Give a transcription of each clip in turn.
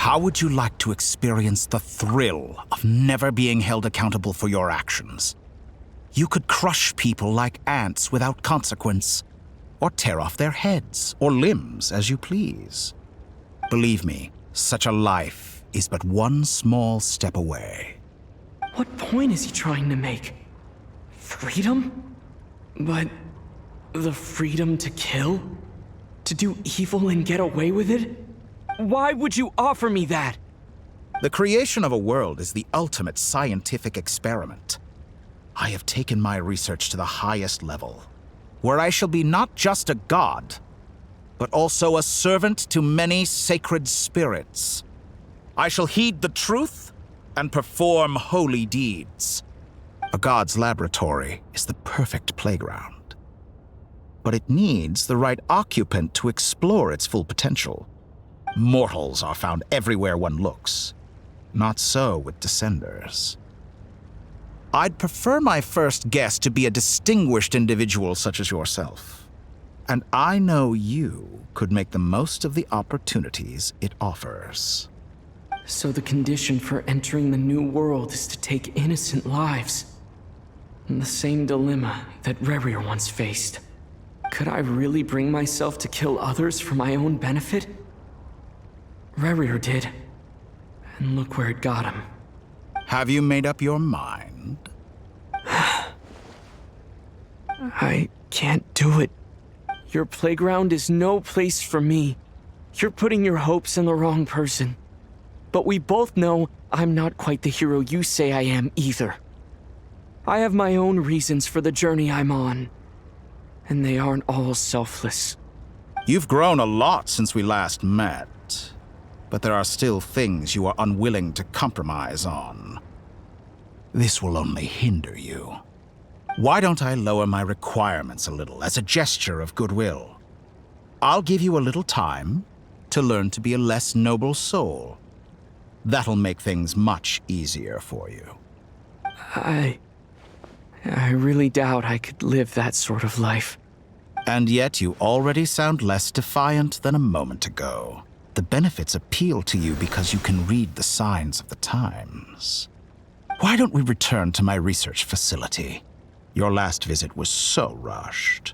How would you like to experience the thrill of never being held accountable for your actions? You could crush people like ants without consequence, or tear off their heads or limbs as you please. Believe me, such a life is but one small step away. What point is he trying to make? Freedom? But the freedom to kill? To do evil and get away with it? Why would you offer me that? The creation of a world is the ultimate scientific experiment. I have taken my research to the highest level, where I shall be not just a god, but also a servant to many sacred spirits. I shall heed the truth and perform holy deeds. A god's laboratory is the perfect playground, but it needs the right occupant to explore its full potential. Mortals are found everywhere one looks. Not so with Descenders. I'd prefer my first guest to be a distinguished individual such as yourself. And I know you could make the most of the opportunities it offers. So the condition for entering the new world is to take innocent lives. The same dilemma that Rerir once faced. Could I really bring myself to kill others for my own benefit? Rerir did. And look where it got him. Have you made up your mind? I can't do it. Your playground is no place for me. You're putting your hopes in the wrong person. But we both know I'm not quite the hero you say I am either. I have my own reasons for the journey I'm on. And they aren't all selfless. You've grown a lot since we last met. But there are still things you are unwilling to compromise on. This will only hinder you. Why don't I lower my requirements a little as a gesture of goodwill? I'll give you a little time to learn to be a less noble soul. That'll make things much easier for you. I really doubt I could live that sort of life. And yet you already sound less defiant than a moment ago. The benefits appeal to you because you can read the signs of the times. Why don't we return to my research facility? Your last visit was so rushed.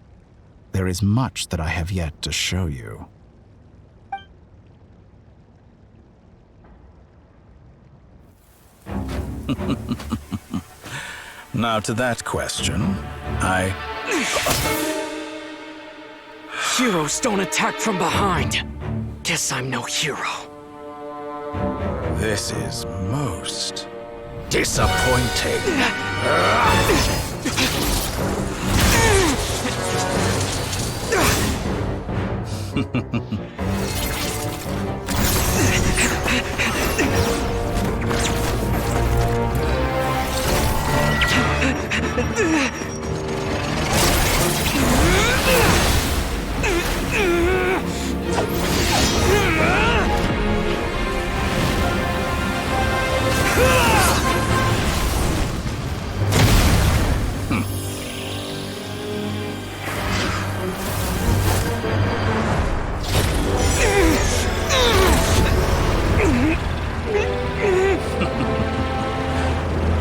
There is much that I have yet to show you. Now to that question, Heroes don't attack from behind. Guess I'm no hero. This is most disappointing.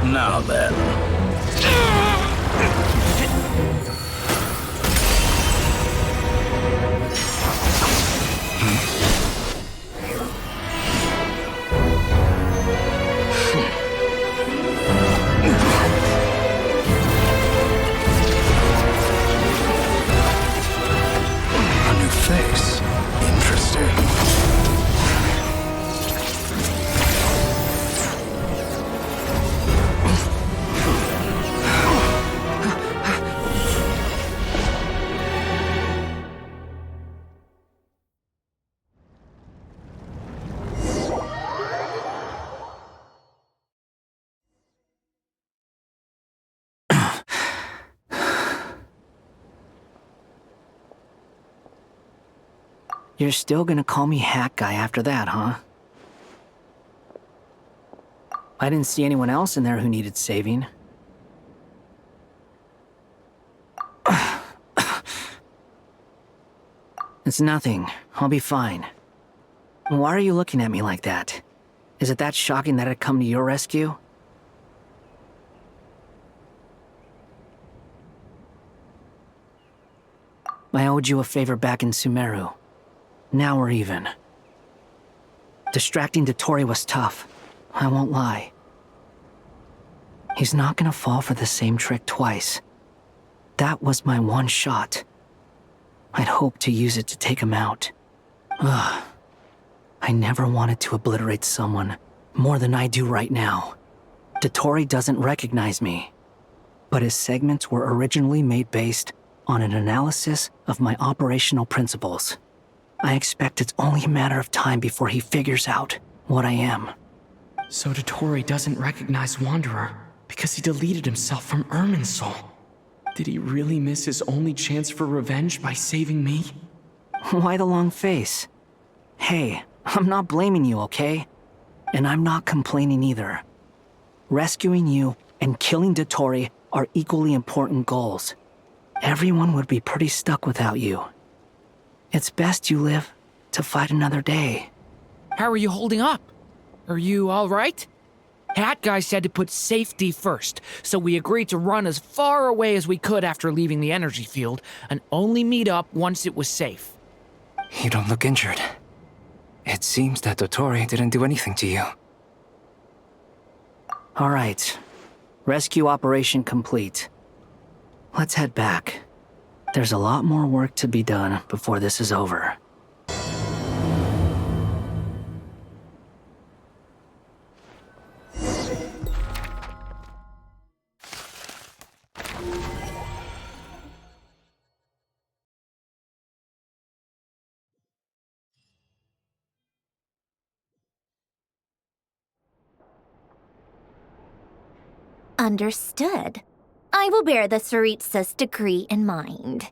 Now then. A new face. Interesting. You're still gonna call me Hack Guy after that, huh? I didn't see anyone else in there who needed saving. It's nothing. I'll be fine. Why are you looking at me like that? Is it that shocking that I'd come to your rescue? I owed you a favor back in Sumeru. Now we're even. Distracting Dotori was tough, I won't lie. He's not gonna fall for the same trick twice. That was my one shot. I'd hoped to use it to take him out. Ugh. I never wanted to obliterate someone more than I do right now. Dotori doesn't recognize me, but his segments were originally made based on an analysis of my operational principles. I expect it's only a matter of time before he figures out what I am. So Dotori doesn't recognize Wanderer because he deleted himself from Irminsul. Did he really miss his only chance for revenge by saving me? Why the long face? Hey, I'm not blaming you, okay? And I'm not complaining either. Rescuing you and killing Dotori are equally important goals. Everyone would be pretty stuck without you. It's best you live to fight another day. How are you holding up? Are you all right? Hat Guy said to put safety first, so we agreed to run as far away as we could after leaving the energy field and only meet up once it was safe. You don't look injured. It seems that Dotori didn't do anything to you. All right. Rescue operation complete. Let's head back. There's a lot more work to be done before this is over. Understood. I will bear the Tsaritsa's decree in mind.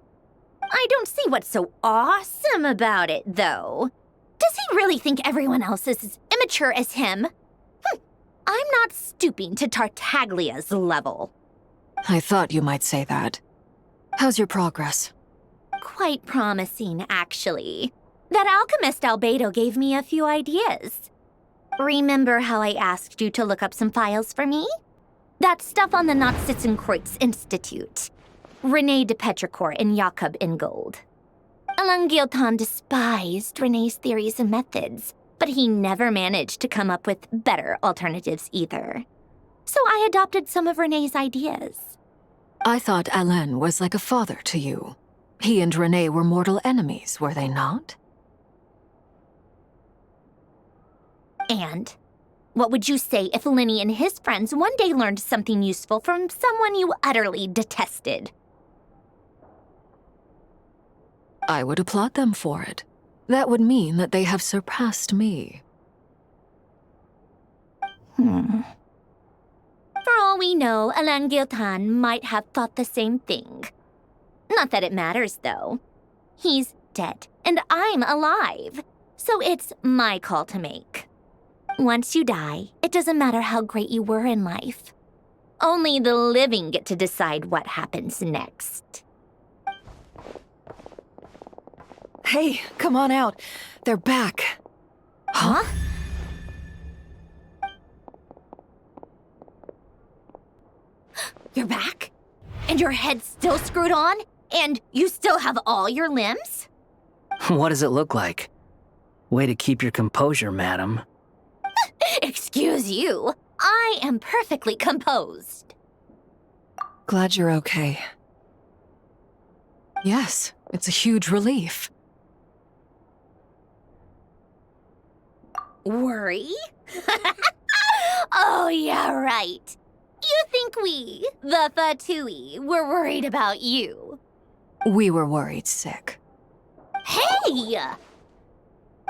I don't see what's so awesome about it, though. Does he really think everyone else is as immature as him? I'm not stooping to Tartaglia's level. I thought you might say that. How's your progress? Quite promising, actually. That alchemist Albedo gave me a few ideas. Remember how I asked you to look up some files for me? That stuff on the Nazi-Kreuz Institute. René de Petrichor and Jakob Ingold. Alain Guillotin despised René's theories and methods, but he never managed to come up with better alternatives either. So I adopted some of René's ideas. I thought Alain was like a father to you. He and René were mortal enemies, were they not? And what would you say if Linny and his friends one day learned something useful from someone you utterly detested? I would applaud them for it. That would mean that they have surpassed me. For all we know, Alain Guillotin might have thought the same thing. Not that it matters, though. He's dead, and I'm alive. So it's my call to make. Once you die, it doesn't matter how great you were in life. Only the living get to decide what happens next. Hey, come on out. They're back. Huh? You're back? And your head's still screwed on? And you still have all your limbs? What does it look like? Way to keep your composure, madam. Excuse you. I am perfectly composed. Glad you're okay. Yes, it's a huge relief. Worry? Oh, yeah, right. You think we, the Fatui, were worried about you? We were worried sick. Hey!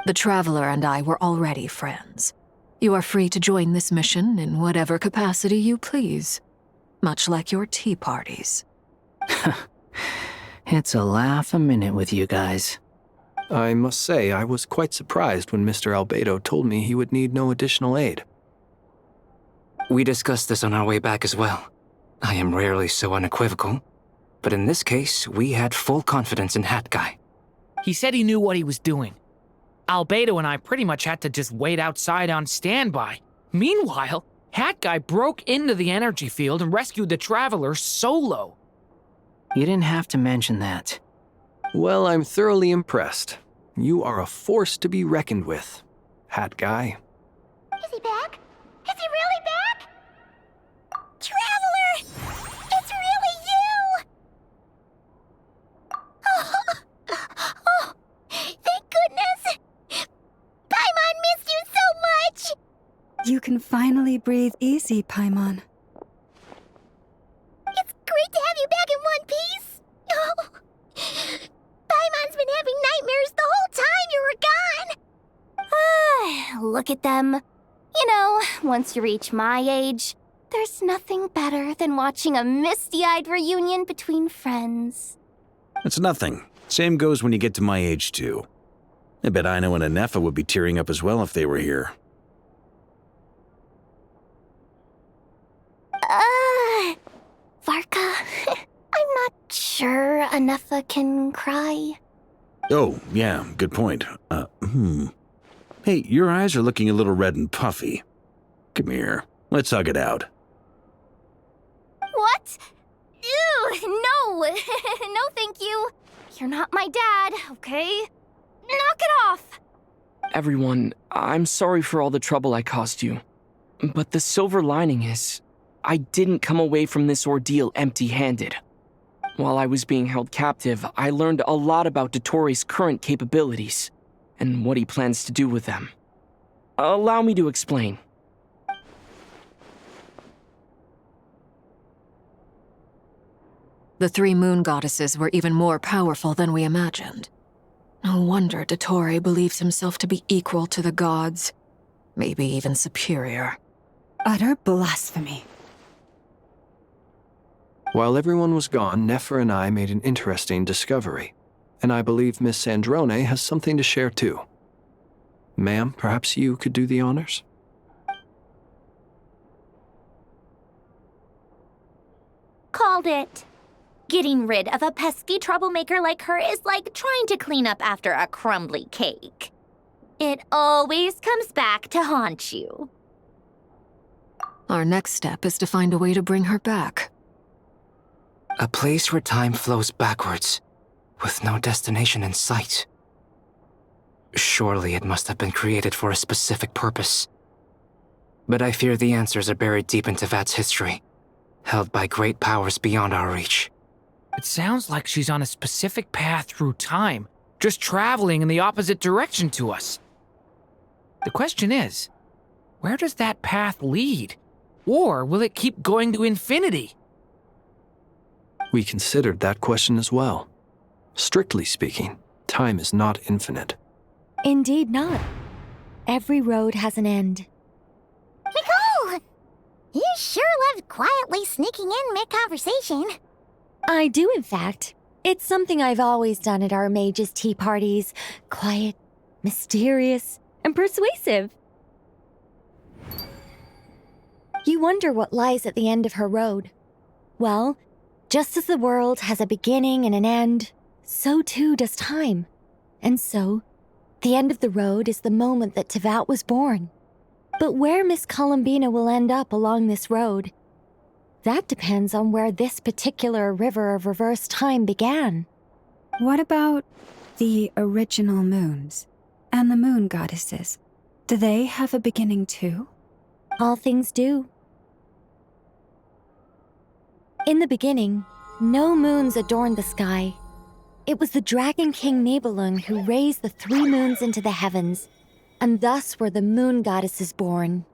The Traveler and I were already friends. You are free to join this mission in whatever capacity you please. Much like your tea parties. It's a laugh a minute with you guys. I must say, I was quite surprised when Mr. Albedo told me he would need no additional aid. We discussed this on our way back as well. I am rarely so unequivocal, but in this case, we had full confidence in Hat Guy. He said he knew what he was doing. Albedo and I pretty much had to just wait outside on standby. Meanwhile, Hat Guy broke into the energy field and rescued the Traveler solo. You didn't have to mention that. Well, I'm thoroughly impressed. You are a force to be reckoned with, Hat Guy. Is he back? Is he really back? Traveler! It's really you! Oh, thank goodness! Paimon missed you so much! You can finally breathe easy, Paimon. It's great to have you back in one piece! Oh, Paimon's been having nightmares the whole time you were gone! Look at them. You know, once you reach my age, there's nothing better than watching a misty-eyed reunion between friends. It's nothing. Same goes when you get to my age, too. I bet Aino and Anefa would be tearing up as well if they were here. Varka, I'm not sure Anefa can cry. Oh, yeah, good point. Hey, your eyes are looking a little red and puffy. Come here, let's hug it out. What? Ew, no! No, thank you. You're not my dad, okay? Knock it off! Everyone, I'm sorry for all the trouble I caused you. But the silver lining is, I didn't come away from this ordeal empty-handed. While I was being held captive, I learned a lot about Dottoro's current capabilities, and what he plans to do with them. Allow me to explain. The three moon goddesses were even more powerful than we imagined. No wonder Dottore believes himself to be equal to the gods, maybe even superior. Utter blasphemy. While everyone was gone, Nefer and I made an interesting discovery, and I believe Miss Sandrone has something to share too. Ma'am, perhaps you could do the honors? Called it. Getting rid of a pesky troublemaker like her is like trying to clean up after a crumbly cake. It always comes back to haunt you. Our next step is to find a way to bring her back. A place where time flows backwards, with no destination in sight. Surely it must have been created for a specific purpose. But I fear the answers are buried deep in Tevat's history, held by great powers beyond our reach. It sounds like she's on a specific path through time, just traveling in the opposite direction to us. The question is, where does that path lead? Or will it keep going to infinity? We considered that question as well. Strictly speaking, time is not infinite. Indeed not. Every road has an end. Nicole! You sure loved quietly sneaking in mid-conversation. I do, in fact. It's something I've always done at our mages' tea parties. Quiet, mysterious, and persuasive. You wonder what lies at the end of her road. Well, just as the world has a beginning and an end, so too does time. And so, the end of the road is the moment that Tevat was born. But where Miss Columbina will end up along this road, that depends on where this particular river of reverse time began. What about the original moons and the moon goddesses? Do they have a beginning too? All things do. In the beginning, no moons adorned the sky. It was the Dragon King Nibelung who raised the three moons into the heavens, and thus were the moon goddesses born.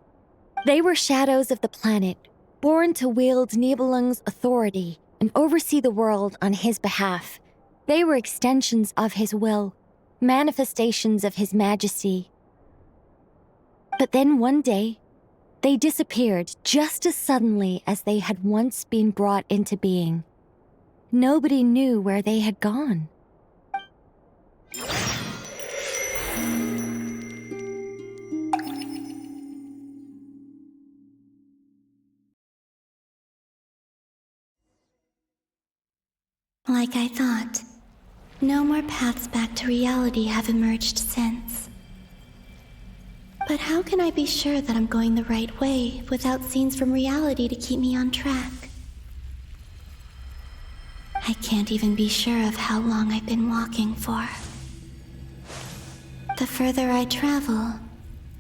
They were shadows of the planet, born to wield Nibelung's authority and oversee the world on his behalf. They were extensions of his will, manifestations of his majesty. But then one day, they disappeared just as suddenly as they had once been brought into being. Nobody knew where they had gone. Like I thought, no more paths back to reality have emerged since. But how can I be sure that I'm going the right way without scenes from reality to keep me on track? I can't even be sure of how long I've been walking for. The further I travel,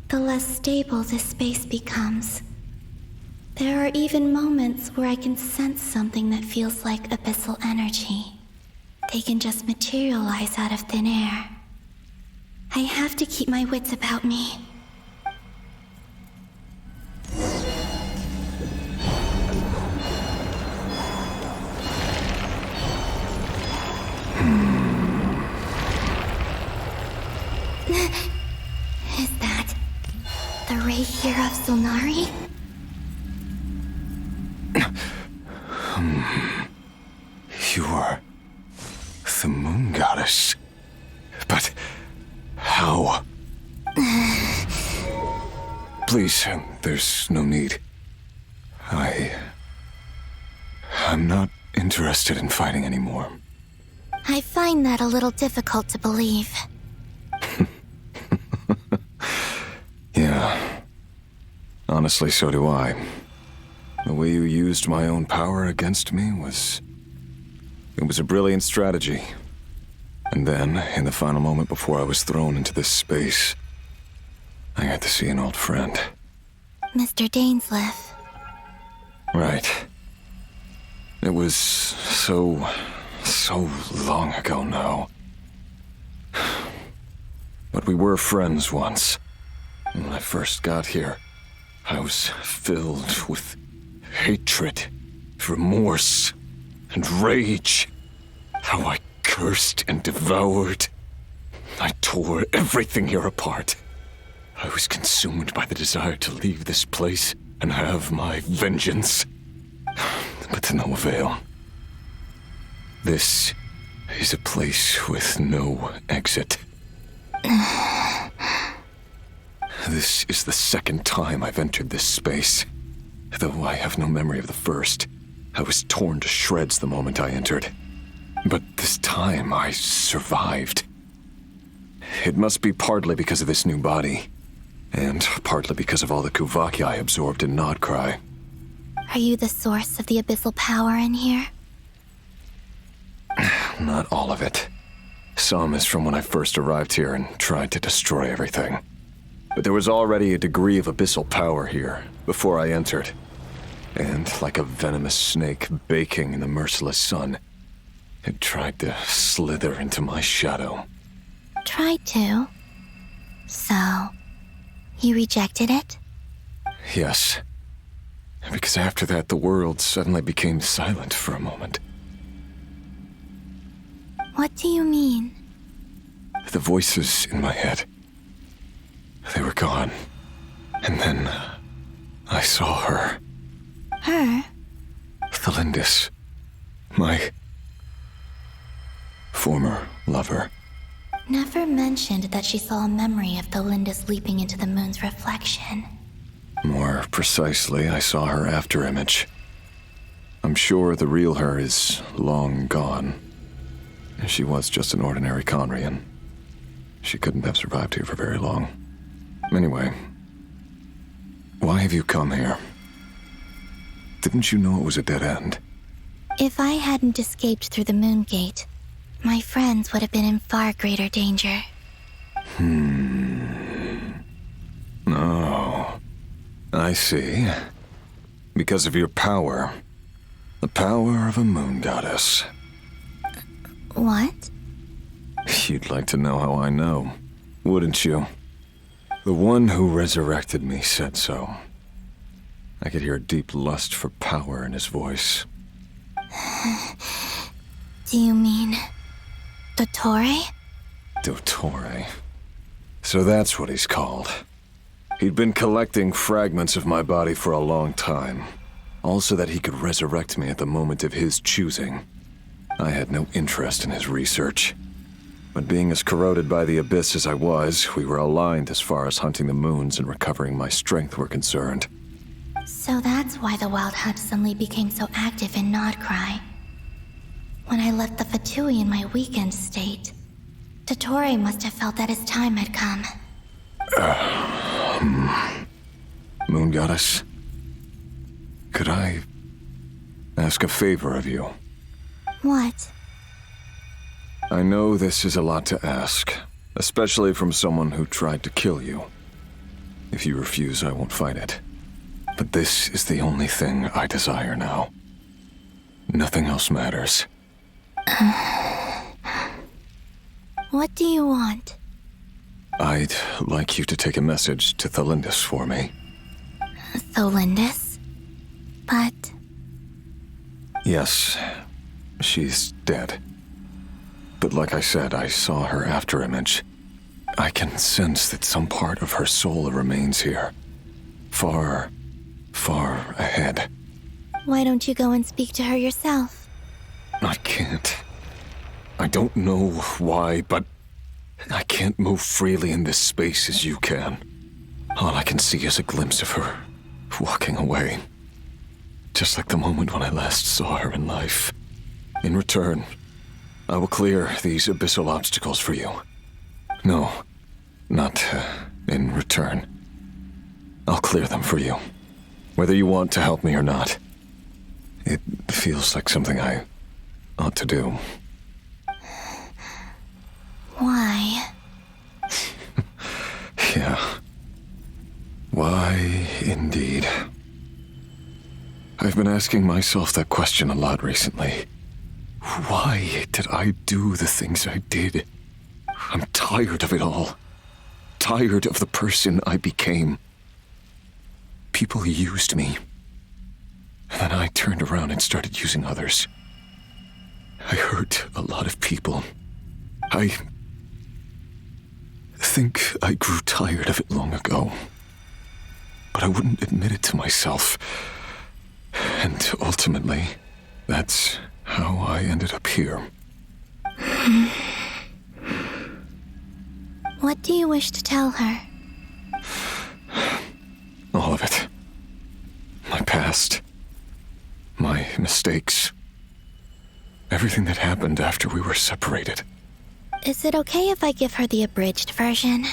the less stable this space becomes. There are even moments where I can sense something that feels like abyssal energy. They can just materialize out of thin air. I have to keep my wits about me. Is that the ray here of Solnari? You are the moon goddess. But how? Please, there's no need. I'm not interested in fighting anymore. I find that a little difficult to believe. Yeah. Honestly, so do I. The way you used my own power against me was... It was a brilliant strategy. And then, in the final moment before I was thrown into this space, I got to see an old friend. Mr. Dainsleif. Right. It was so long ago now. But we were friends once. When I first got here, I was filled with hatred, remorse, and rage. How I cursed and devoured. I tore everything here apart. I was consumed by the desire to leave this place and have my vengeance. But to no avail. This is a place with no exit. This is the second time I've entered this space. Though I have no memory of the first. I was torn to shreds the moment I entered. But this time I survived. It must be partly because of this new body. And partly because of all the Kuvaki I absorbed in Nod-Krai. Are you the source of the abyssal power in here? Not all of it. Some is from when I first arrived here and tried to destroy everything. But there was already a degree of abyssal power here before I entered. And like a venomous snake baking in the merciless sun, it tried to slither into my shadow. Tried to? So, you rejected it? Yes. Because after that, the world suddenly became silent for a moment. What do you mean? The voices in my head. They were gone. And then I saw her. Her? Thelindis. My former lover. Never mentioned that she saw a memory of Thelindis leaping into the moon's reflection. More precisely, I saw her afterimage. I'm sure the real her is long gone. She was just an ordinary Conrian. She couldn't have survived here for very long. Anyway, why have you come here? Didn't you know it was a dead end? If I hadn't escaped through the moon gate, my friends would have been in far greater danger. Oh, I see. Because of your power. The power of a moon goddess. What? You'd like to know how I know, wouldn't you? The one who resurrected me said so. I could hear a deep lust for power in his voice. Do you mean... Dottore? Dottore. So that's what he's called. He'd been collecting fragments of my body for a long time. All so that he could resurrect me at the moment of his choosing. I had no interest in his research. But being as corroded by the abyss as I was, we were aligned as far as hunting the moons and recovering my strength were concerned. So that's why the Wild Hunt suddenly became so active in Nod-Krai. When I left the Fatui in my weakened state, Dottore must have felt that his time had come. Moon Goddess, could I ask a favor of you? What? I know this is a lot to ask, especially from someone who tried to kill you. If you refuse, I won't fight it. But this is the only thing I desire now. Nothing else matters. What do you want? I'd like you to take a message to Thalindis for me. Thalindis? But... Yes, she's dead. But like I said, I saw her after image. I can sense that some part of her soul remains here. Far, far ahead. Why don't you go and speak to her yourself? I can't. I don't know why, but I can't move freely in this space as you can. All I can see is a glimpse of her, walking away. Just like the moment when I last saw her in life. In return, I will clear these abyssal obstacles for you. No, not in return. I'll clear them for you. Whether you want to help me or not. It feels like something I ought to do. Why? Yeah. Why, indeed. I've been asking myself that question a lot recently. Why did I do the things I did? I'm tired of it all. Tired of the person I became. People used me. And then I turned around and started using others. I hurt a lot of people. I think I grew tired of it long ago. But I wouldn't admit it to myself. And ultimately, that's how I ended up here. What do you wish to tell her? All of it. My past. My mistakes. Everything that happened after we were separated. Is it okay if I give her the abridged version?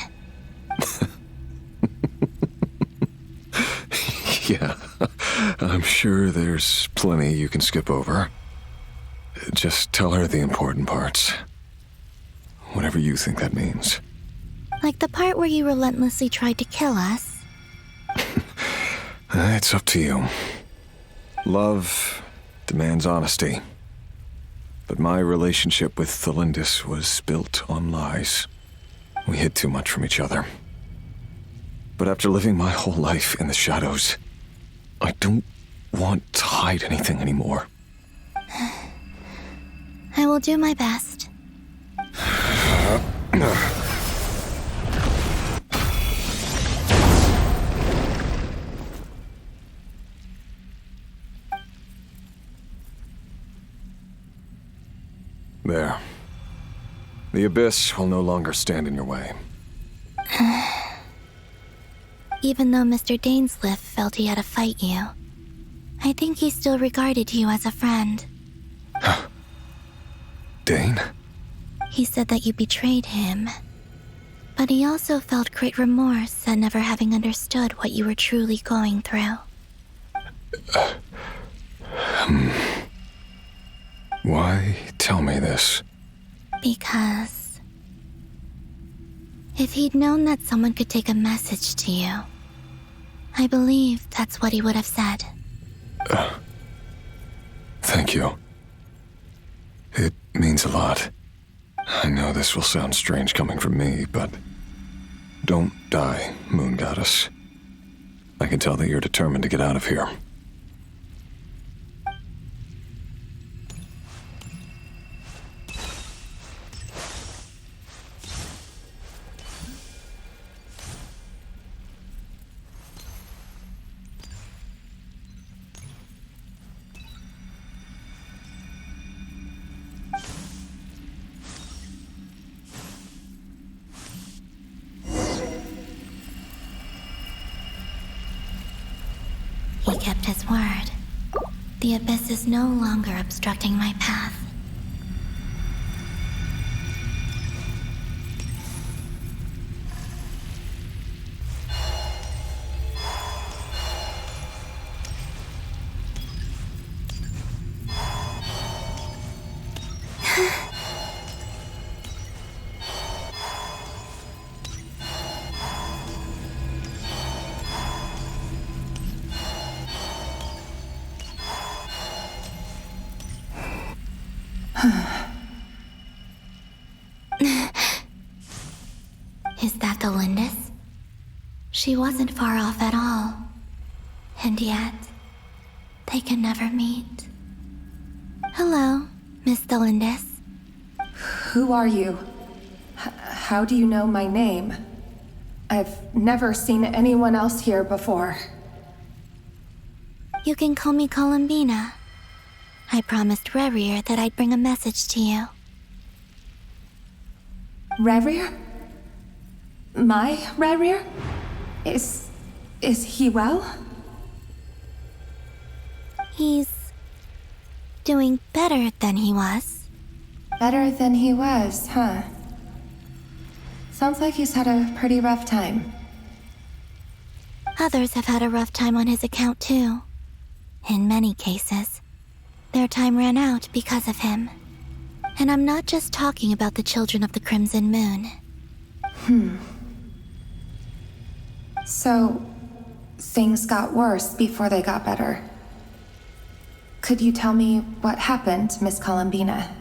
Yeah, I'm sure there's plenty you can skip over. Just tell her the important parts. Whatever you think that means. Like the part where you relentlessly tried to kill us? It's up to you. Love demands honesty. But my relationship with Thalindis was built on lies. We hid too much from each other. But after living my whole life in the shadows, I don't want to hide anything anymore. I will do my best. There. The abyss will no longer stand in your way. Even though Mr. Dainsleif felt he had to fight you, I think he still regarded you as a friend. Dane? He said that you betrayed him, but he also felt great remorse at never having understood what you were truly going through. Why tell me this? Because if he'd known that someone could take a message to you, I believe that's what he would have said. Thank you. It means a lot. I know this will sound strange coming from me, but don't die, Moon Goddess. I can tell that you're determined to get out of here. He kept his word. The abyss is no longer obstructing my path. Is that the Lindis? She wasn't far off at all. And yet, they can never meet. Hello, Miss Delindis. Who are you? How do you know my name? I've never seen anyone else here before. You can call me Columbina. I promised Rerir that I'd bring a message to you. Rerir? My Rerir? Is he well? He's doing better than he was. Better than he was, huh? Sounds like he's had a pretty rough time. Others have had a rough time on his account too. In many cases, their time ran out because of him. And I'm not just talking about the children of the Crimson Moon. So, things got worse before they got better. Could you tell me what happened, Miss Columbina?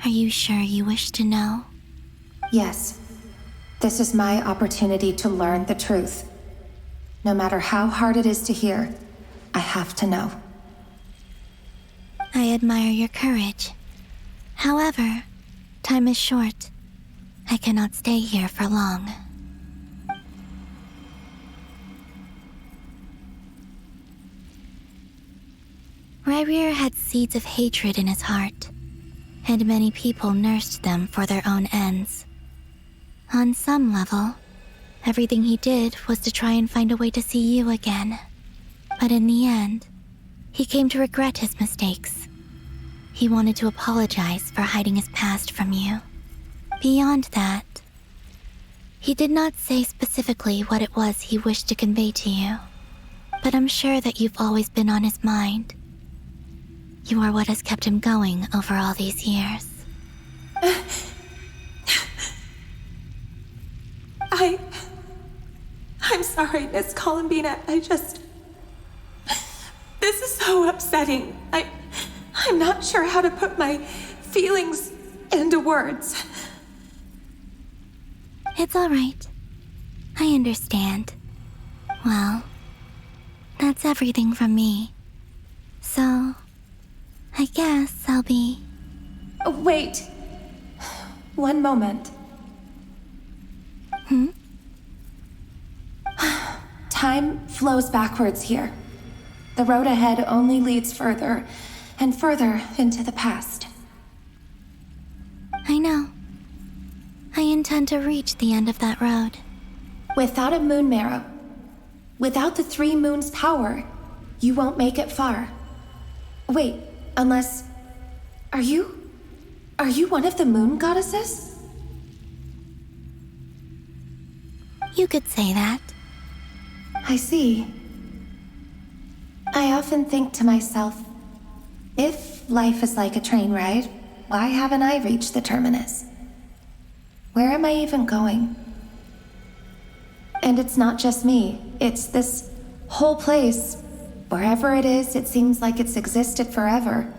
Are you sure you wish to know? Yes. This is my opportunity to learn the truth. No matter how hard it is to hear, I have to know. I admire your courage. However, time is short. I cannot stay here for long. Rerir had seeds of hatred in his heart, and many people nursed them for their own ends. On some level, everything he did was to try and find a way to see you again. But in the end, he came to regret his mistakes. He wanted to apologize for hiding his past from you. Beyond that, he did not say specifically what it was he wished to convey to you, but I'm sure that you've always been on his mind. You are what has kept him going over all these years. I'm sorry, Miss Columbina. This is so upsetting. I'm not sure how to put my feelings into words. It's all right. I understand. Well, that's everything from me. So, I guess I'll be... Wait. One moment. Time flows backwards here. The road ahead only leads further and further into the past. I know. I intend to reach the end of that road. Without a moon marrow, without the 3 moons' power, you won't make it far. Wait, unless... Are you one of the moon goddesses? You could say that. I see. I often think to myself, if life is like a train ride, why haven't I reached the terminus? Where am I even going? And it's not just me, it's this whole place. Wherever it is, it seems like it's existed forever.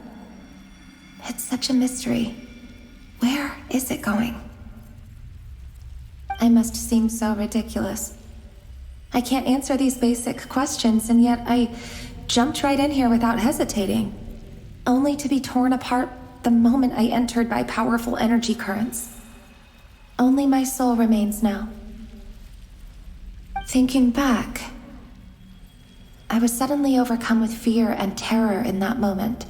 It's such a mystery. Where is it going? I must seem so ridiculous. I can't answer these basic questions, and yet I jumped right in here without hesitating, only to be torn apart the moment I entered by powerful energy currents. Only my soul remains now. Thinking back, I was suddenly overcome with fear and terror in that moment.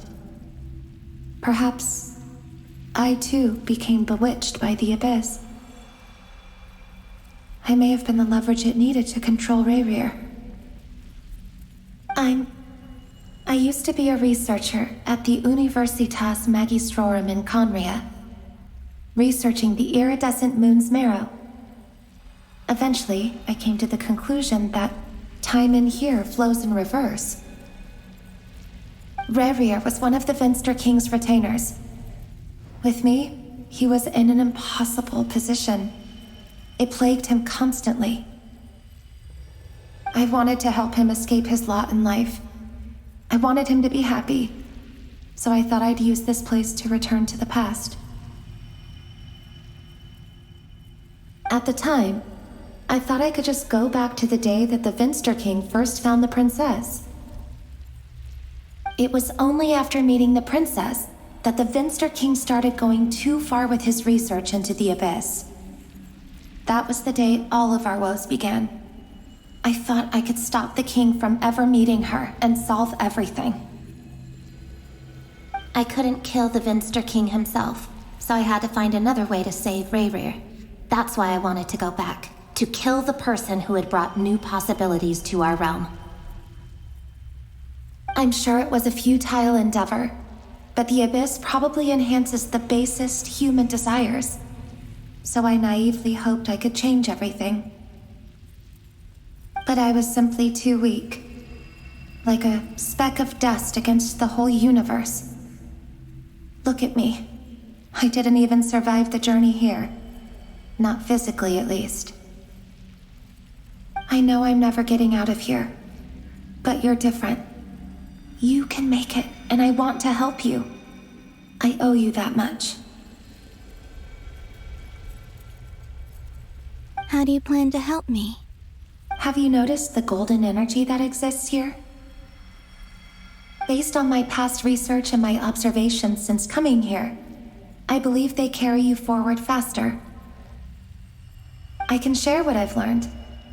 Perhaps I too became bewitched by the abyss. I may have been the leverage it needed to control Rerir. I used to be a researcher at the Universitas Magistrorum in Conria, researching the iridescent moon's marrow. Eventually, I came to the conclusion that time in here flows in reverse. Rerir was one of the Venster King's retainers, With me, he was in an impossible position. It plagued him constantly. I wanted to help him escape his lot in life. I wanted him to be happy, so I thought I'd use this place to return to the past. At the time, I thought I could just go back to the day that the Vinster King first found the princess. It was only after meeting the princess that the Vinster King started going too far with his research into the Abyss. That was the day all of our woes began. I thought I could stop the king from ever meeting her and solve everything. I couldn't kill the Vinster King himself, so I had to find another way to save Rayrir. That's why I wanted to go back, to kill the person who had brought new possibilities to our realm. I'm sure it was a futile endeavor, but the Abyss probably enhances the basest human desires. So I naively hoped I could change everything. But I was simply too weak. Like a speck of dust against the whole universe. Look at me. I didn't even survive the journey here. Not physically, at least. I know I'm never getting out of here. But you're different. You can make it, and I want to help you. I owe you that much. How do you plan to help me? Have you noticed the golden energy that exists here? Based on my past research and my observations since coming here, I believe they carry you forward faster. I can share what I've learned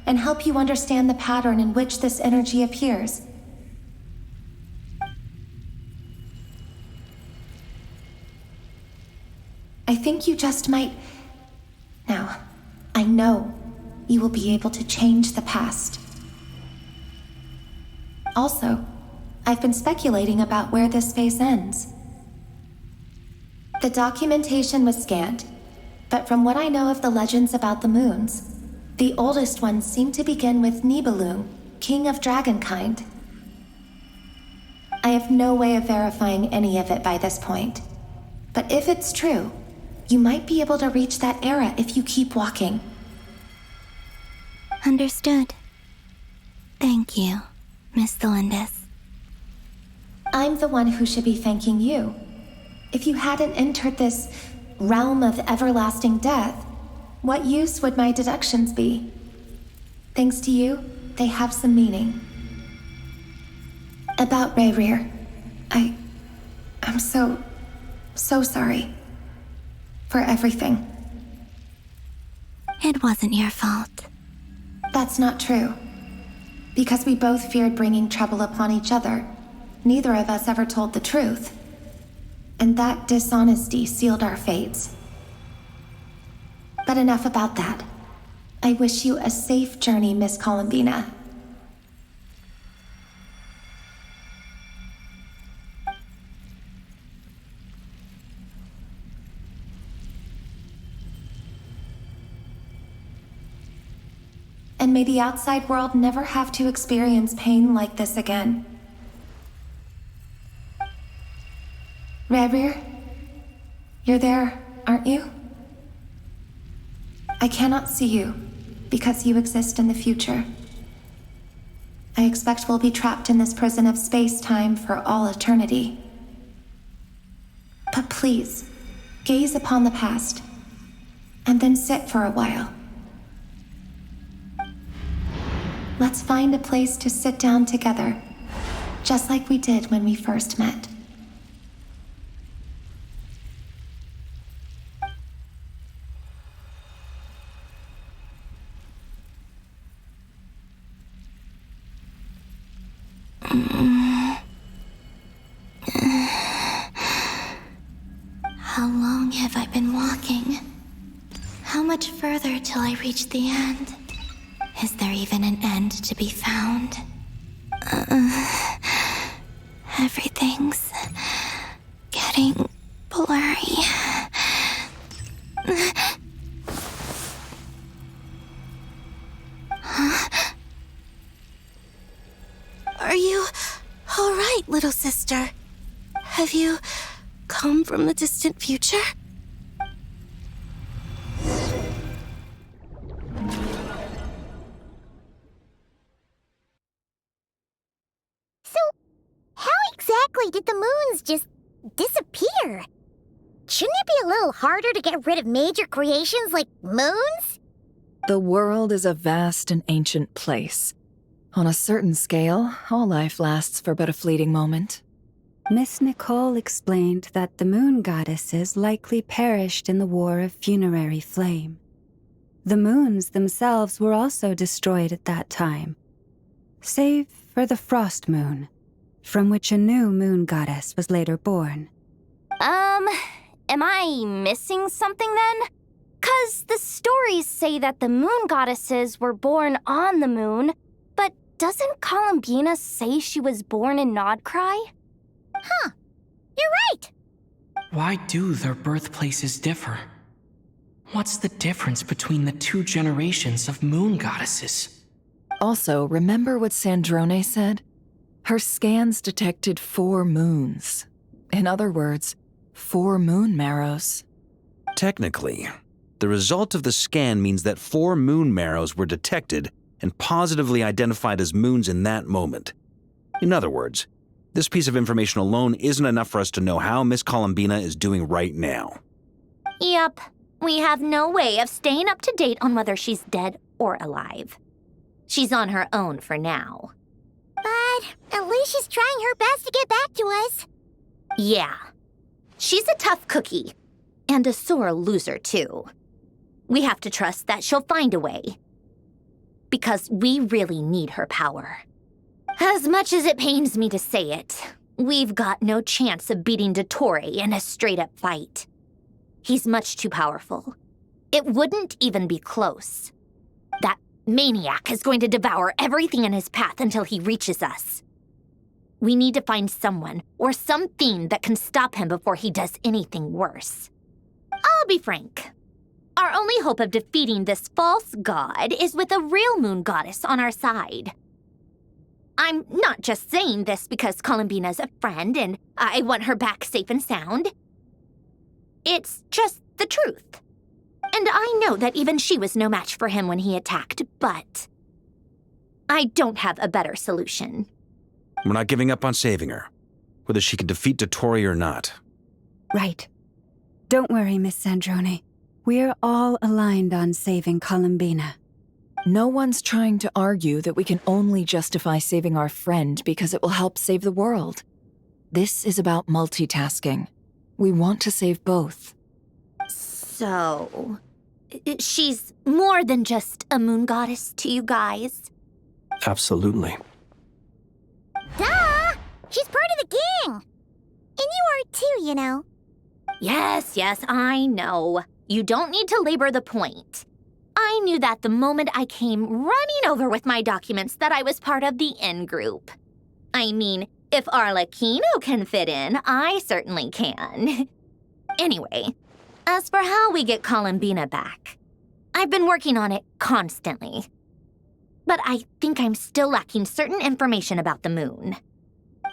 and help you understand the pattern in which this energy appears. I think you just might... Now, I know you will be able to change the past. Also, I've been speculating about where this space ends. The documentation was scant, but from what I know of the legends about the moons, the oldest ones seem to begin with Nibelung, king of dragonkind. I have no way of verifying any of it by this point, but if it's true, you might be able to reach that era if you keep walking. Understood. Thank you, Miss Thelindis. I'm the one who should be thanking you. If you hadn't entered this realm of everlasting death, what use would my deductions be? Thanks to you, they have some meaning. About Rayrir, I'm so sorry. For everything. It wasn't your fault. That's not true. Because we both feared bringing trouble upon each other, neither of us ever told the truth. And that dishonesty sealed our fates. But enough about that. I wish you a safe journey, Miss Columbina. And may the outside world never have to experience pain like this again. Rayrir, you're there, aren't you? I cannot see you, because you exist in the future. I expect we'll be trapped in this prison of space-time for all eternity. But please, gaze upon the past, and then sit for a while. Let's find a place to sit down together, just like we did when we first met. How long have I been walking? How much further till I reach the end? Is there even an end to be found? Everything's getting blurry. Huh? Are you all right, little sister? Have you come from the distant future? So, how exactly did the moons just disappear? Shouldn't it be a little harder to get rid of major creations like moons? The world is a vast and ancient place. On a certain scale, all life lasts for but a fleeting moment. Miss Nicole explained that the moon goddesses likely perished in the War of Funerary Flame. The moons themselves were also destroyed at that time, save for the Frost Moon, from which a new moon goddess was later born. Am I missing something then? 'Cause the stories say that the moon goddesses were born on the moon, but doesn't Columbina say she was born in Nod-Krai? Huh, you're right! Why do their birthplaces differ? What's the difference between the two generations of moon goddesses? Also, remember what Sandrone said? Her scans detected 4 moons. In other words, 4 moon marrows. Technically, the result of the scan means that 4 moon marrows were detected and positively identified as moons in that moment. In other words, this piece of information alone isn't enough for us to know how Miss Columbina is doing right now. Yep, we have no way of staying up to date on whether she's dead or alive. She's on her own for now. But at least she's trying her best to get back to us. Yeah. She's a tough cookie. And a sore loser, too. We have to trust that she'll find a way. Because we really need her power. As much as it pains me to say it, we've got no chance of beating Dottore in a straight-up fight. He's much too powerful. It wouldn't even be close. That maniac is going to devour everything in his path until he reaches us. We need to find someone or something that can stop him before he does anything worse. I'll be frank. Our only hope of defeating this false god is with a real moon goddess on our side. I'm not just saying this because Columbina's a friend and I want her back safe and sound. It's just the truth. And I know that even she was no match for him when he attacked, but I don't have a better solution. We're not giving up on saving her, whether she can defeat Dottore or not. Right. Don't worry, Miss Sandrone. We're all aligned on saving Columbina. No one's trying to argue that we can only justify saving our friend because it will help save the world. This is about multitasking. We want to save both. So, she's more than just a moon goddess to you guys? Absolutely. Duh! She's part of the gang! And you are too, you know. Yes, I know. You don't need to labor the point. I knew that the moment I came running over with my documents that I was part of the in-group. I mean, if Arlecchino can fit in, I certainly can. Anyway, as for how we get Columbina back, I've been working on it constantly. But I think I'm still lacking certain information about the moon.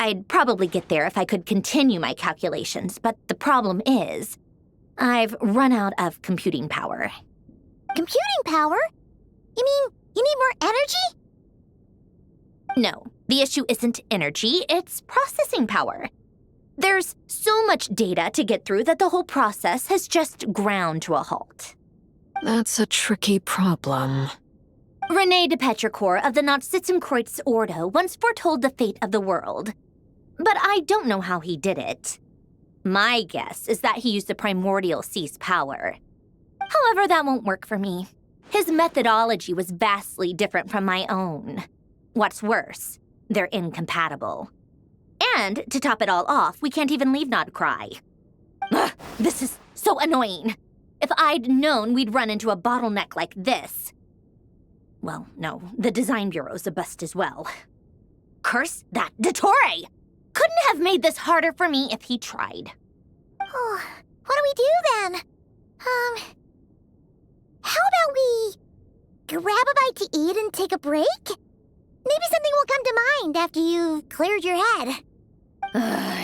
I'd probably get there if I could continue my calculations, but the problem is, I've run out of computing power. Computing power? You mean you need more energy? No, the issue isn't energy, it's processing power. There's so much data to get through that the whole process has just ground to a halt. That's a tricky problem. René de Petrichor of the Nazissenkreuz Ordo once foretold the fate of the world. But I don't know how he did it. My guess is that he used the primordial sea's power. However, that won't work for me. His methodology was vastly different from my own. What's worse, they're incompatible. And, to top it all off, we can't even leave Nod-Krai. Ugh, this is so annoying. If I'd known we'd run into a bottleneck like this. Well, no, the design bureau's a bust as well. Curse that Dottore! Couldn't have made this harder for me if he tried. Oh, what do we do then? How about we grab a bite to eat and take a break? Maybe something will come to mind after you've cleared your head.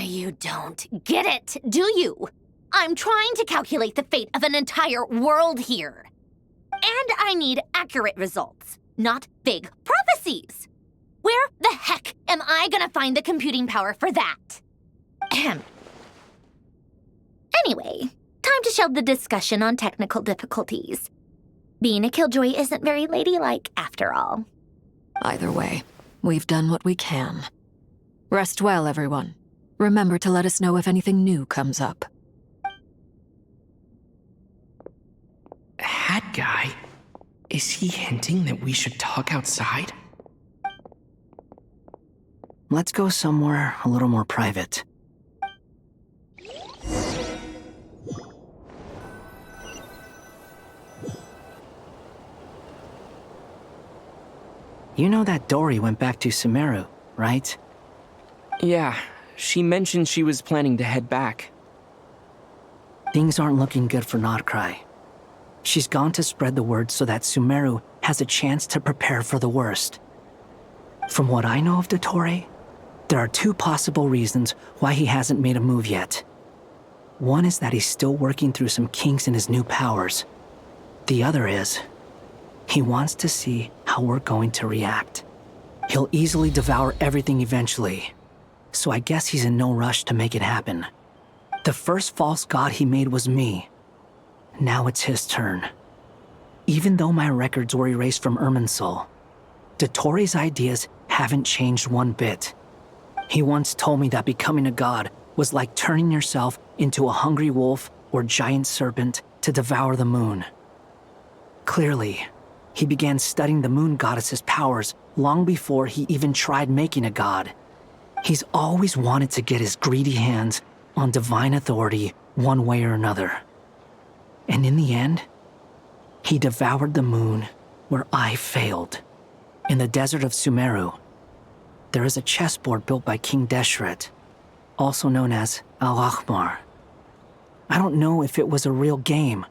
You You don't get it, do you? I'm trying to calculate the fate of an entire world here. And I need accurate results, not vague prophecies. Where the heck am I gonna find the computing power for that? Ahem. Anyway, time to shelve the discussion on technical difficulties. Being a killjoy isn't very ladylike, after all. Either way, we've done what we can. Rest well, everyone. Remember to let us know if anything new comes up. Hat guy? Is he hinting that we should talk outside? Let's go somewhere a little more private. You know that Dory went back to Sumeru, right? Yeah, she mentioned she was planning to head back. Things aren't looking good for Nod-Krai. She's gone to spread the word so that Sumeru has a chance to prepare for the worst. From what I know of Dottore, there are two possible reasons why he hasn't made a move yet. One is that he's still working through some kinks in his new powers. The other is, he wants to see how we're going to react. He'll easily devour everything eventually, so I guess he's in no rush to make it happen. The first false god he made was me. Now it's his turn. Even though my records were erased from Irminsul, Dottore's ideas haven't changed one bit. He once told me that becoming a god was like turning yourself into a hungry wolf or giant serpent to devour the moon. Clearly, he began studying the moon goddess's powers long before he even tried making a god. He's always wanted to get his greedy hands on divine authority one way or another. And in the end, he devoured the moon where I failed. In the desert of Sumeru, there is a chessboard built by King Deshret, also known as Al-Ahmar. I don't know if it was a real game,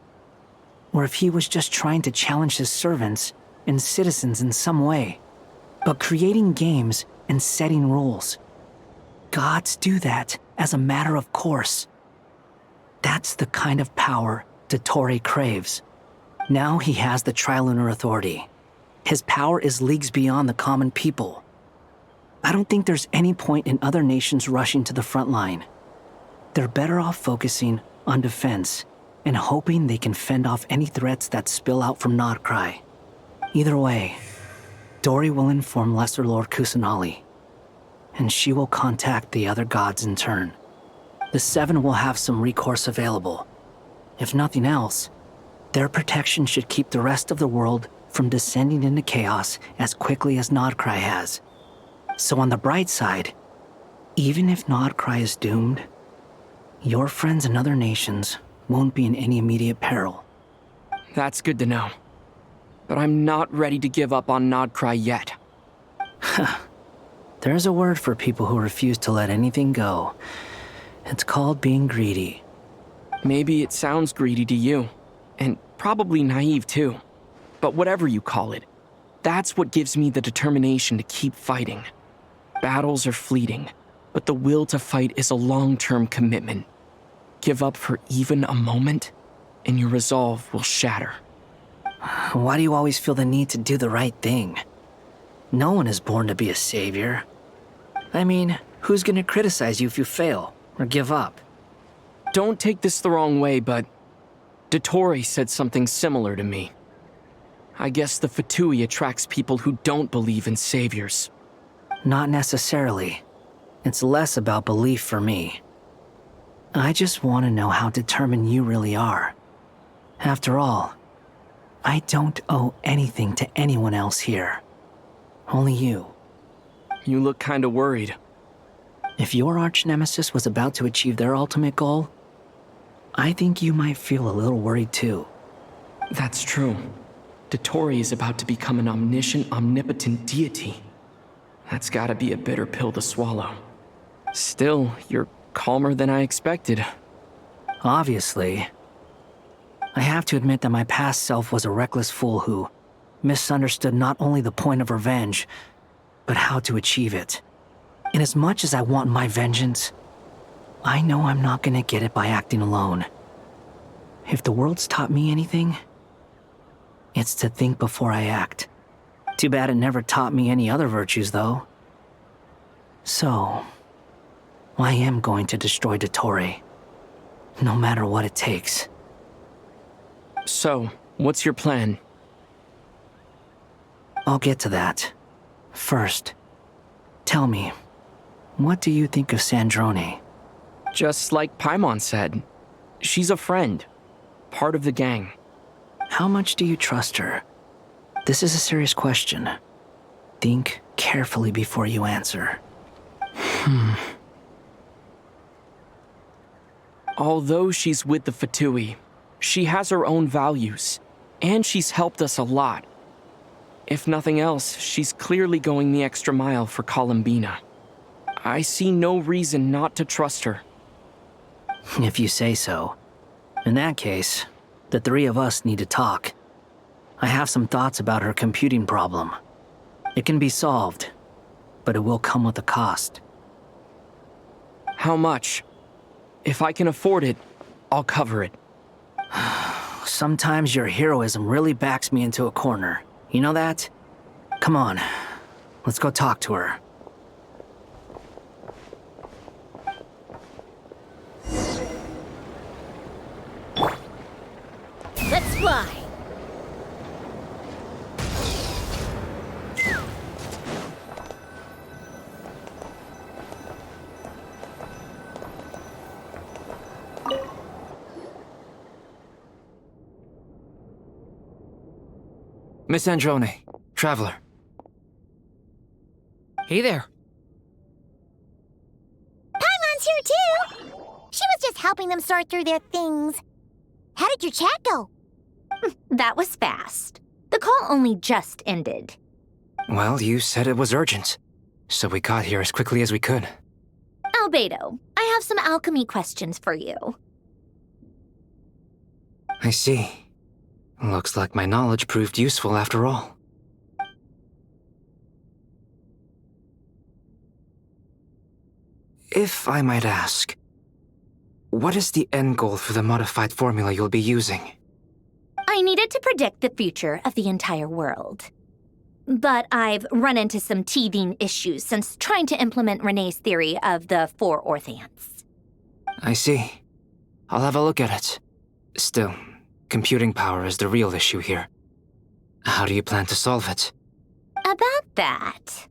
or if he was just trying to challenge his servants and citizens in some way. But creating games and setting rules, gods do that as a matter of course. That's the kind of power Dottore craves. Now he has the Trilunar Authority. His power is leagues beyond the common people. I don't think there's any point in other nations rushing to the front line. They're better off focusing on defense and hoping they can fend off any threats that spill out from Nod-Krai. Either way, Dory will inform Lesser Lord Kusanali, and she will contact the other gods in turn. The Seven will have some recourse available. If nothing else, their protection should keep the rest of the world from descending into chaos as quickly as Nod-Krai has. So on the bright side, even if Nod-Krai is doomed, your friends in other nations won't be in any immediate peril. That's good to know. But I'm not ready to give up on Nod-Krai yet. There's a word for people who refuse to let anything go. It's called being greedy. Maybe it sounds greedy to you, and probably naive too. But whatever you call it, that's what gives me the determination to keep fighting. Battles are fleeting, but the will to fight is a long-term commitment. Give up for even a moment, and your resolve will shatter. Why do you always feel the need to do the right thing? No one is born to be a savior. I mean, who's gonna criticize you if you fail or give up? Don't take this the wrong way, but Dottore said something similar to me. I guess the Fatui attracts people who don't believe in saviors. Not necessarily. It's less about belief for me. I just want to know how determined you really are. After all, I don't owe anything to anyone else here. Only you. You look kinda worried. If your arch-nemesis was about to achieve their ultimate goal, I think you might feel a little worried too. That's true. Dottore is about to become an omniscient, omnipotent deity. That's gotta be a bitter pill to swallow. Still, you're calmer than I expected. Obviously. I have to admit that my past self was a reckless fool who misunderstood not only the point of revenge, but how to achieve it. And as much as I want my vengeance, I know I'm not gonna get it by acting alone. If the world's taught me anything, it's to think before I act. Too bad it never taught me any other virtues, though. So, I am going to destroy Dottore, no matter what it takes. So, what's your plan? I'll get to that. First, tell me, what do you think of Sandrone? Just like Paimon said, she's a friend, part of the gang. How much do you trust her? This is a serious question. Think carefully before you answer. Although she's with the Fatui, she has her own values, and she's helped us a lot. If nothing else, she's clearly going the extra mile for Columbina. I see no reason not to trust her. If you say so. In that case, the three of us need to talk. I have some thoughts about her computing problem. It can be solved, but it will come with a cost. How much? If I can afford it, I'll cover it. Sometimes your heroism really backs me into a corner. You know that? Come on, let's go talk to her. Let's fly! Miss Androne, Traveler. Hey there. Paimon's here too! She was just helping them sort through their things. How did your chat go? That was fast. The call only just ended. Well, you said it was urgent, so we got here as quickly as we could. Albedo, I have some alchemy questions for you. I see. Looks like my knowledge proved useful after all. If I might ask, what is the end goal for the modified formula you'll be using? I needed to predict the future of the entire world. But I've run into some teething issues since trying to implement Renee's theory of the four Orthants. I see. I'll have a look at it. Still, computing power is the real issue here. How do you plan to solve it? About that,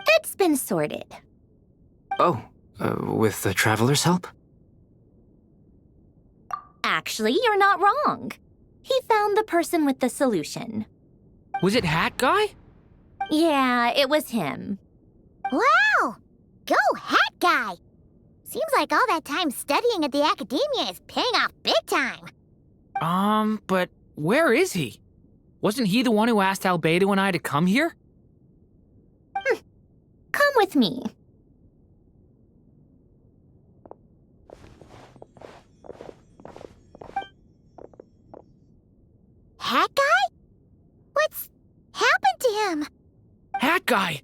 it's been sorted. Oh, with the Traveler's help? Actually, you're not wrong. He found the person with the solution. Was it Hat Guy? Yeah, it was him. Wow! Go Hat Guy! Seems like all that time studying at the academia is paying off big time. But where is he? Wasn't he the one who asked Albedo and I to come here? Come with me. Hat Guy? What's happened to him? Hat Guy!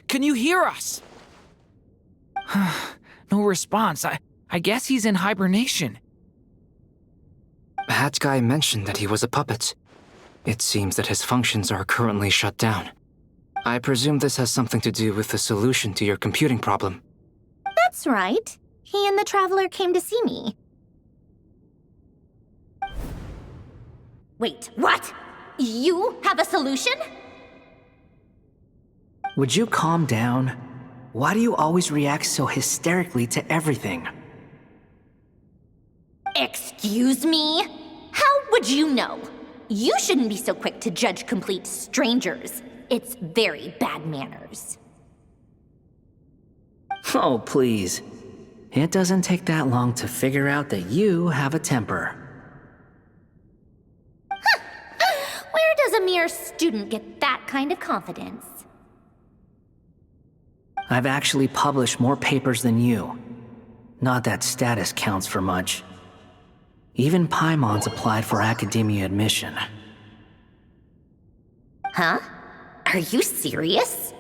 Can you hear us? No response. I guess he's in hibernation. Hat Guy mentioned that he was a puppet. It seems that his functions are currently shut down. I presume this has something to do with the solution to your computing problem. That's right. He and the Traveler came to see me. Wait, what? You have a solution? Would you calm down? Why do you always react so hysterically to everything? Excuse me? How would you know? You shouldn't be so quick to judge complete strangers. It's very bad manners. Oh, please. It doesn't take that long to figure out that you have a temper. Where does a mere student get that kind of confidence? I've actually published more papers than you. Not that status counts for much. Even Paimon's applied for academia admission. Huh? Are you serious?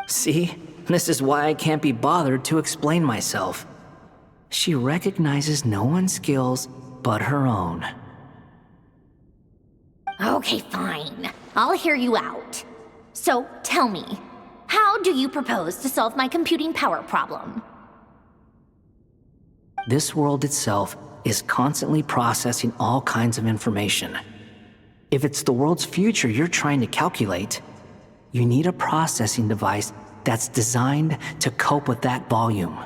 See? This is why I can't be bothered to explain myself. She recognizes no one's skills but her own. Okay, fine. I'll hear you out. So, tell me, how do you propose to solve my computing power problem? This world itself is constantly processing all kinds of information. If it's the world's future you're trying to calculate, you need a processing device that's designed to cope with that volume.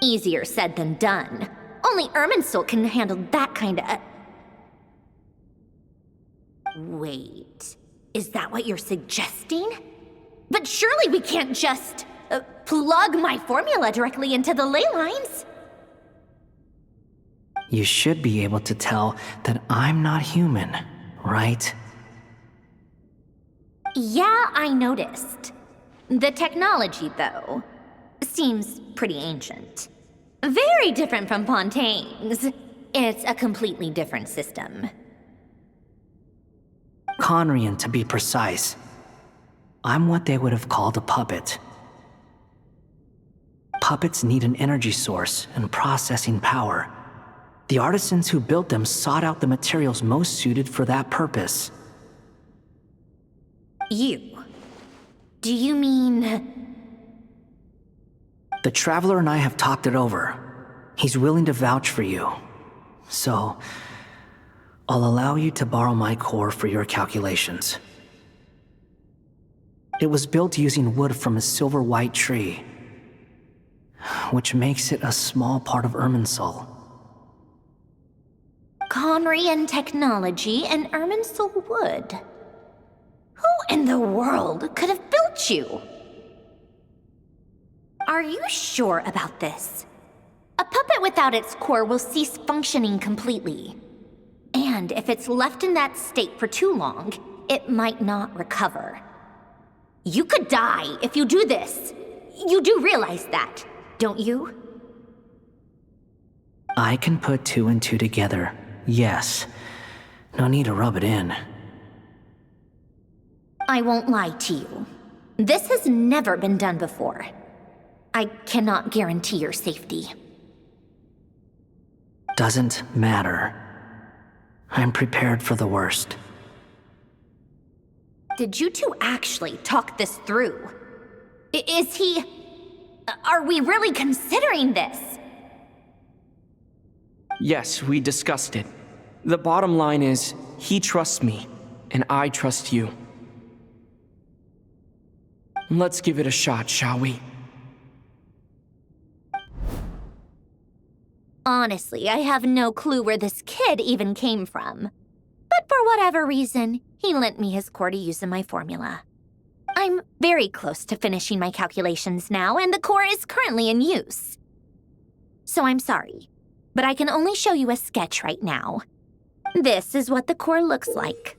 Easier said than done. Only Irminsul can handle that kind of... Wait, is that what you're suggesting? But surely we can't just plug my formula directly into the ley lines. You should be able to tell that I'm not human, right? Yeah, I noticed. The technology, though, seems pretty ancient. Very different from Fontaine's. It's a completely different system. Conrian, to be precise. I'm what they would have called a puppet. Puppets need an energy source and processing power. The artisans who built them sought out the materials most suited for that purpose. You? Do you mean... The Traveler and I have talked it over. He's willing to vouch for you. So, I'll allow you to borrow my core for your calculations. It was built using wood from a silver white tree, which makes it a small part of Irminsul. Conrian technology and Irminsul wood. Who in the world could have built you? Are you sure about this? A puppet without its core will cease functioning completely. And if it's left in that state for too long, it might not recover. You could die if you do this. You do realize that, don't you? I can put two and two together, yes. No need to rub it in. I won't lie to you. This has never been done before. I cannot guarantee your safety. Doesn't matter. I'm prepared for the worst. Did you two actually talk this through? Is he... Are we really considering this? Yes, we discussed it. The bottom line is, he trusts me, and I trust you. Let's give it a shot, shall we? Honestly, I have no clue where this kid even came from. But for whatever reason, he lent me his core to use in my formula. I'm very close to finishing my calculations now, and the core is currently in use. So I'm sorry, but I can only show you a sketch right now. This is what the core looks like.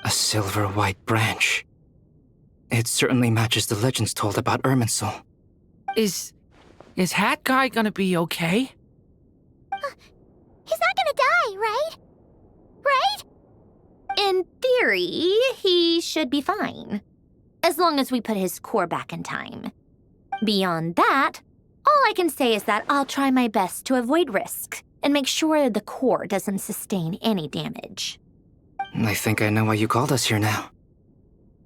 A silver white branch. It certainly matches the legends told about Irminsul. Is Hat Guy gonna be okay? He's not gonna die, right? Right? In theory, he should be fine. As long as we put his core back in time. Beyond that, all I can say is that I'll try my best to avoid risk and make sure the core doesn't sustain any damage. I think I know why you called us here now.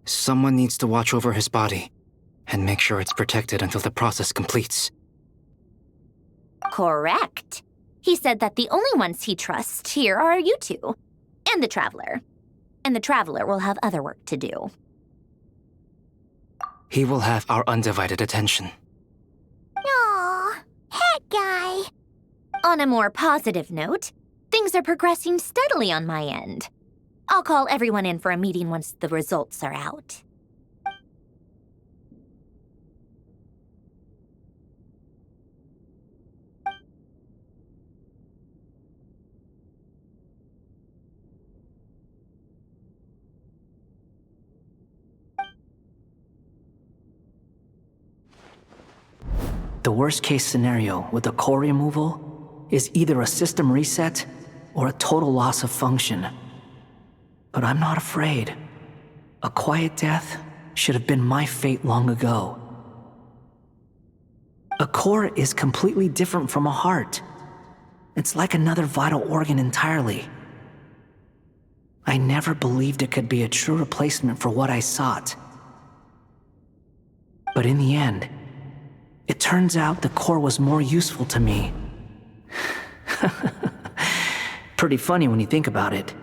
Someone needs to watch over his body and make sure it's protected until the process completes. Correct. He said that the only ones he trusts here are you two, and the Traveler. And the Traveler will have other work to do. He will have our undivided attention. Aw, Hat Guy. On a more positive note, things are progressing steadily on my end. I'll call everyone in for a meeting once the results are out. The worst-case scenario with the core removal is either a system reset or a total loss of function. But I'm not afraid. A quiet death should have been my fate long ago. A core is completely different from a heart. It's like another vital organ entirely. I never believed it could be a true replacement for what I sought. But in the end, it turns out the core was more useful to me. Pretty funny when you think about it.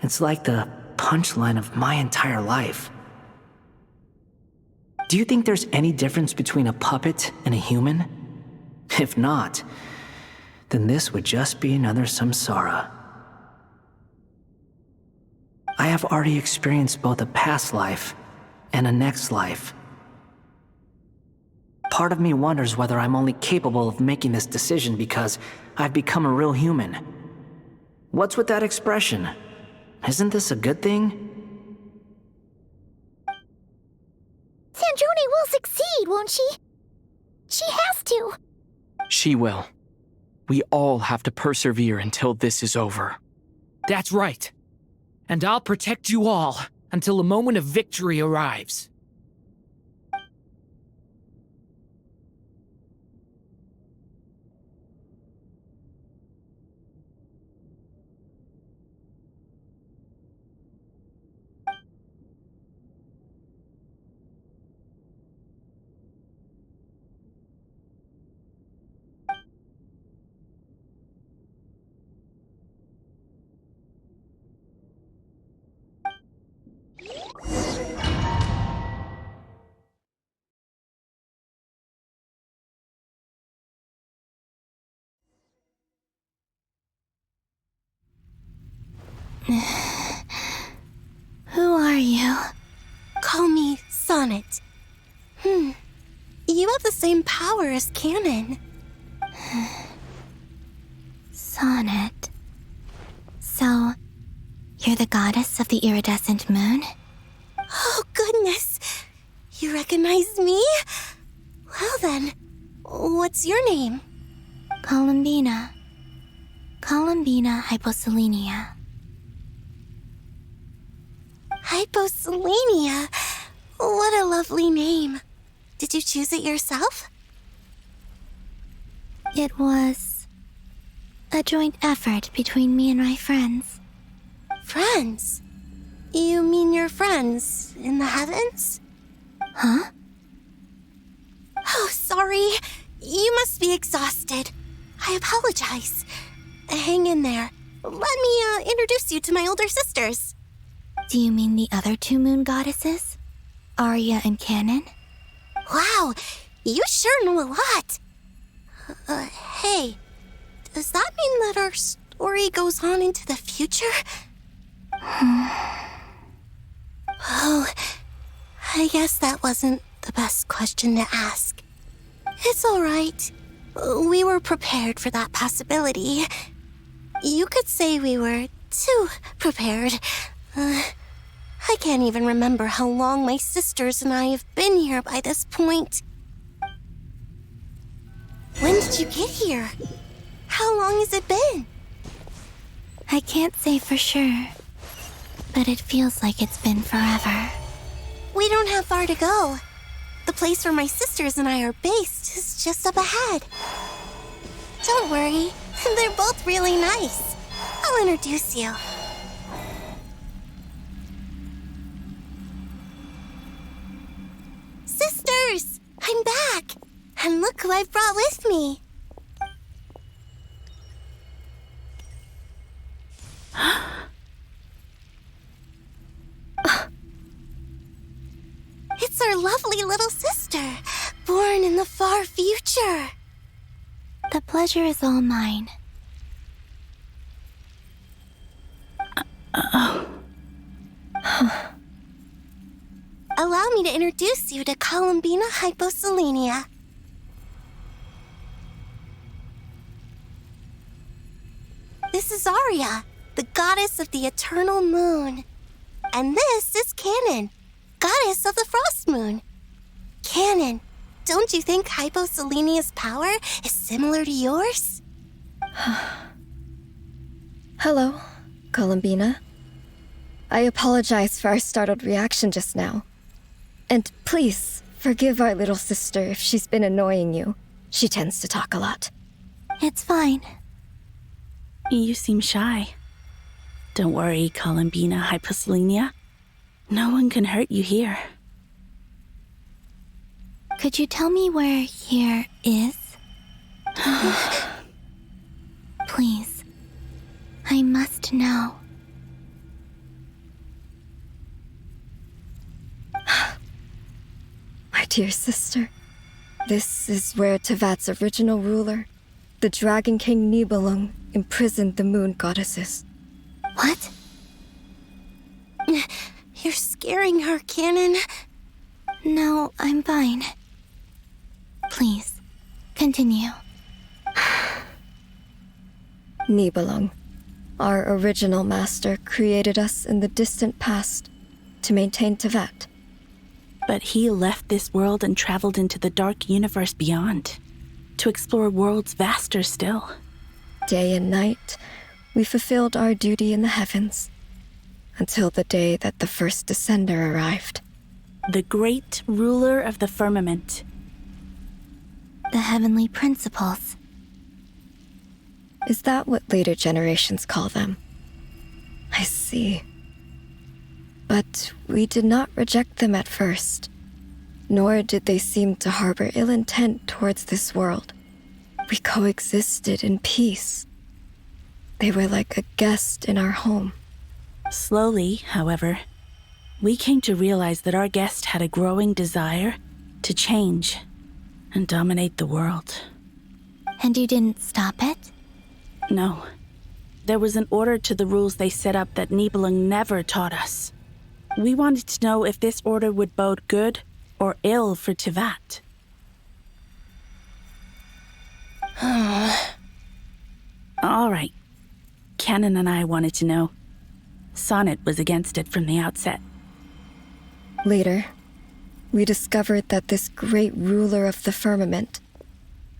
It's like the punchline of my entire life. Do you think there's any difference between a puppet and a human? If not, then this would just be another samsara. I have already experienced both a past life and a next life. Part of me wonders whether I'm only capable of making this decision because I've become a real human. What's with that expression? Isn't this a good thing? Sandrone will succeed, won't she? She has to. She will. We all have to persevere until this is over. That's right. And I'll protect you all until a moment of victory arrives. Who are you? Call me Sonnet. You have the same power as Canon. Sonnet. So, you're the goddess of the iridescent moon? Oh, goodness. You recognize me? Well then, what's your name? Columbina. Columbina Hyposelenia. Hyposelenia? What a lovely name. Did you choose it yourself? It was a joint effort between me and my friends. Friends? You mean your friends in the heavens? Huh? Oh, sorry. You must be exhausted. I apologize. Hang in there. Let me introduce you to my older sisters. Do you mean the other two moon goddesses? Arya and Canon? Wow, you sure know a lot. Hey, does that mean that our story goes on into the future? Oh, I guess that wasn't the best question to ask. It's all right. We were prepared for that possibility. You could say we were too prepared. I can't even remember how long my sisters and I have been here by this point. When did you get here? How long has it been? I can't say for sure, but it feels like it's been forever. We don't have far to go. The place where my sisters and I are based is just up ahead. Don't worry, they're both really nice. I'll introduce you. Sisters! I'm back! And look who I've brought with me! It's our lovely little sister, born in the far future. The pleasure is all mine. Allow me to introduce you to Columbina Hyposelenia. This is Arya, the goddess of the eternal moon. And this is Canon, goddess of the frost moon. Canon, don't you think Hyposelenia's power is similar to yours? Hello, Columbina. I apologize for our startled reaction just now. And please, forgive our little sister if she's been annoying you. She tends to talk a lot. It's fine. You seem shy. Don't worry, Columbina Hyposelenia. No one can hurt you here. Could you tell me where here is? Please. I must know. My dear sister, this is where Tevat's original ruler, the Dragon King Nibelung, imprisoned the moon goddesses. What? You're scaring her, Canon. No, I'm fine. Please, continue. Nibelung, our original master, created us in the distant past to maintain Tevat. But he left this world and traveled into the dark universe beyond, to explore worlds vaster still. Day and night, we fulfilled our duty in the heavens, until the day that the first descender arrived. The great ruler of the firmament. The heavenly principles. Is that what later generations call them? I see. But we did not reject them at first, nor did they seem to harbor ill intent towards this world. We coexisted in peace. They were like a guest in our home. Slowly, however, we came to realize that our guest had a growing desire to change and dominate the world. And you didn't stop it? No. There was an order to the rules they set up that Nibelung never taught us. We wanted to know if this order would bode good or ill for Tevat. All right. Canon and I wanted to know. Sonnet was against it from the outset. Later, we discovered that this great ruler of the firmament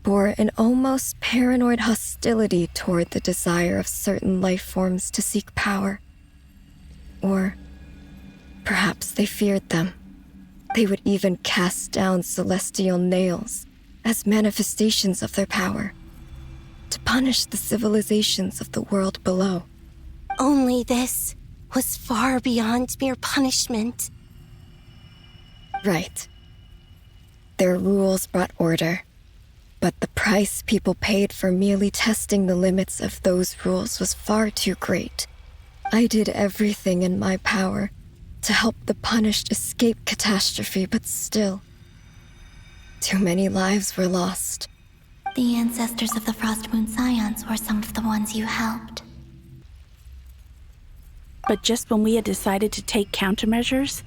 bore an almost paranoid hostility toward the desire of certain life forms to seek power. Or perhaps they feared them. They would even cast down celestial nails as manifestations of their power, to punish the civilizations of the world below. Only this was far beyond mere punishment. Right. Their rules brought order, but the price people paid for merely testing the limits of those rules was far too great. I did everything in my power to help the punished escape catastrophe, but still, too many lives were lost. The ancestors of the Frost Moon Scions were some of the ones you helped. But just when we had decided to take countermeasures,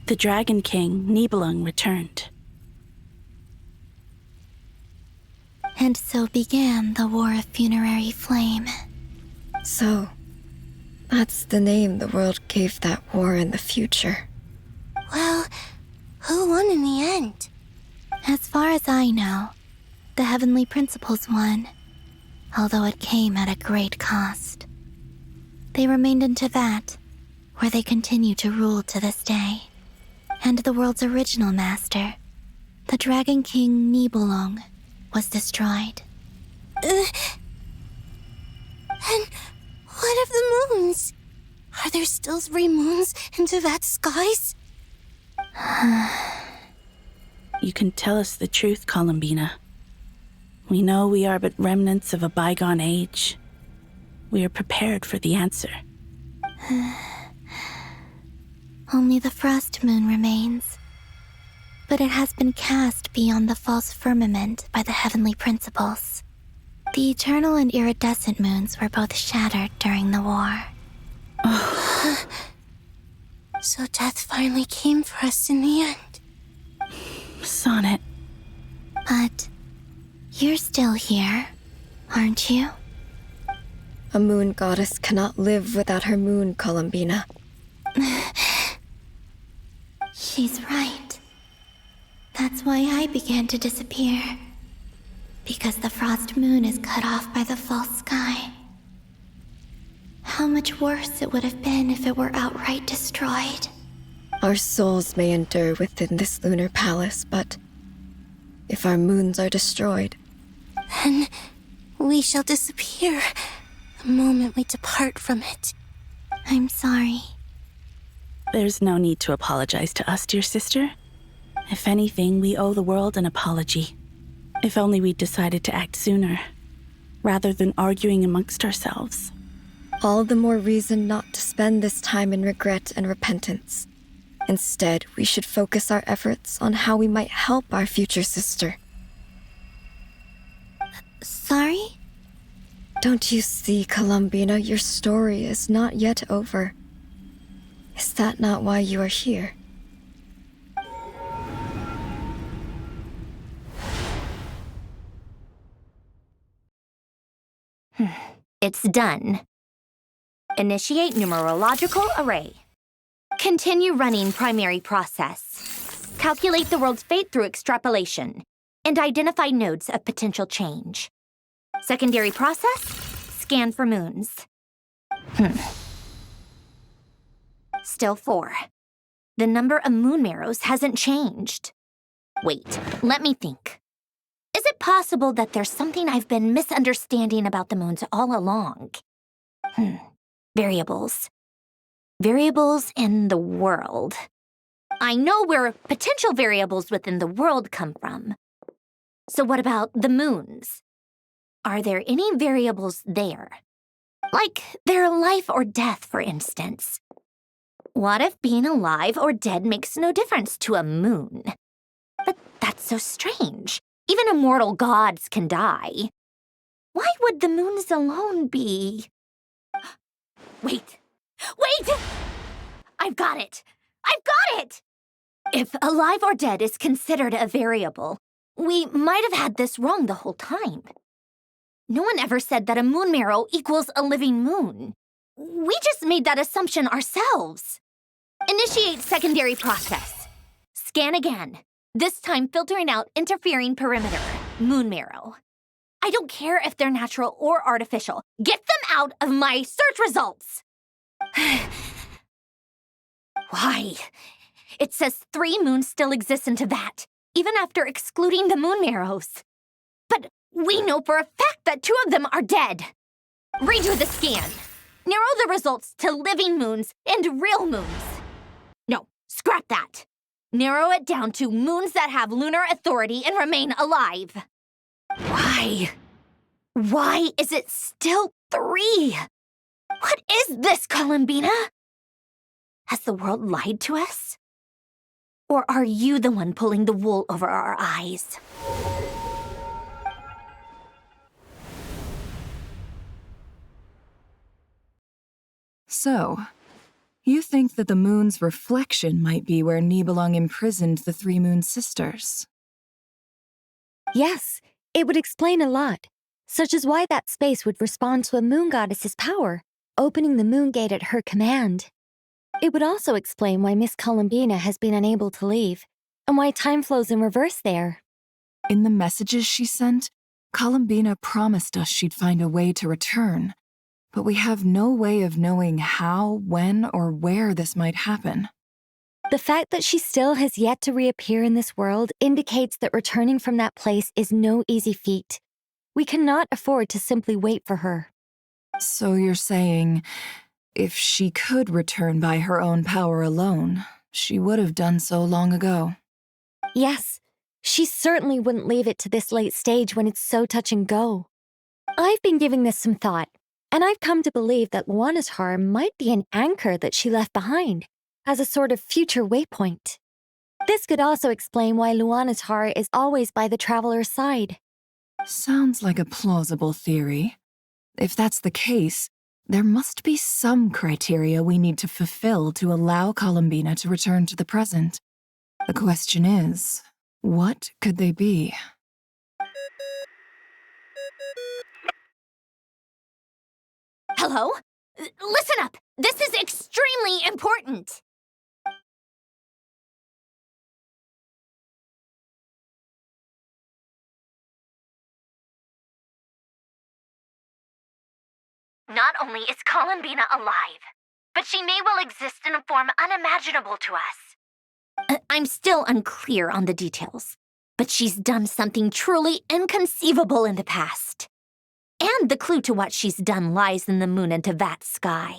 the Dragon King, Nibelung, returned. And so began the War of Funerary Flame. So, that's the name the world gave that war in the future. Well, who won in the end? As far as I know, the Heavenly Principles won, although it came at a great cost. They remained in Tevat, where they continue to rule to this day. And the world's original master, the Dragon King Nibelung, was destroyed. And what of the moons? Are there still 3 moons in Tevat's skies? You can tell us the truth, Columbina. We know we are but remnants of a bygone age. We are prepared for the answer. Only the Frost Moon remains. But it has been cast beyond the false firmament by the Heavenly Principles. The eternal and iridescent moons were both shattered during the war. So death finally came for us in the end. Sonnet. But you're still here, aren't you? A moon goddess cannot live without her moon, Columbina. She's right. That's why I began to disappear. Because the Frost Moon is cut off by the false sky. How much worse it would have been if it were outright destroyed. Our souls may endure within this lunar palace, but if our moons are destroyed, Then we shall disappear the moment we depart from it. I'm sorry. There's no need to apologize to us, dear sister. If anything, we owe the world an apology. If only we'd decided to act sooner, rather than arguing amongst ourselves. all the more reason not to spend this time in regret and repentance. Instead, we should focus our efforts on how we might help our future sister. Sorry? Don't you see, Columbina, your story is not yet over. Is that not why you are here? It's done. Initiate numerological array. Continue running primary process. Calculate the world's fate through extrapolation, and identify nodes of potential change. Secondary process, scan for moons. Still 4. The number of moon marrows hasn't changed. Wait, let me think. Is it possible that there's something I've been misunderstanding about the moons all along? Variables. Variables in the world. I know where potential variables within the world come from. So what about the moons? Are there any variables there? Like their life or death, for instance. What if being alive or dead makes no difference to a moon? But that's so strange. Even immortal gods can die. Why would the moons alone be? Wait! I've got it! If alive or dead is considered a variable, we might have had this wrong the whole time. No one ever said that a moon marrow equals a living moon. We just made that assumption ourselves. Initiate secondary process. Scan again. This time filtering out interfering perimeter, moon marrow. I don't care if they're natural or artificial. Get them out of my search results! Why? It says 3 moons still exist in Tibet, even after excluding the moon marrows. But we know for a fact that 2 of them are dead. Redo the scan. Narrow the results to living moons and real moons. No, scrap that. Narrow it down to moons that have lunar authority and remain alive. Why? Why is it still 3? What is this, Columbina? Has the world lied to us? Or are you the one pulling the wool over our eyes? So, you think that the moon's reflection might be where Nibelung imprisoned the 3 moon sisters? Yes, it would explain a lot, such as why that space would respond to a moon goddess's power, opening the moon gate at her command. It would also explain why Miss Columbina has been unable to leave, and why time flows in reverse there. In the messages she sent, Columbina promised us she'd find a way to return, but we have no way of knowing how, when, or where this might happen. The fact that she still has yet to reappear in this world indicates that returning from that place is no easy feat. We cannot afford to simply wait for her. So you're saying, if she could return by her own power alone, she would have done so long ago. Yes, she certainly wouldn't leave it to this late stage when it's so touch and go. I've been giving this some thought, and I've come to believe that Luanatar might be an anchor that she left behind, as a sort of future waypoint. This could also explain why Luanatar is always by the traveler's side. Sounds like a plausible theory. If that's the case, there must be some criteria we need to fulfill to allow Columbina to return to the present. The question is, what could they be? Hello? Listen up! This is extremely important! Not only is Columbina alive, but she may well exist in a form unimaginable to us. I'm still unclear on the details, but she's done something truly inconceivable in the past. And the clue to what she's done lies in the moon and Tevat sky.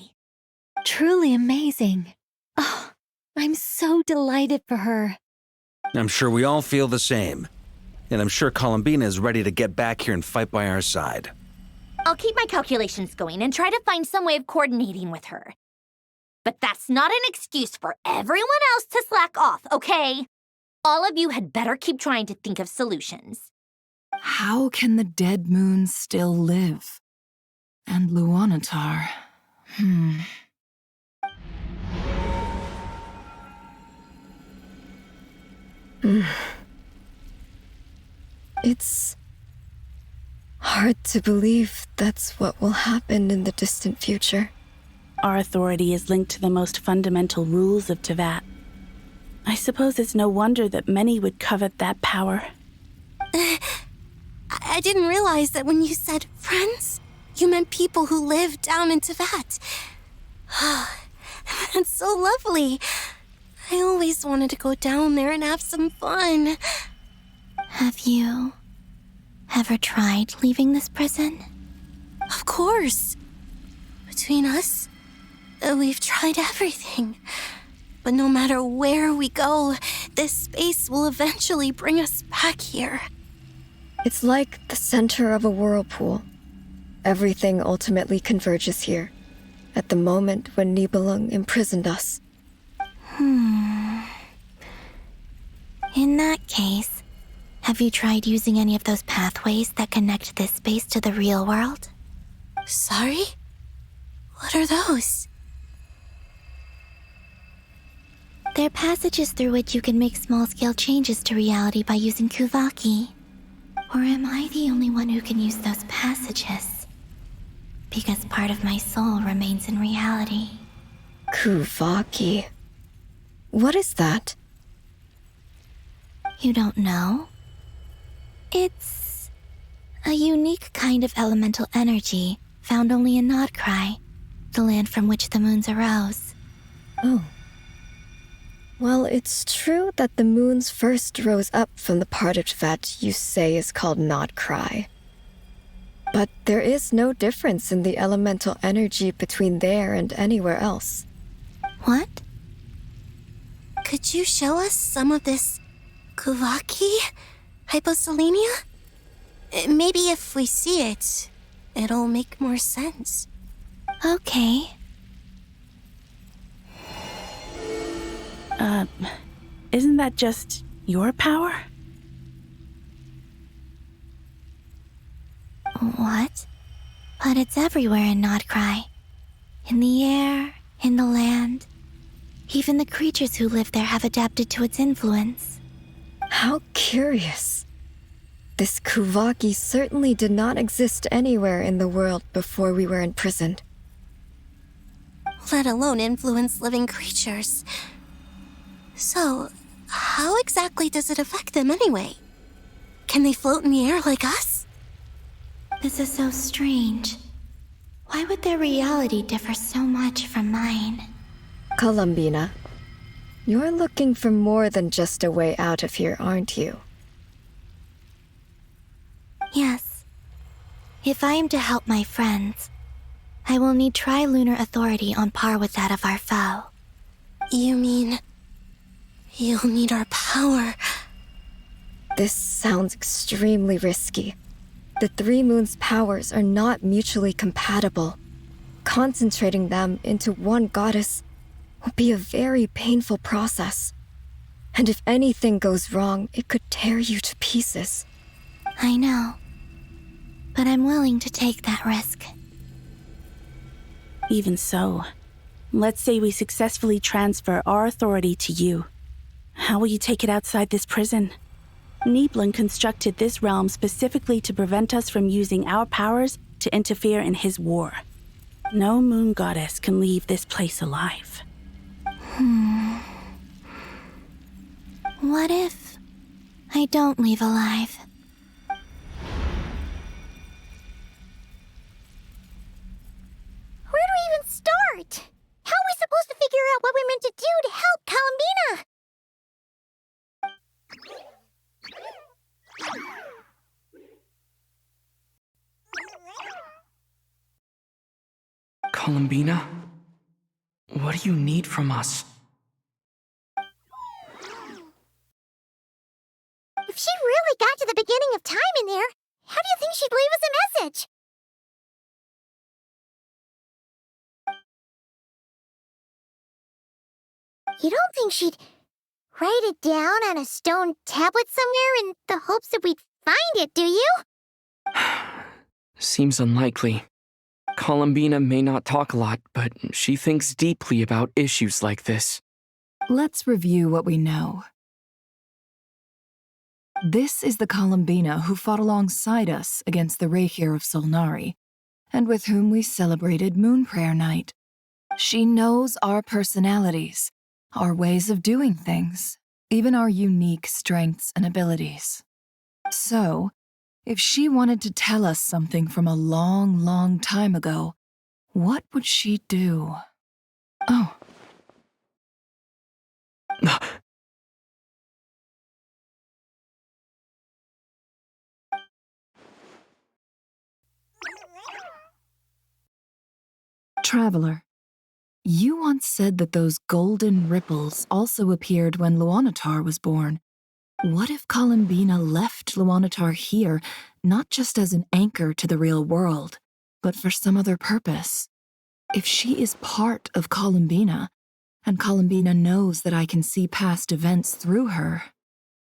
Truly amazing. Oh, I'm so delighted for her. I'm sure we all feel the same. And I'm sure Columbina is ready to get back here and fight by our side. I'll keep my calculations going and try to find some way of coordinating with her. But that's not an excuse for everyone else to slack off, okay? All of you had better keep trying to think of solutions. How can the dead moon still live? And Luanatar... It's hard to believe that's what will happen in the distant future. Our authority is linked to the most fundamental rules of Tevat. I suppose it's no wonder that many would covet that power. I didn't realize that when you said friends, you meant people who live down in Tevat. That's so lovely. I always wanted to go down there and have some fun. Have you ever tried leaving this prison? Of course. Between us, we've tried everything. But no matter where we go, this space will eventually bring us back here. It's like the center of a whirlpool. Everything ultimately converges here, at the moment when Nibelung imprisoned us. In that case, have you tried using any of those pathways that connect this space to the real world? Sorry? What are those? They're passages through which you can make small-scale changes to reality by using Kuvaki. Or am I the only one who can use those passages? Because part of my soul remains in reality. Kuvaki. What is that? You don't know? It's a unique kind of elemental energy found only in Nod-Krai, the land from which the moons arose. Oh. Well, it's true that the moons first rose up from the part of Tevat you say is called Nod-Krai. But there is no difference in the elemental energy between there and anywhere else. What? Could you show us some of this Kuvaki? Hyposelenia? Maybe if we see it, it'll make more sense. Okay. Isn't that just your power? What? But it's everywhere in Nod-Krai. In the air, in the land. Even the creatures who live there have adapted to its influence. How curious. This Kuvaki certainly did not exist anywhere in the world before we were imprisoned. Let alone influence living creatures. So, how exactly does it affect them anyway? Can they float in the air like us? This is so strange. Why would their reality differ so much from mine? Columbina, you're looking for more than just a way out of here, aren't you? Yes. If I am to help my friends, I will need trilunar authority on par with that of our foe. You mean... you'll need our power? This sounds extremely risky. The Three Moons' powers are not mutually compatible. Concentrating them into one goddess will be a very painful process. And if anything goes wrong, it could tear you to pieces. I know. But I'm willing to take that risk. Even so, let's say we successfully transfer our authority to you. How will you take it outside this prison? Nibelung constructed this realm specifically to prevent us from using our powers to interfere in his war. No moon goddess can leave this place alive. What if I don't leave alive? Where do we even start? How are we supposed to figure out what we're meant to do to help Columbina? Columbina? What do you need from us? If she really got to the beginning of time in there, how do you think she'd leave us a message? You don't think she'd write it down on a stone tablet somewhere in the hopes that we'd find it, do you? Seems unlikely. Columbina may not talk a lot, but she thinks deeply about issues like this. Let's review what we know. This is the Columbina who fought alongside us against the Rahyr of Solnari, and with whom we celebrated Moon Prayer Night. She knows our personalities, our ways of doing things, even our unique strengths and abilities. So, if she wanted to tell us something from a long, long time ago, what would she do? Oh. Traveler, you once said that those golden ripples also appeared when Luanatar was born. What if Columbina left Luanatar here, not just as an anchor to the real world, but for some other purpose? If she is part of Columbina, and Columbina knows that I can see past events through her.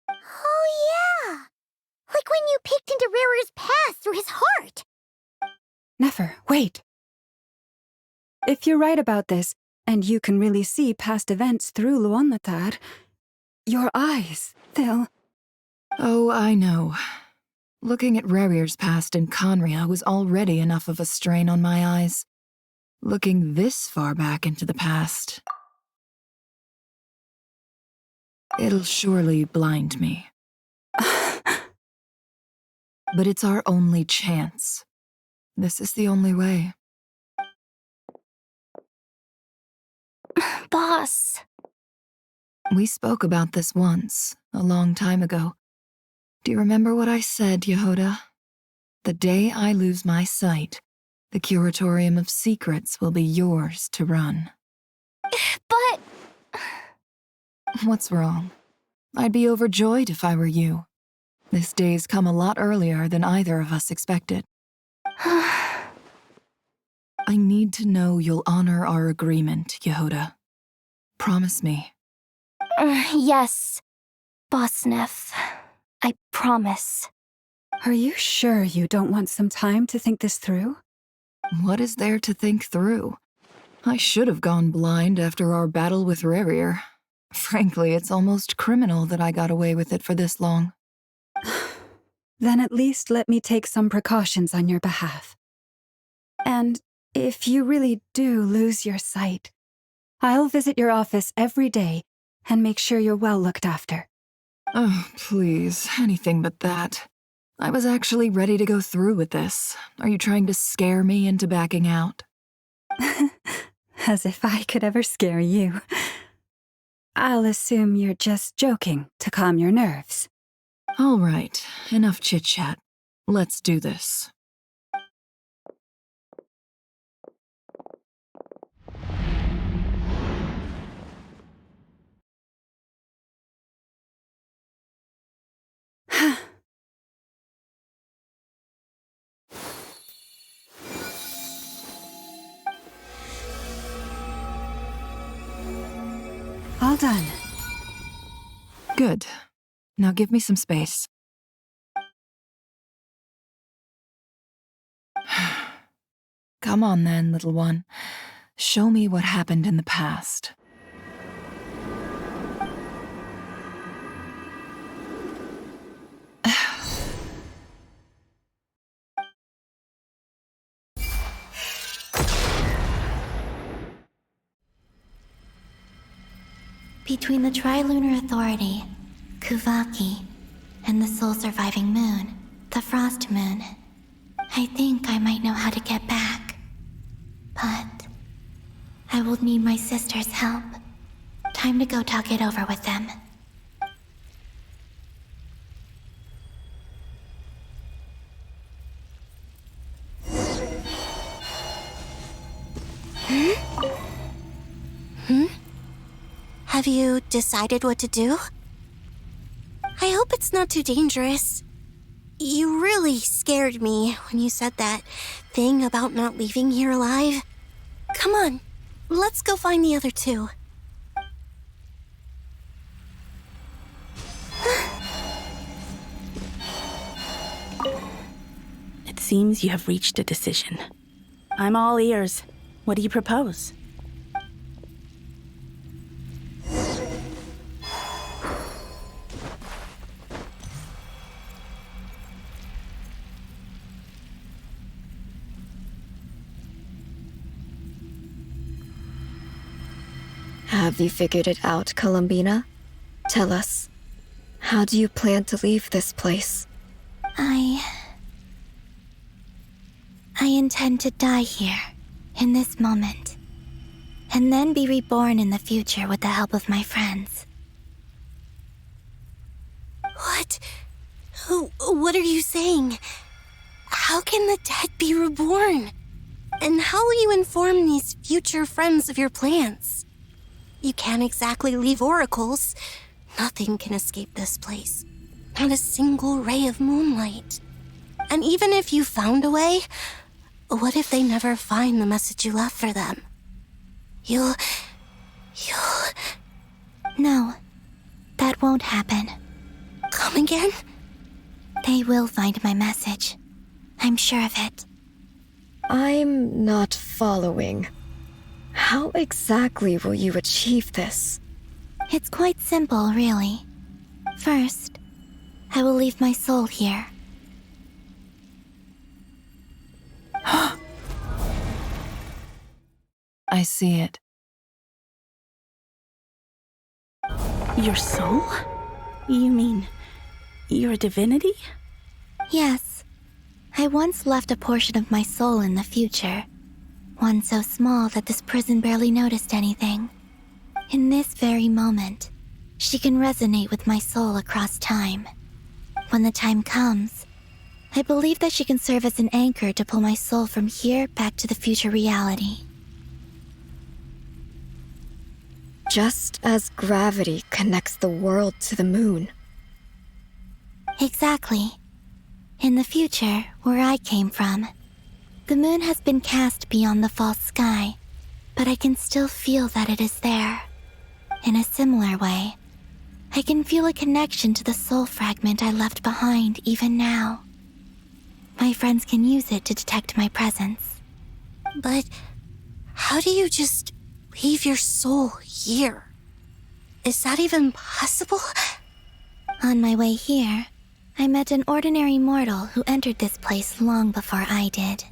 Oh yeah! Like when you peeked into Rarer's past through his heart! Nefer, wait! If you're right about this, and you can really see past events through Luanatar, your eyes, they'll... Oh, I know. Looking at Rarier's past in Conria was already enough of a strain on my eyes. Looking this far back into the past... it'll surely blind me. But it's our only chance. This is the only way. Boss. We spoke about this once, a long time ago. Do you remember what I said, Yehoda? The day I lose my sight, the Curatorium of Secrets will be yours to run. But... What's wrong? I'd be overjoyed if I were you. This day's come a lot earlier than either of us expected. I need to know you'll honor our agreement, Yehoda. Promise me. Yes, Boss Neff. I promise. Are you sure you don't want some time to think this through? What is there to think through? I should have gone blind after our battle with Rarier. Frankly, it's almost criminal that I got away with it for this long. Then at least let me take some precautions on your behalf. And if you really do lose your sight, I'll visit your office every day and make sure you're well looked after. Oh, please, anything but that. I was actually ready to go through with this. Are you trying to scare me into backing out? As if I could ever scare you. I'll assume you're just joking to calm your nerves. All right, enough chit-chat. Let's do this. All done. Good. Now give me some space. Come on then, little one. Show me what happened in the past. Between the Trilunar Authority, Kuvaki, and the sole-surviving moon, the Frost Moon, I think I might know how to get back. But I will need my sister's help. Time to go talk it over with them. Have you decided what to do? I hope it's not too dangerous. You really scared me when you said that thing about not leaving here alive. Come on, let's go find the other two. It seems you have reached a decision. I'm all ears. What do you propose? Have you figured it out, Columbina? Tell us, how do you plan to leave this place? I intend to die here, in this moment, and then be reborn in the future with the help of my friends. What? What are you saying? How can the dead be reborn? And how will you inform these future friends of your plans? You can't exactly leave oracles. Nothing can escape this place. Not a single ray of moonlight. And even if you found a way, what if they never find the message you left for them? You'll... No, that won't happen. Come again? They will find my message. I'm sure of it. I'm not following. How exactly will you achieve this? It's quite simple, really. First, I will leave my soul here. I see it. Your soul? You mean your divinity? Yes. I once left a portion of my soul in the future. One so small that this prison barely noticed anything. In this very moment, she can resonate with my soul across time. When the time comes, I believe that she can serve as an anchor to pull my soul from here back to the future reality. Just as gravity connects the world to the moon. Exactly. In the future, where I came from, the moon has been cast beyond the false sky, but I can still feel that it is there. In a similar way, I can feel a connection to the soul fragment I left behind even now. My friends can use it to detect my presence. But how do you just leave your soul here? Is that even possible? On my way here, I met an ordinary mortal who entered this place long before I did.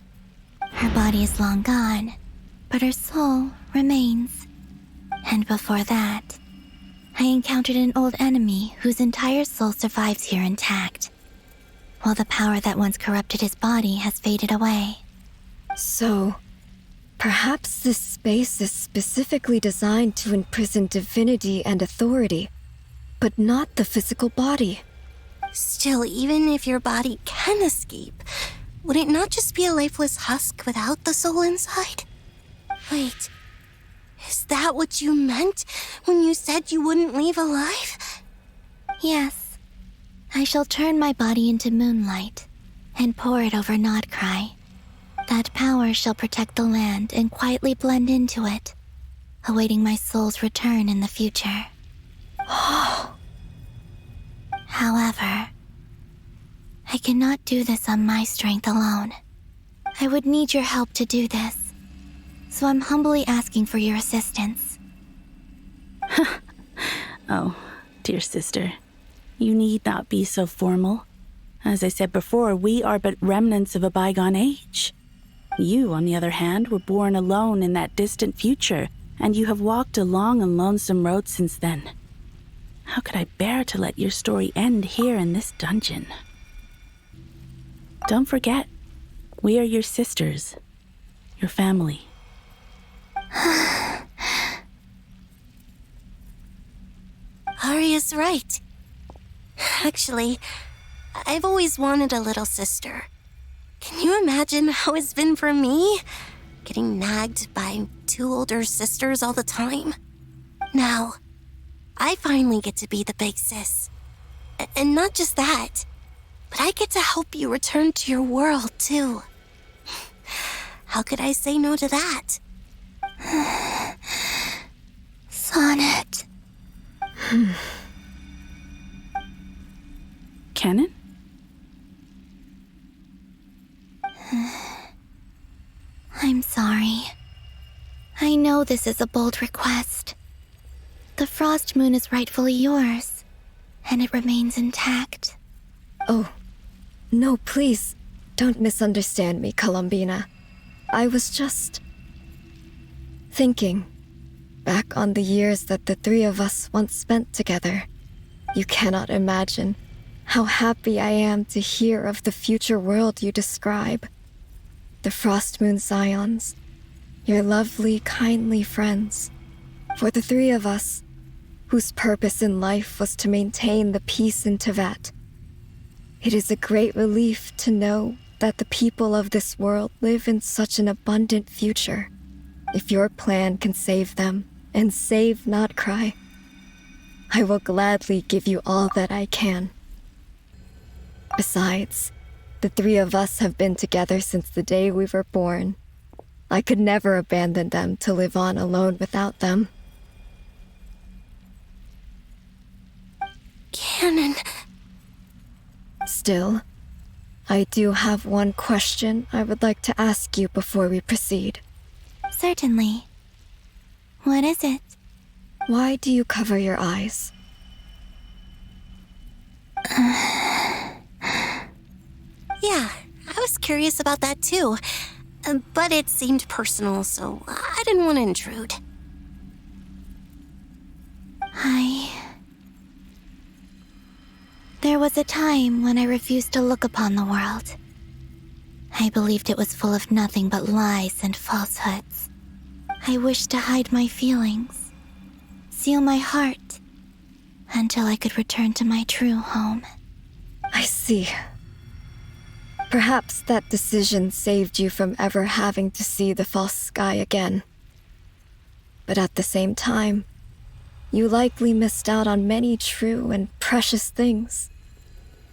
Her body is long gone, but her soul remains. And before that, I encountered an old enemy whose entire soul survives here intact, while the power that once corrupted his body has faded away. So, perhaps this space is specifically designed to imprison divinity and authority, but not the physical body. Still, even if your body can escape, would it not just be a lifeless husk without the soul inside? Wait, is that what you meant when you said you wouldn't leave alive? Yes. I shall turn my body into moonlight and pour it over Nod-Krai. That power shall protect the land and quietly blend into it, awaiting my soul's return in the future. However, I cannot do this on my strength alone. I would need your help to do this, so I'm humbly asking for your assistance. Oh, dear sister, you need not be so formal. As I said before, we are but remnants of a bygone age. You, on the other hand, were born alone in that distant future, and you have walked a long and lonesome road since then. How could I bear to let your story end here in this dungeon? Don't forget, we are your sisters, your family. Arya's right. Actually, I've always wanted a little sister. Can you imagine how it's been for me? getting nagged by 2 older sisters all the time. Now, I finally get to be the big sis. And not just that, but I get to help you return to your world, too. How could I say no to that? Sonnet. Canon? I'm sorry. I know this is a bold request. The Frost Moon is rightfully yours, and it remains intact. Oh, no, please, don't misunderstand me, Columbina. I was just thinking back on the years that the 3 of us once spent together. You cannot imagine how happy I am to hear of the future world you describe. The Frost Moon Scions, your lovely, kindly friends. For the 3 of us, whose purpose in life was to maintain the peace in Teyvat, it is a great relief to know that the people of this world live in such an abundant future. If your plan can save them and save Nod-Krai, I will gladly give you all that I can. Besides, the 3 of us have been together since the day we were born. I could never abandon them to live on alone without them. Canon. Still, I do have one question I would like to ask you before we proceed. Certainly. What is it? Why do you cover your eyes? Yeah, I was curious about that too. But it seemed personal, so I didn't want to intrude. There was a time when I refused to look upon the world. I believed it was full of nothing but lies and falsehoods. I wished to hide my feelings, seal my heart, until I could return to my true home. I see. Perhaps that decision saved you from ever having to see the false sky again. But at the same time, you likely missed out on many true and precious things,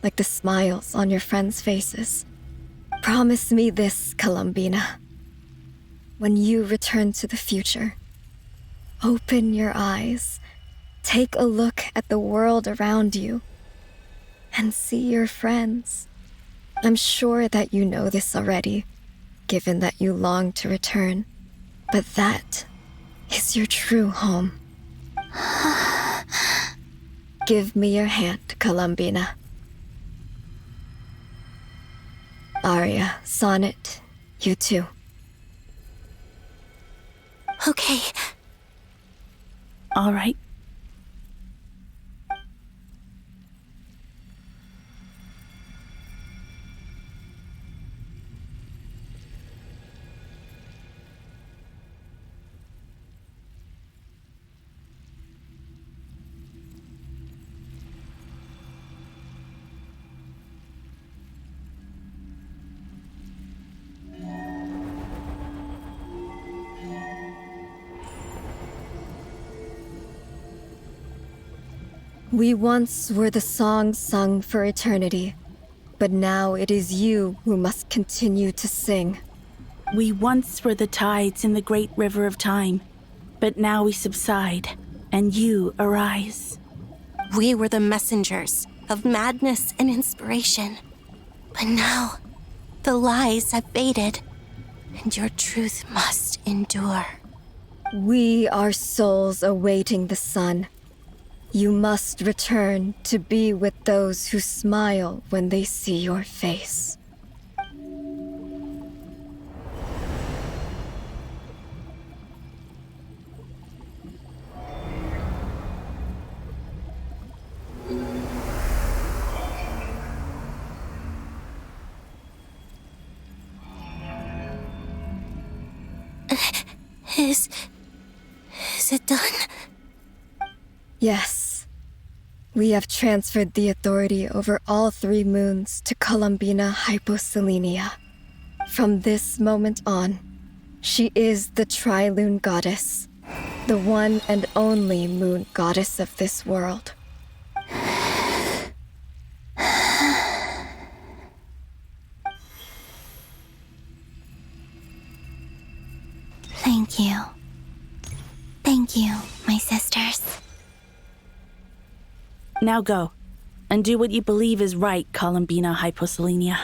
like the smiles on your friends' faces. Promise me this, Columbina. When you return to the future, open your eyes, take a look at the world around you, and see your friends. I'm sure that you know this already, given that you long to return, but that is your true home. Give me your hand, Columbina. Aria, Sonnet, you too. Okay. All right. We once were the song sung for eternity, but now it is you who must continue to sing. We once were the tides in the great river of time, but now we subside, and you arise. We were the messengers of madness and inspiration, but now the lies have faded, and your truth must endure. We are souls awaiting the sun. You must return to be with those who smile when they see your face. Is it done? Yes. We have transferred the authority over all 3 moons to Columbina Hyposelenia. From this moment on, She is the Tri-Lune Goddess, the one and only moon goddess of this world. Thank you. Thank you, my sisters. Now go, and do what you believe is right, Columbina Hyposelenia.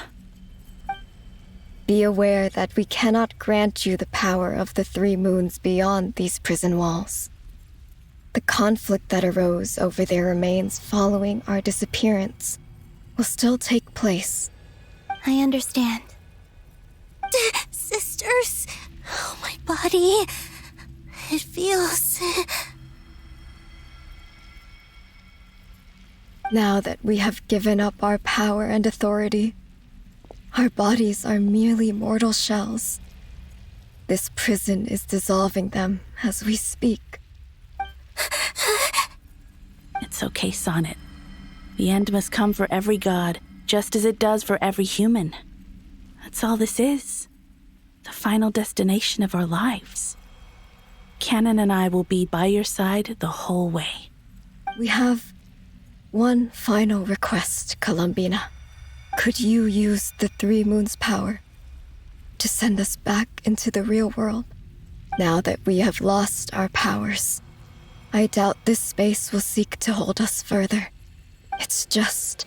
Be aware that we cannot grant you the power of the three moons beyond these prison walls. The conflict that arose over their remains following our disappearance will still take place. I understand. Sisters, oh, my body. It feels... Now that we have given up our power and authority, our bodies are merely mortal shells. This prison is dissolving them as we speak. It's okay, Sonnet. The end must come for every god, just as it does for every human. That's all this is. The final destination of our lives. Canon and I will be by your side the whole way. We have one final request, Columbina. Could you use the Three Moons' power to send us back into the real world? Now that we have lost our powers, I doubt this space will seek to hold us further. It's just...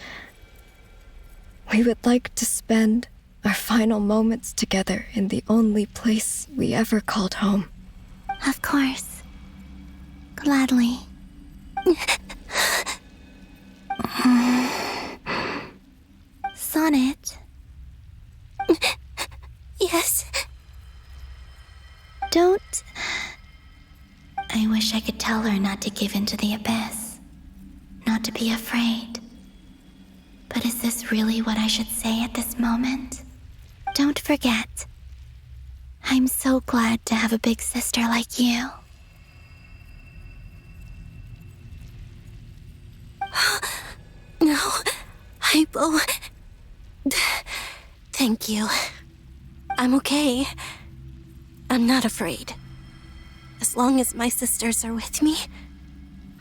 we would like to spend our final moments together in the only place we ever called home. Of course. Gladly. Sonnet? Yes? Don't... I wish I could tell her not to give in to the abyss. Not to be afraid. But is this really what I should say at this moment? Don't forget. I'm so glad to have a big sister like you. No, Hypo. Thank you. I'm okay. I'm not afraid. As long as my sisters are with me,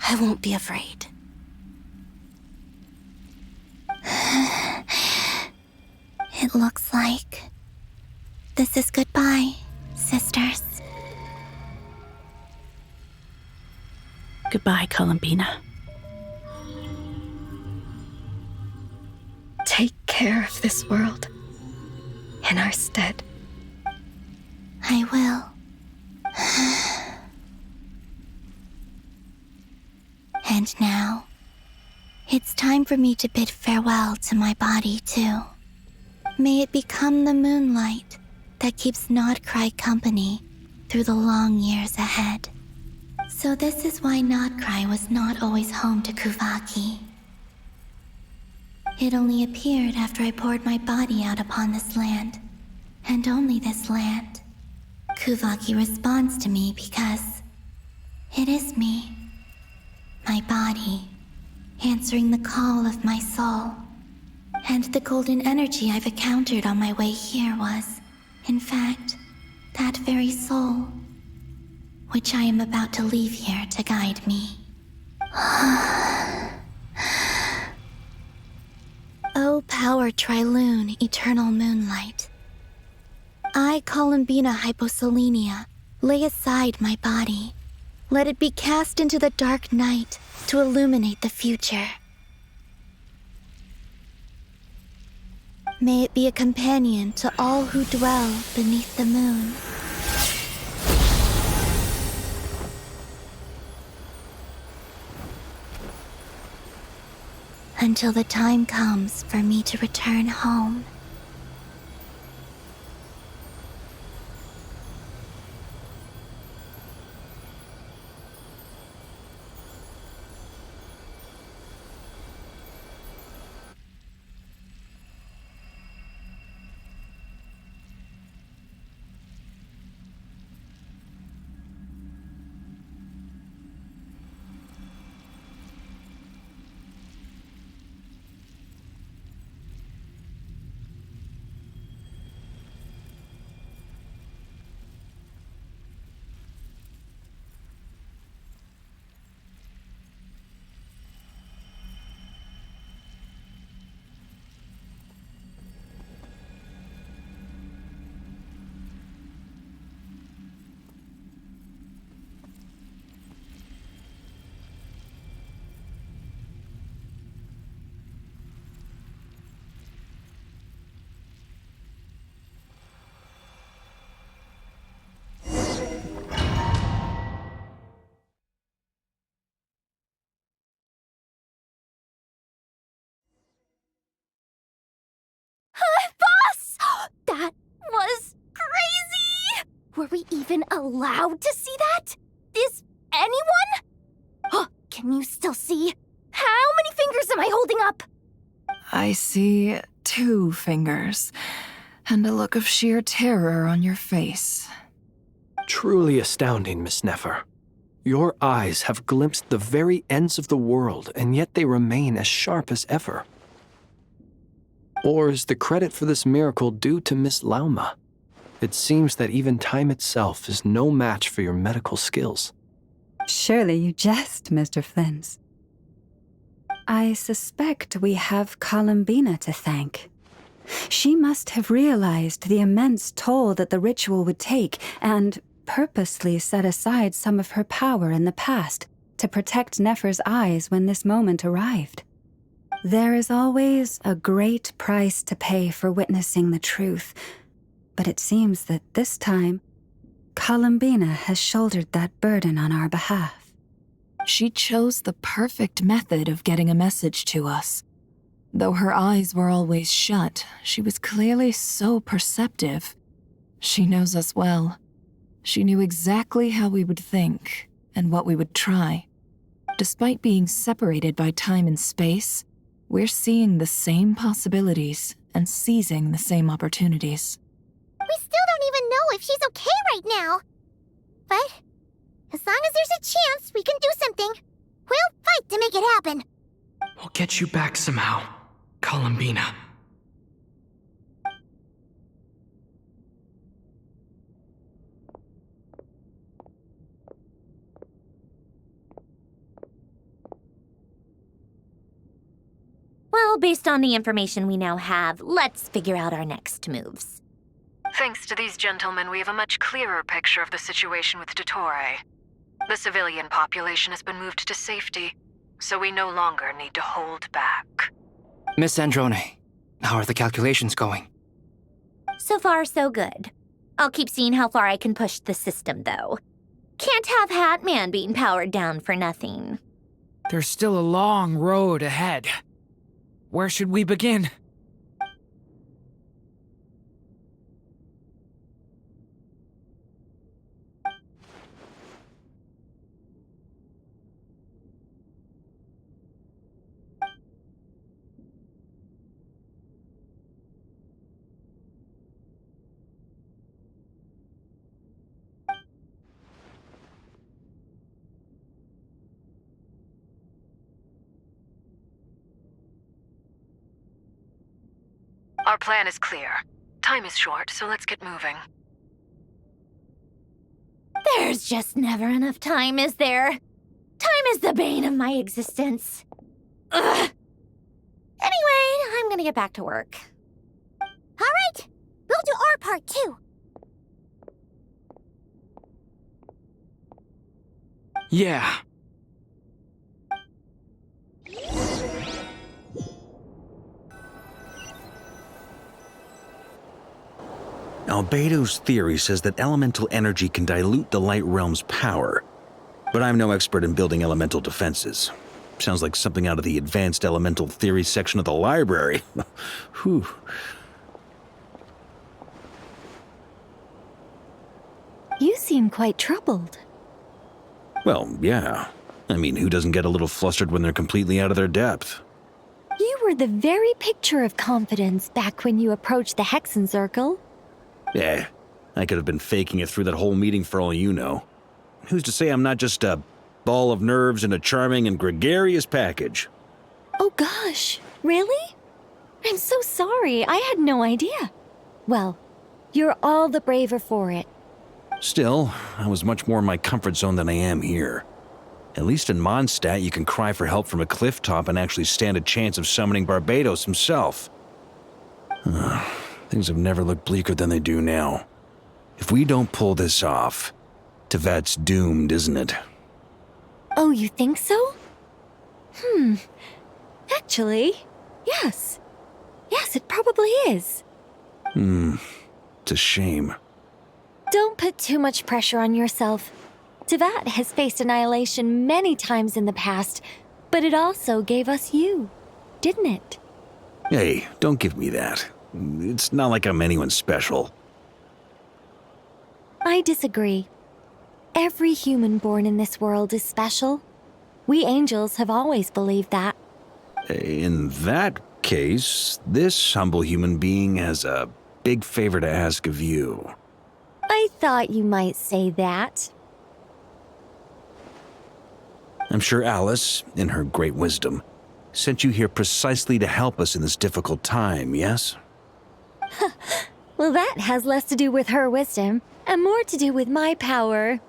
I won't be afraid. It looks like this is goodbye, sisters. Goodbye, Columbina. Take care of this world in our stead. I will. And now, it's time for me to bid farewell to my body, too. May it become the moonlight that keeps Nod-Krai company through the long years ahead. So this is why Nod-Krai was not always home to Kuvaki. It only appeared after I poured my body out upon this land, and only this land. Kuvaki responds to me because it is me, my body, answering the call of my soul. And the golden energy I've encountered on my way here was, in fact, that very soul, which I am about to leave here to guide me. O power Tri-Lune, eternal moonlight. I, Columbina Hyposelenia, lay aside my body. Let it be cast into the dark night to illuminate the future. May it be a companion to all who dwell beneath the moon. Until the time comes for me to return home. Were we even allowed to see that? Is anyone? Oh, can you still see? How many fingers am I holding up? I see 2 fingers, and a look of sheer terror on your face. Truly astounding, Miss Nefer. Your eyes have glimpsed the very ends of the world, and yet they remain as sharp as ever. Or is the credit for this miracle due to Miss Lauma? It seems that even time itself is no match for your medical skills. Surely you jest, Mr. Flins. I suspect we have Columbina to thank. She must have realized the immense toll that the ritual would take and purposely set aside some of her power in the past to protect Nefer's eyes when this moment arrived. There is always a great price to pay for witnessing the truth, but it seems that this time, Columbina has shouldered that burden on our behalf. She chose the perfect method of getting a message to us. Though her eyes were always shut, she was clearly so perceptive. She knows us well. She knew exactly how we would think and what we would try. Despite being separated by time and space, we're seeing the same possibilities and seizing the same opportunities. We still don't even know if she's okay right now. But as long as there's a chance we can do something, we'll fight to make it happen. We'll get you back somehow, Columbina. Well, based on the information we now have, let's figure out our next moves. Thanks to these gentlemen, we have a much clearer picture of the situation with Dottore. The civilian population has been moved to safety, so we no longer need to hold back. Miss Androne, how are the calculations going? So far, so good. I'll keep seeing how far I can push the system, though. Can't have Hat Man being powered down for nothing. There's still a long road ahead. Where should we begin? Our plan is clear. Time is short, so let's get moving. There's just never enough time, is there? Time is the bane of my existence. Ugh. Anyway, I'm gonna get back to work. All right, we'll do our part too. Yeah. Albedo's theory says that elemental energy can dilute the light realm's power, but I'm no expert in building elemental defenses. Sounds like something out of the advanced elemental theory section of the library. Whew. You seem quite troubled. Well, yeah. I mean, who doesn't get a little flustered when they're completely out of their depth? You were the very picture of confidence back when you approached the Hexen Circle. Eh, I could have been faking it through that whole meeting for all you know. Who's to say I'm not just a ball of nerves in a charming and gregarious package? Oh gosh, really? I'm so sorry, I had no idea. Well, you're all the braver for it. Still, I was much more in my comfort zone than I am here. At least in Mondstadt, you can cry for help from a cliff top and actually stand a chance of summoning Barbados himself. Things have never looked bleaker than they do now. If we don't pull this off, Tevat's doomed, isn't it? Oh, you think so? Actually, yes. Yes, it probably is. It's a shame. Don't put too much pressure on yourself. Tevat has faced annihilation many times in the past, but it also gave us you, didn't it? Hey, don't give me that. It's not like I'm anyone special. I disagree. Every human born in this world is special. We angels have always believed that. In that case, this humble human being has a big favor to ask of you. I thought you might say that. I'm sure Alice, in her great wisdom, sent you here precisely to help us in this difficult time, yes? Well, that has less to do with her wisdom and more to do with my power.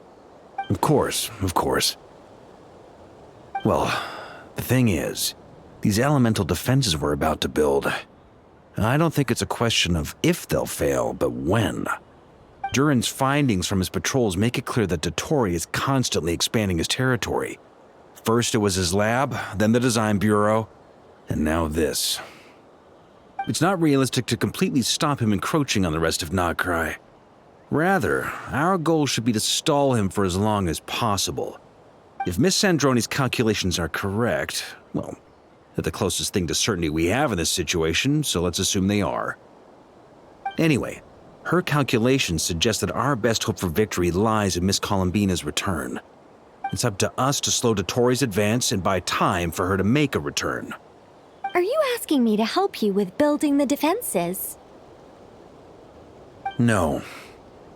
Of course, of course. Well, the thing is, these elemental defenses we're about to build, I don't think it's a question of if they'll fail, but when. Durin's findings from his patrols make it clear that Dottore is constantly expanding his territory. First it was his lab, then the design bureau, and now this. It's not realistic to completely stop him encroaching on the rest of Nod-Krai. Rather, our goal should be to stall him for as long as possible. If Miss Sandroni's calculations are correct, well, they're the closest thing to certainty we have in this situation, so let's assume they are. Anyway, her calculations suggest that our best hope for victory lies in Miss Columbina's return. It's up to us to slow Dottore's advance and buy time for her to make a return. Are you asking me to help you with building the defenses? No.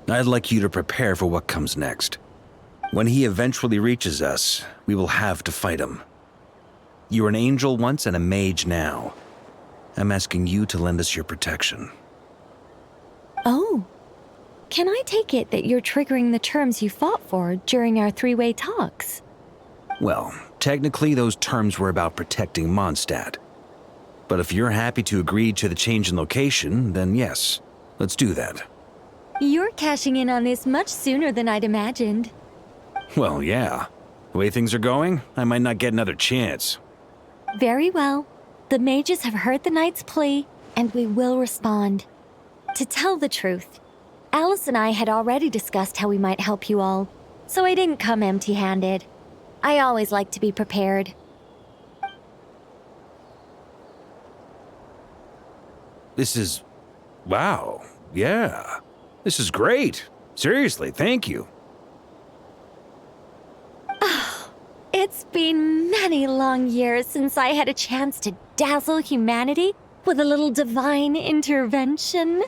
I'd like you to prepare for what comes next. When he eventually reaches us, we will have to fight him. You were an angel once and a mage now. I'm asking you to lend us your protection. Oh. Can I take it that you're triggering the terms you fought for during our three-way talks? Well, technically those terms were about protecting Mondstadt. But if you're happy to agree to the change in location, then yes, let's do that. You're cashing in on this much sooner than I'd imagined. Well, yeah. The way things are going, I might not get another chance. Very well. The mages have heard the knight's plea, and we will respond. To tell the truth, Alice and I had already discussed how we might help you all, so I didn't come empty-handed. I always like to be prepared. This is... wow. Yeah. This is great. Seriously, thank you. It's been many long years since I had a chance to dazzle humanity with a little divine intervention.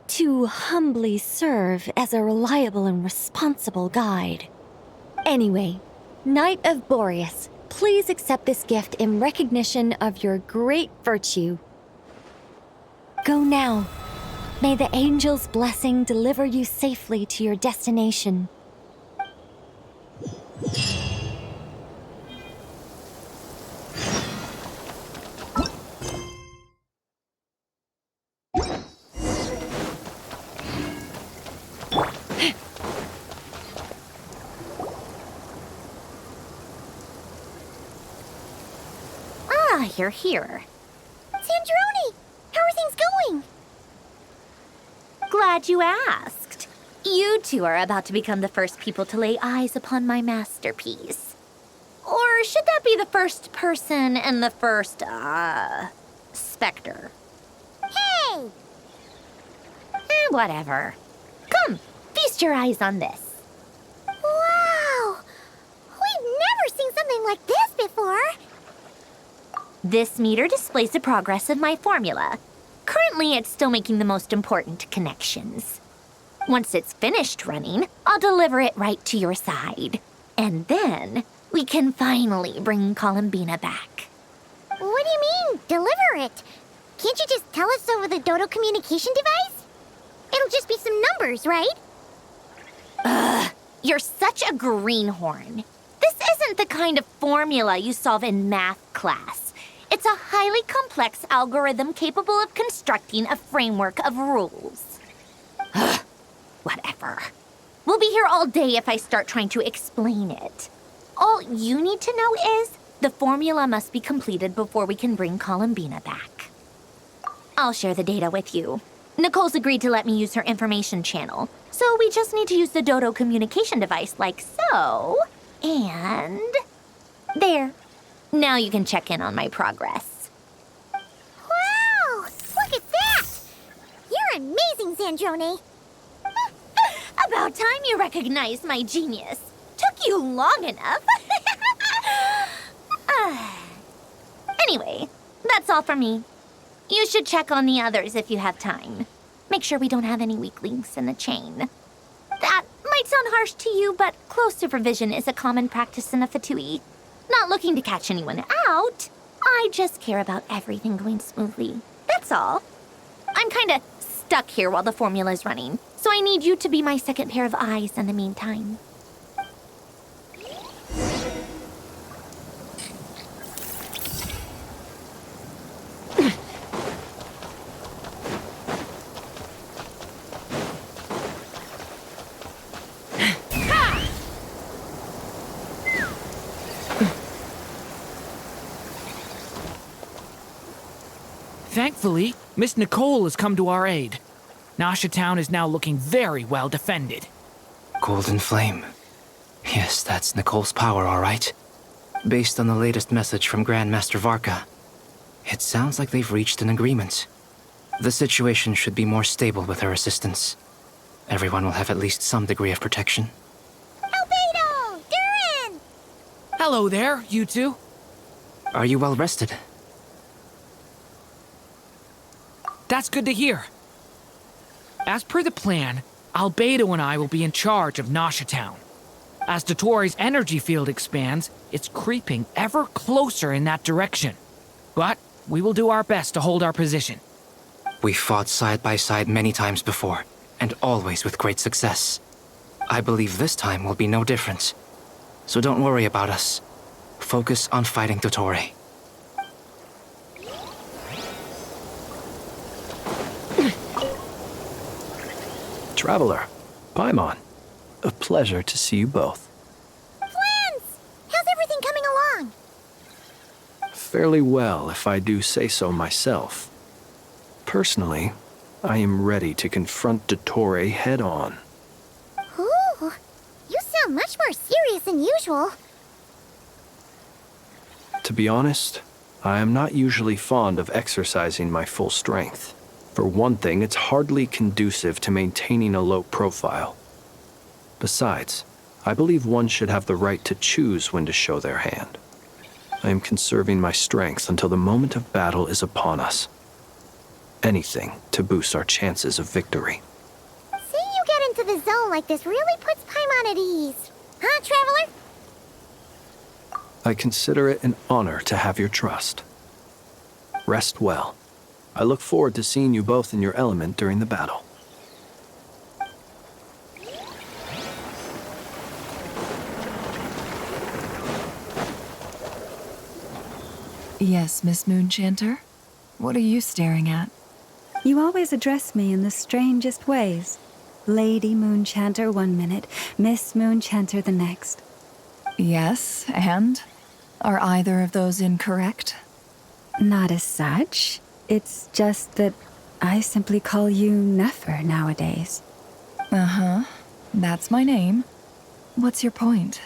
To humbly serve as a reliable and responsible guide. Anyway, Knight of Boreas, please accept this gift in recognition of your great virtue. Go now. May the angel's blessing deliver you safely to your destination. You're here. Sandroni, how are things going? Glad you asked. You two are about to become the first people to lay eyes upon my masterpiece. Or should that be the first person and the first, specter? Hey! Whatever. Come, feast your eyes on this. Wow! We've never seen something like this before. This meter displays the progress of my formula. Currently, it's still making the most important connections. Once it's finished running, I'll deliver it right to your side. And then, we can finally bring Columbina back. What do you mean, deliver it? Can't you just tell us over the Dodo communication device? It'll just be some numbers, right? Ugh, you're such a greenhorn. This isn't the kind of formula you solve in math class. It's a highly complex algorithm capable of constructing a framework of rules. Whatever. We'll be here all day if I start trying to explain it. All you need to know is the formula must be completed before we can bring Columbina back. I'll share the data with you. Nicole's agreed to let me use her information channel, so we just need to use the Dodo communication device like so. And... there. Now you can check in on my progress. Wow! Look at that! You're things, Androne. About time you recognized my genius. Took you long enough. Anyway, that's all for me. You should check on the others if you have time. Make sure we don't have any weak links in the chain. That might sound harsh to you, but close supervision is a common practice in a Fatui. Not looking to catch anyone out. I just care about everything going smoothly. That's all. I'm kinda stuck here while the formula's running, so I need you to be my second pair of eyes in the meantime. Thankfully, Miss Nicole has come to our aid. Nasha Town is now looking very well defended. Golden Flame. Yes, that's Nicole's power, all right. Based on the latest message from Grandmaster Varka, it sounds like they've reached an agreement. The situation should be more stable with her assistance. Everyone will have at least some degree of protection. Albedo! Durin! Hello there, you two. Are you well rested? That's good to hear. As per the plan, Albedo and I will be in charge of Nasha Town. As Dottoro's energy field expands, it's creeping ever closer in that direction. But we will do our best to hold our position. We fought side by side many times before, and always with great success. I believe this time will be no different. So don't worry about us. Focus on fighting Dottore. Traveler, Paimon, a pleasure to see you both. Flans! How's everything coming along? Fairly well, if I do say so myself. Personally, I am ready to confront Dottore head-on. Ooh, you sound much more serious than usual. To be honest, I am not usually fond of exercising my full strength. For one thing, it's hardly conducive to maintaining a low profile. Besides, I believe one should have the right to choose when to show their hand. I am conserving my strength until the moment of battle is upon us. Anything to boost our chances of victory. Seeing you get into the zone like this really puts Paimon at ease. Huh, Traveler? I consider it an honor to have your trust. Rest well. I look forward to seeing you both in your element during the battle. Yes, Miss Moonchanter? What are you staring at? You always address me in the strangest ways. Lady Moonchanter one minute, Miss Moonchanter the next. Yes, and? Are either of those incorrect? Not as such. It's just that I simply call you Nefer nowadays. Uh-huh. That's my name. What's your point?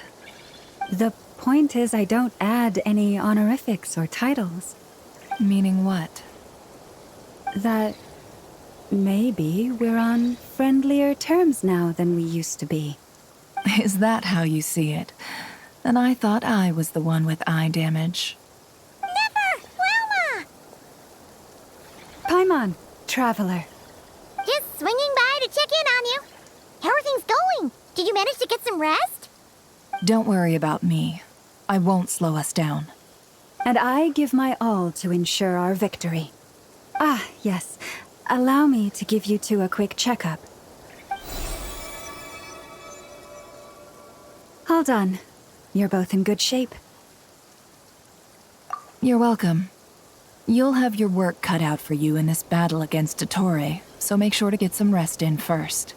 The point is I don't add any honorifics or titles. Meaning what? That maybe we're on friendlier terms now than we used to be. Is that how you see it? And I thought I was the one with eye damage. Never! Wilma! Paimon, Traveler. Just swinging by to check in on you. How are things going? Did you manage to get some rest? Don't worry about me. I won't slow us down. And I give my all to ensure our victory. Ah, yes. Allow me to give you two a quick checkup. All done. You're both in good shape. You're welcome. You'll have your work cut out for you in this battle against Dottore, so make sure to get some rest in first.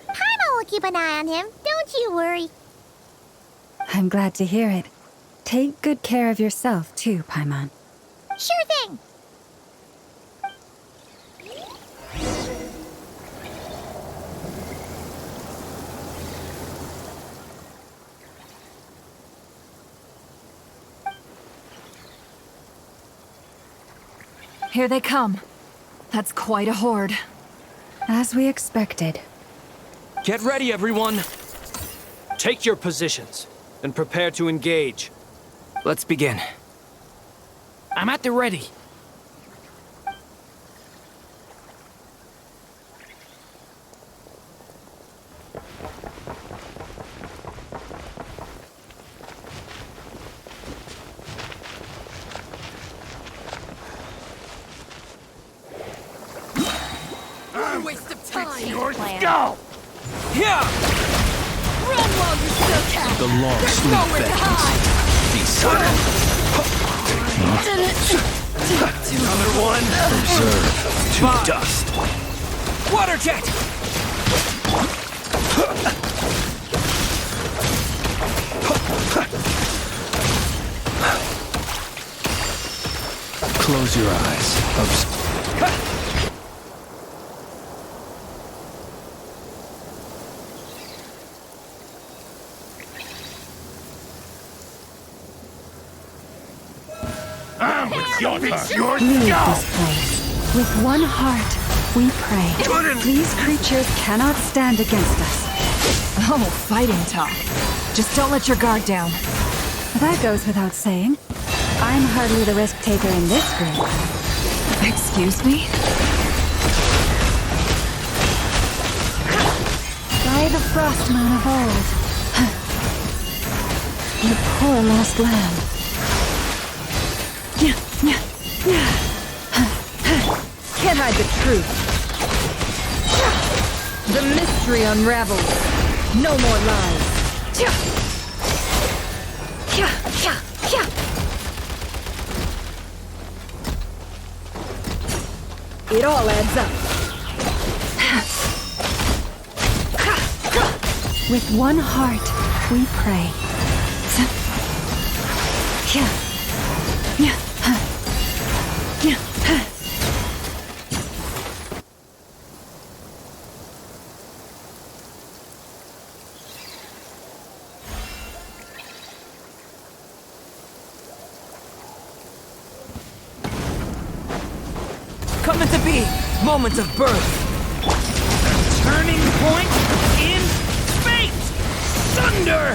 Paimon will keep an eye on him, don't you worry. I'm glad to hear it. Take good care of yourself, too, Paimon. Sure thing. Here they come. That's quite a horde. As we expected. Get ready, everyone! Take your positions, and prepare to engage. Let's begin. I'm at the ready. Waste of time. Yours go! Yeah! Run while you still can. The long There's sleep nowhere to beckons. hide. Be silent. Another one. Observe to 5. dust. Water jet! Close your eyes. Leave this place. With one heart, we pray. These creatures cannot stand against us. Oh, fighting talk. Just don't let your guard down. That goes without saying. I'm hardly the risk taker in this group. Excuse me? By the frost moon of old. You poor lost lamb. Can't hide the truth. The mystery unravels. No more lies. It all adds up. With one heart, we pray. Coming to be moments of birth. A turning point in fate! Thunder!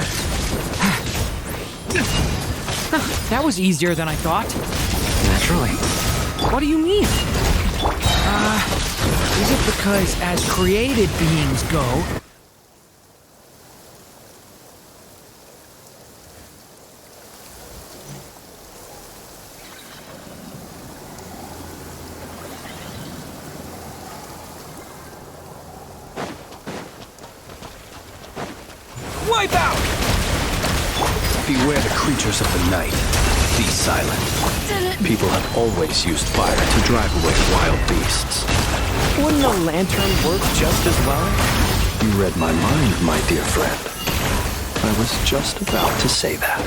That was easier than I thought. Naturally. What do you mean? Is it because as created beings go, Wipe out! Beware the creatures of the night. Be silent. People have always used fire to drive away wild beasts. Wouldn't a lantern work just as well? You read my mind, my dear friend. I was just about to say that.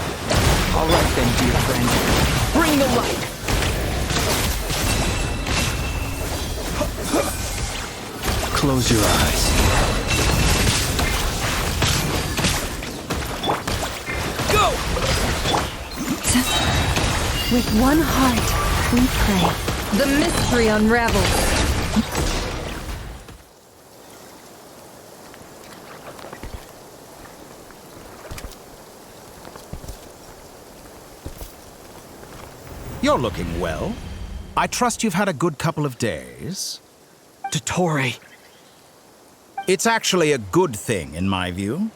All right then, dear friend. Bring the light! Close your eyes. Go! With one heart, we pray. The mystery unravels. You're looking well. I trust you've had a good couple of days. Dottore. It's actually a good thing, in my view.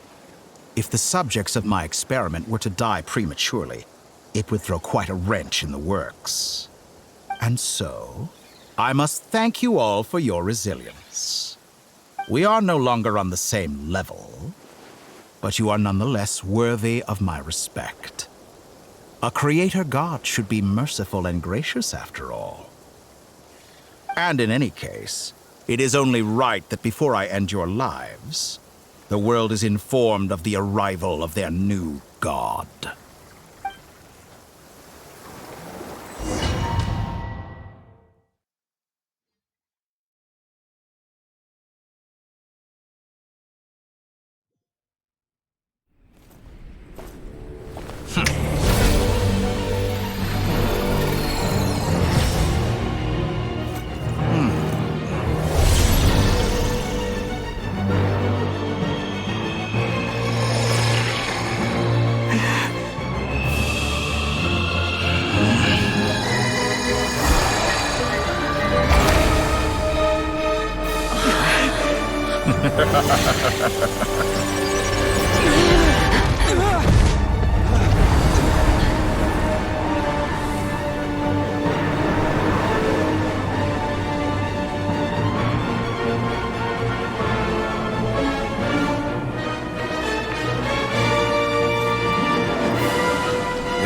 If the subjects of my experiment were to die prematurely, it would throw quite a wrench in the works. And so, I must thank you all for your resilience. We are no longer on the same level, but you are nonetheless worthy of my respect. A creator god should be merciful and gracious after all. And in any case, it is only right that before I end your lives, the world is informed of the arrival of their new god. The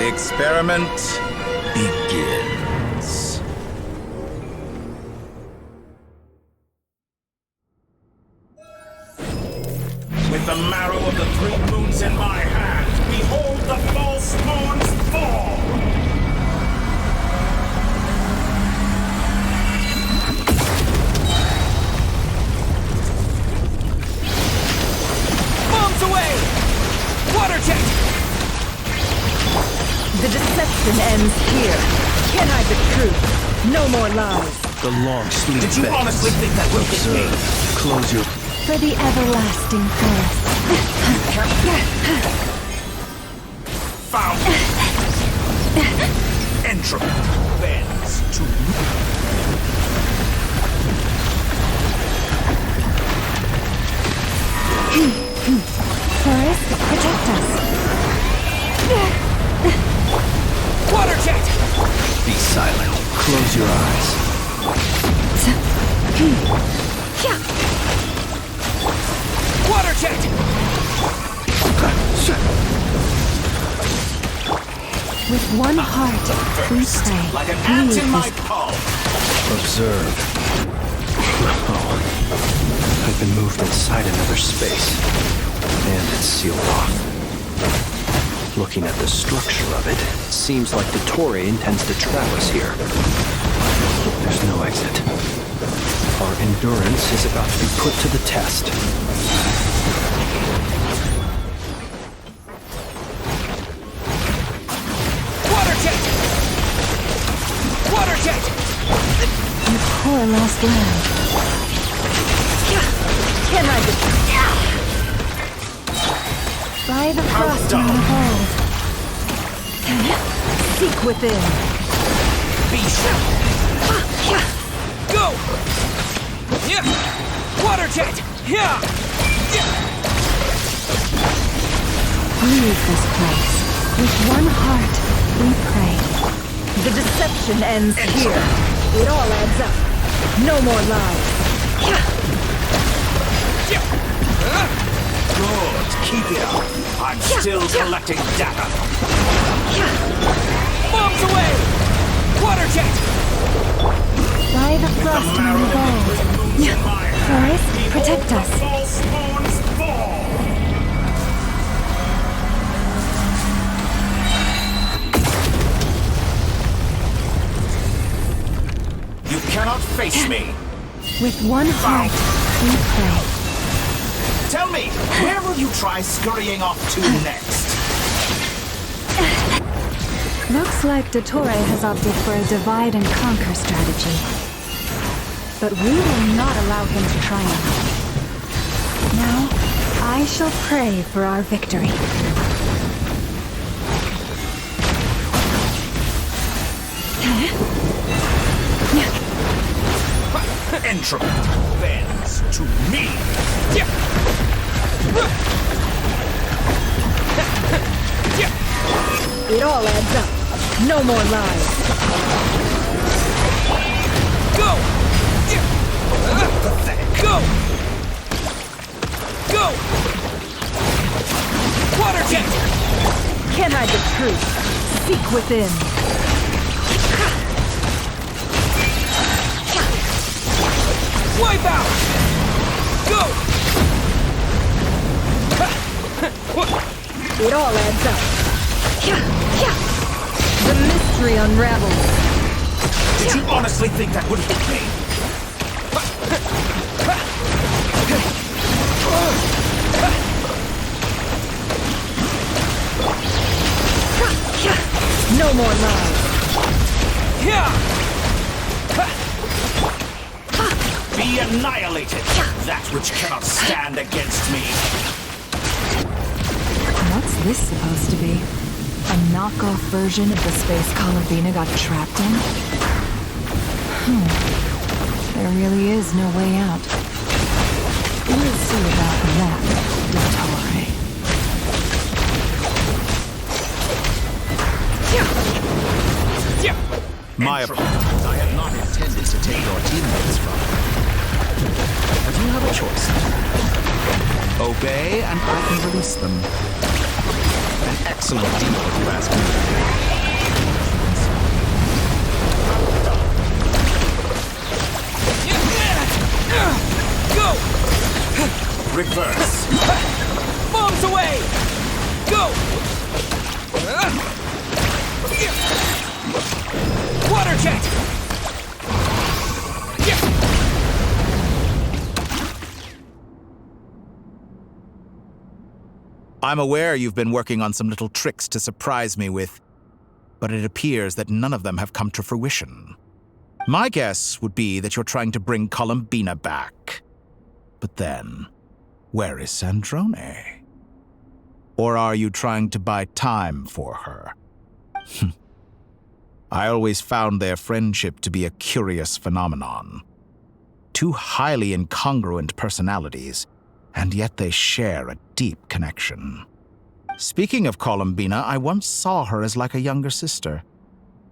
experiment begins. With the marrow of the 3 moons in my hand, behold the false moons fall! Bombs away! Water jet! The deception ends here. Can't hide the truth. No more lies. The long sleep. Did you honestly think that will hit me? Close your... For the everlasting forest. Found! Entropy bends to Forest, protect us. Water jet! Be silent. Close your eyes. Water jet! With one heart, we pray. like an ant in my palm. Observe. Oh. I've been moved inside another space. And it's sealed off. Looking at the structure of it, seems like the Torre intends to trap us here. There's no exit. Our endurance is about to be put to the test. Water jet! Water jet! Your poor lost land. Can't hide the truth. By the frost on the hold. Seek within. Be sure! Go! Yeah! Water jet! Yeah! Leave this place. With one heart, we pray. The deception ends here. It all adds up. No more lies. Good, keep it up. I'm still collecting data. Bombs away! Water jet! By the frost on the gold. Forest, protect us. False moons fall! You cannot face me. With one heart, we pray. Tell me, where will you try scurrying off to next? Looks like Dottore has opted for a divide and conquer strategy. But we will not allow him to triumph. Now, I shall pray for our victory. Entropy bends to me. It all adds up. No more lies. Go! Go! Go! Water jet! Can't hide the truth. Seek within. Wipe out! Go! It all adds up. The mystery unravels. Did you honestly think that would hit me? No more lies. Be annihilated, that which cannot stand against me. What's this supposed to be? A knockoff version of the space Columbina got trapped in? There really is no way out. Is My apologies. I had not intended to take your teammates from you. But you have a choice. Obey, and I can release them. An excellent deal, if you ask me. Go! Reverse. Bombs away! Go! Water jet! I'm aware you've been working on some little tricks to surprise me with, but it appears that none of them have come to fruition. My guess would be that you're trying to bring Columbina back. But then, where is Sandrone? Or are you trying to buy time for her? I always found their friendship to be a curious phenomenon. Two highly incongruent personalities, and yet they share a deep connection. Speaking of Columbina, I once saw her as like a younger sister.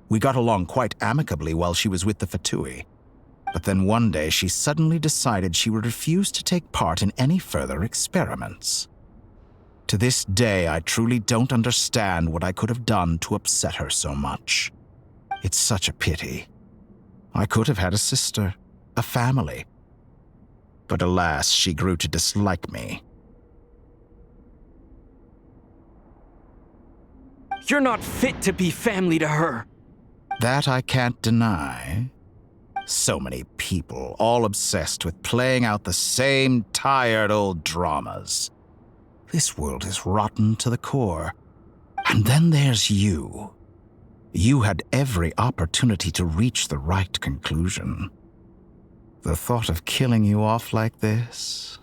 We got along quite amicably while she was with the Fatui. But then one day she suddenly decided she would refuse to take part in any further experiments. To this day, I truly don't understand what I could have done to upset her so much. It's such a pity. I could have had a sister, a family. But alas, she grew to dislike me. You're not fit to be family to her. That I can't deny. So many people, all obsessed with playing out the same tired old dramas. This world is rotten to the core. And then there's you. You had every opportunity to reach the right conclusion. The thought of killing you off like this?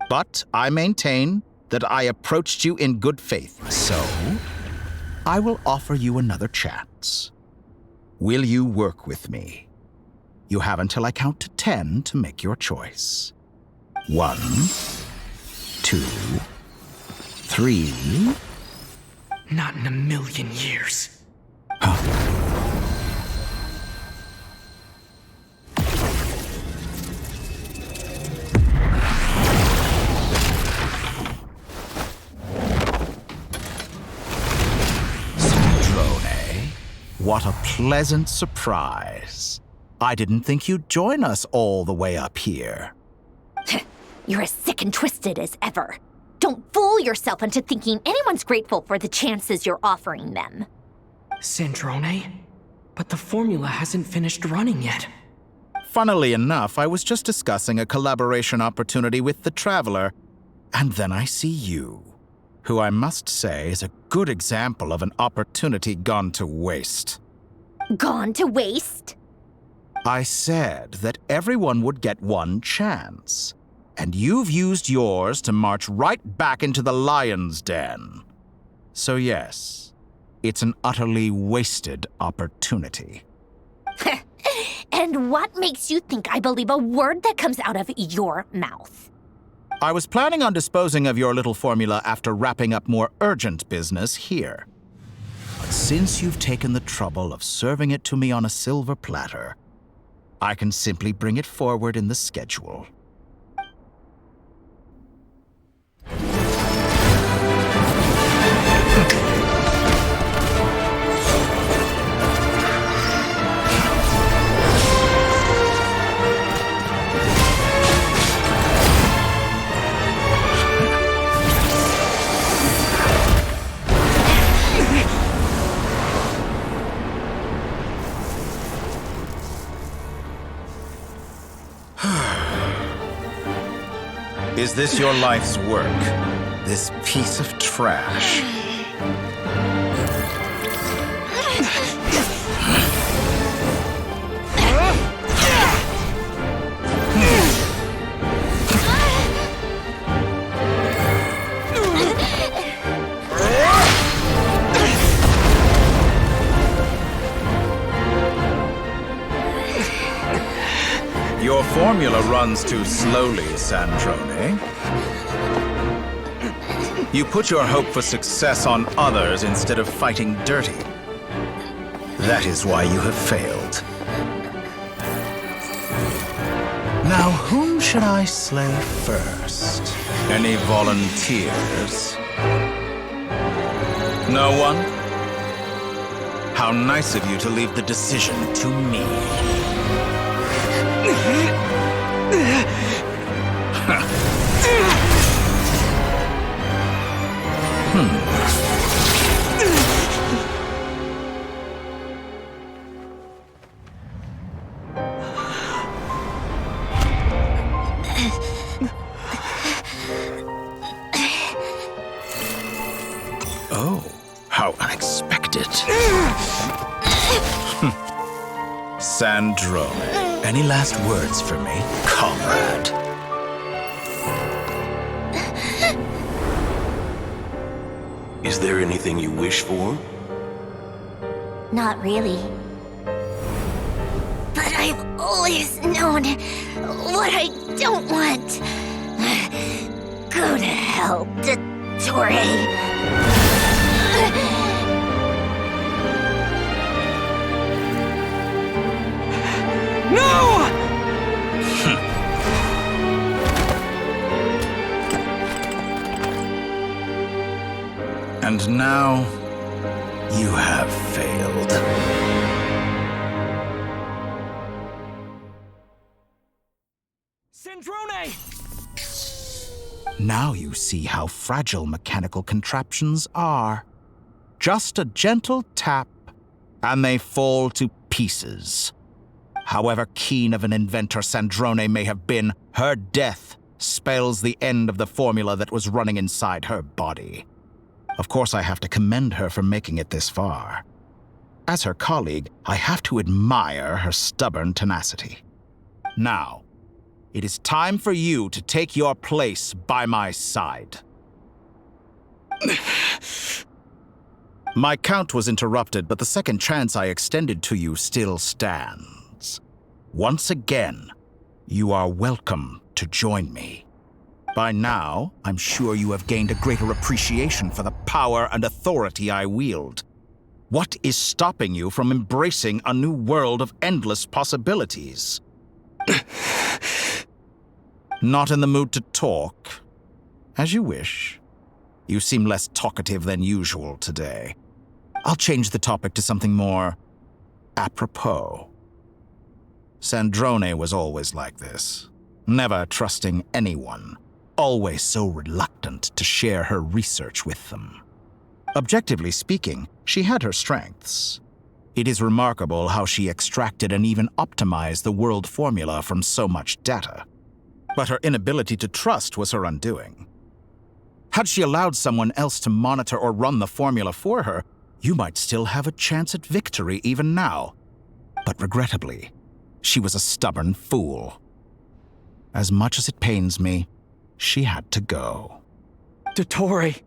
But I maintain that I approached you in good faith, so I will offer you another chance. Will you work with me? You have until I count to 10 to make your choice. 1, 2, 3. Not in a million years. What a pleasant surprise. I didn't think you'd join us all the way up here. You're as sick and twisted as ever. Don't fool yourself into thinking anyone's grateful for the chances you're offering them. Sandrone? But the formula hasn't finished running yet. Funnily enough, I was just discussing a collaboration opportunity with the Traveler, and then I see you, who I must say is a good example of an opportunity gone to waste. Gone to waste? I said that everyone would get one chance, and you've used yours to march right back into the lion's den. So yes, it's an utterly wasted opportunity. And what makes you think I believe a word that comes out of your mouth? I was planning on disposing of your little formula after wrapping up more urgent business here. But since you've taken the trouble of serving it to me on a silver platter, I can simply bring it forward in the schedule. Is this your life's work? This piece of trash? Your formula runs too slowly, Sandrone. You put your hope for success on others instead of fighting dirty. That is why you have failed. Now, whom should I slay first? Any volunteers? No one? How nice of you to leave the decision to me. Oh, how unexpected. Sandrone, any last words for me, comrade? Is there anything you wish for? Not really. But I've always known what I don't want. Go to hell, Dottore. No! And now, you have failed. Sandrone! Now you see how fragile mechanical contraptions are. Just a gentle tap, and they fall to pieces. However keen of an inventor Sandrone may have been, her death spells the end of the formula that was running inside her body. Of course, I have to commend her for making it this far. As her colleague, I have to admire her stubborn tenacity. Now, it is time for you to take your place by my side. My count was interrupted, but the second chance I extended to you still stands. Once again, you are welcome to join me. By now, I'm sure you have gained a greater appreciation for the power and authority I wield. What is stopping you from embracing a new world of endless possibilities? Not in the mood to talk? As you wish. You seem less talkative than usual today. I'll change the topic to something more apropos. Sandrone was always like this, never trusting anyone, always so reluctant to share her research with them. Objectively speaking, she had her strengths. It is remarkable how she extracted and even optimized the world formula from so much data. But her inability to trust was her undoing. Had she allowed someone else to monitor or run the formula for her, you might still have a chance at victory even now. But regrettably, she was a stubborn fool. As much as it pains me, she had to go. Dottore.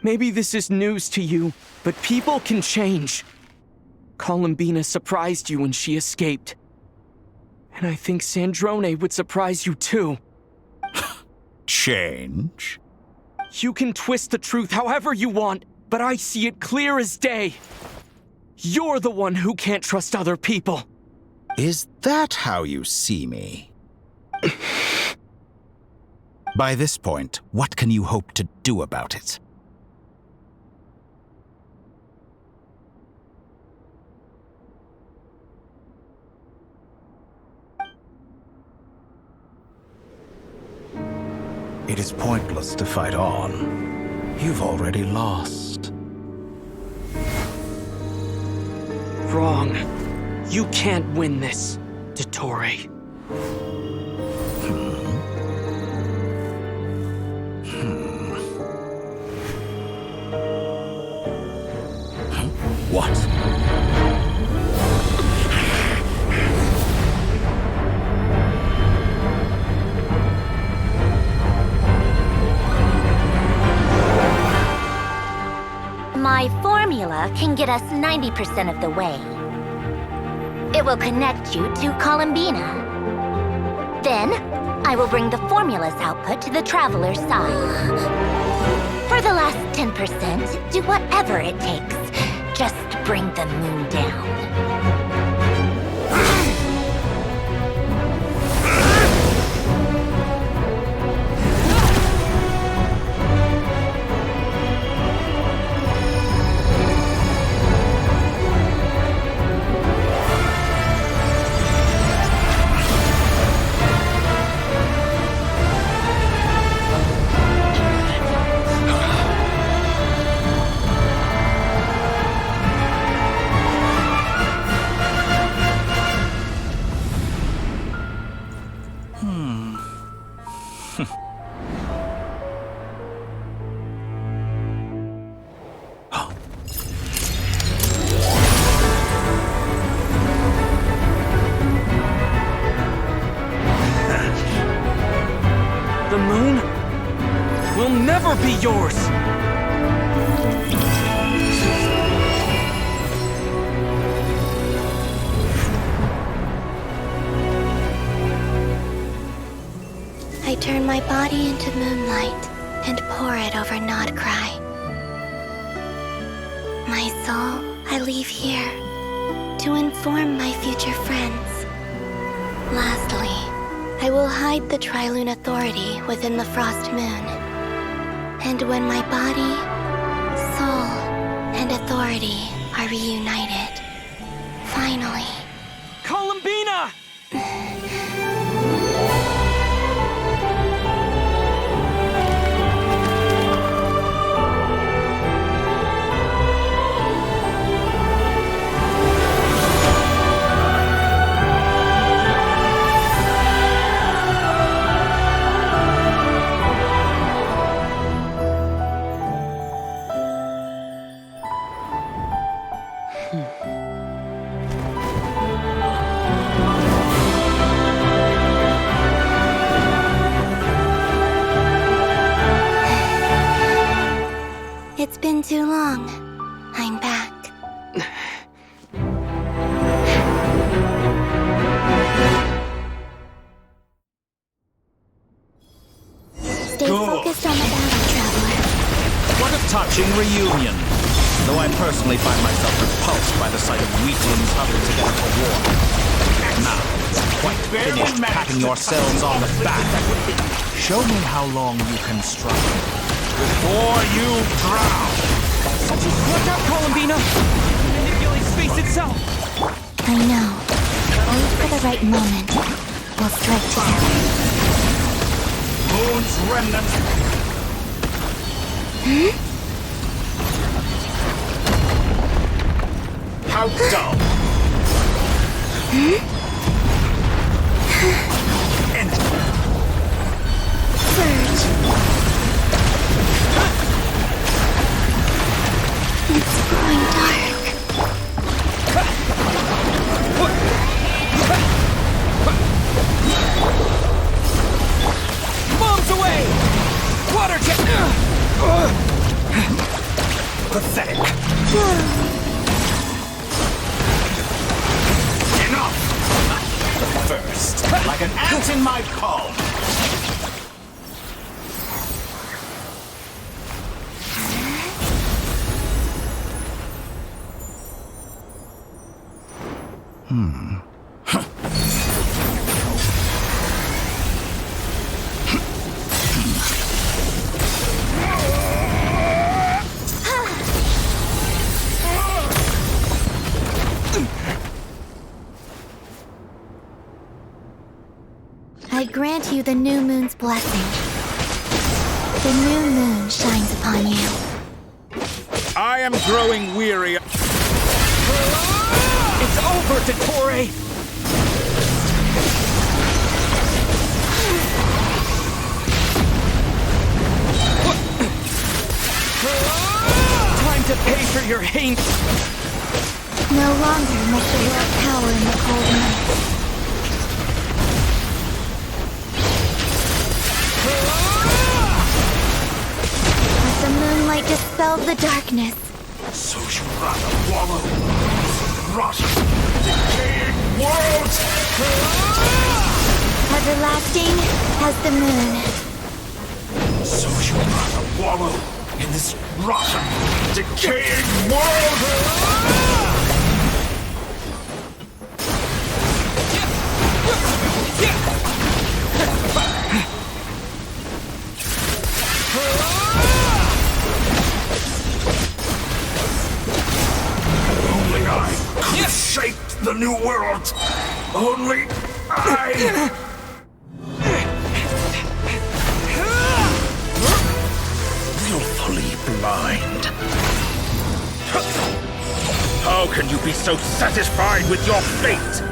Maybe this is news to you, but people can change. Columbina surprised you when she escaped. And I think Sandrone would surprise you too. Change? You can twist the truth however you want, but I see it clear as day. You're the one who can't trust other people. Is that how you see me? By this point, what can you hope to do about it? It is pointless to fight on. You've already lost. Wrong. You can't win this, Dottore. What? My formula can get us 90% of the way. It will connect you to Columbina. Then, I will bring the formula's output to the Traveler's side. For the last 10%, do whatever it takes. just to bring the moon down. The moon will never be yours! I turn my body into moonlight and pour it over Nod-Krai. My soul, I leave here to inform my future friends. Lastly, I will hide the Trilune Authority within the Frost Moon. And when my body, soul, and authority are reunited, finally... Columbina! It's been too long. I'm back. Stay focused on the battle, Traveler. What a touching reunion. Though I personally find myself repulsed by the sight of weaklings huddled together for war. Now, quite finished patting yourselves on the back. Show me how long you can struggle before you drown. Watch out, Columbina! Manipulate space itself! I know. Wait for the right moment. We'll strike together. Moon's remnant. How dull. Surge. It's growing dark. Bombs away! Water jet! Pathetic. Enough! First, like an ant in my palm. I grant you the new moon's blessing. The new moon shines upon you. I am growing weary. It's over, Dottore! Time to pay for your hate! No longer must the world cower in the cold night. Let the moonlight dispel the darkness. So you rather wallow in rotten, decaying world! Everlasting as the moon. So you rather wallow in this rotten, decaying world! Only I could have shaped the new world! Only I! Willfully blind. How can you be so satisfied with your fate?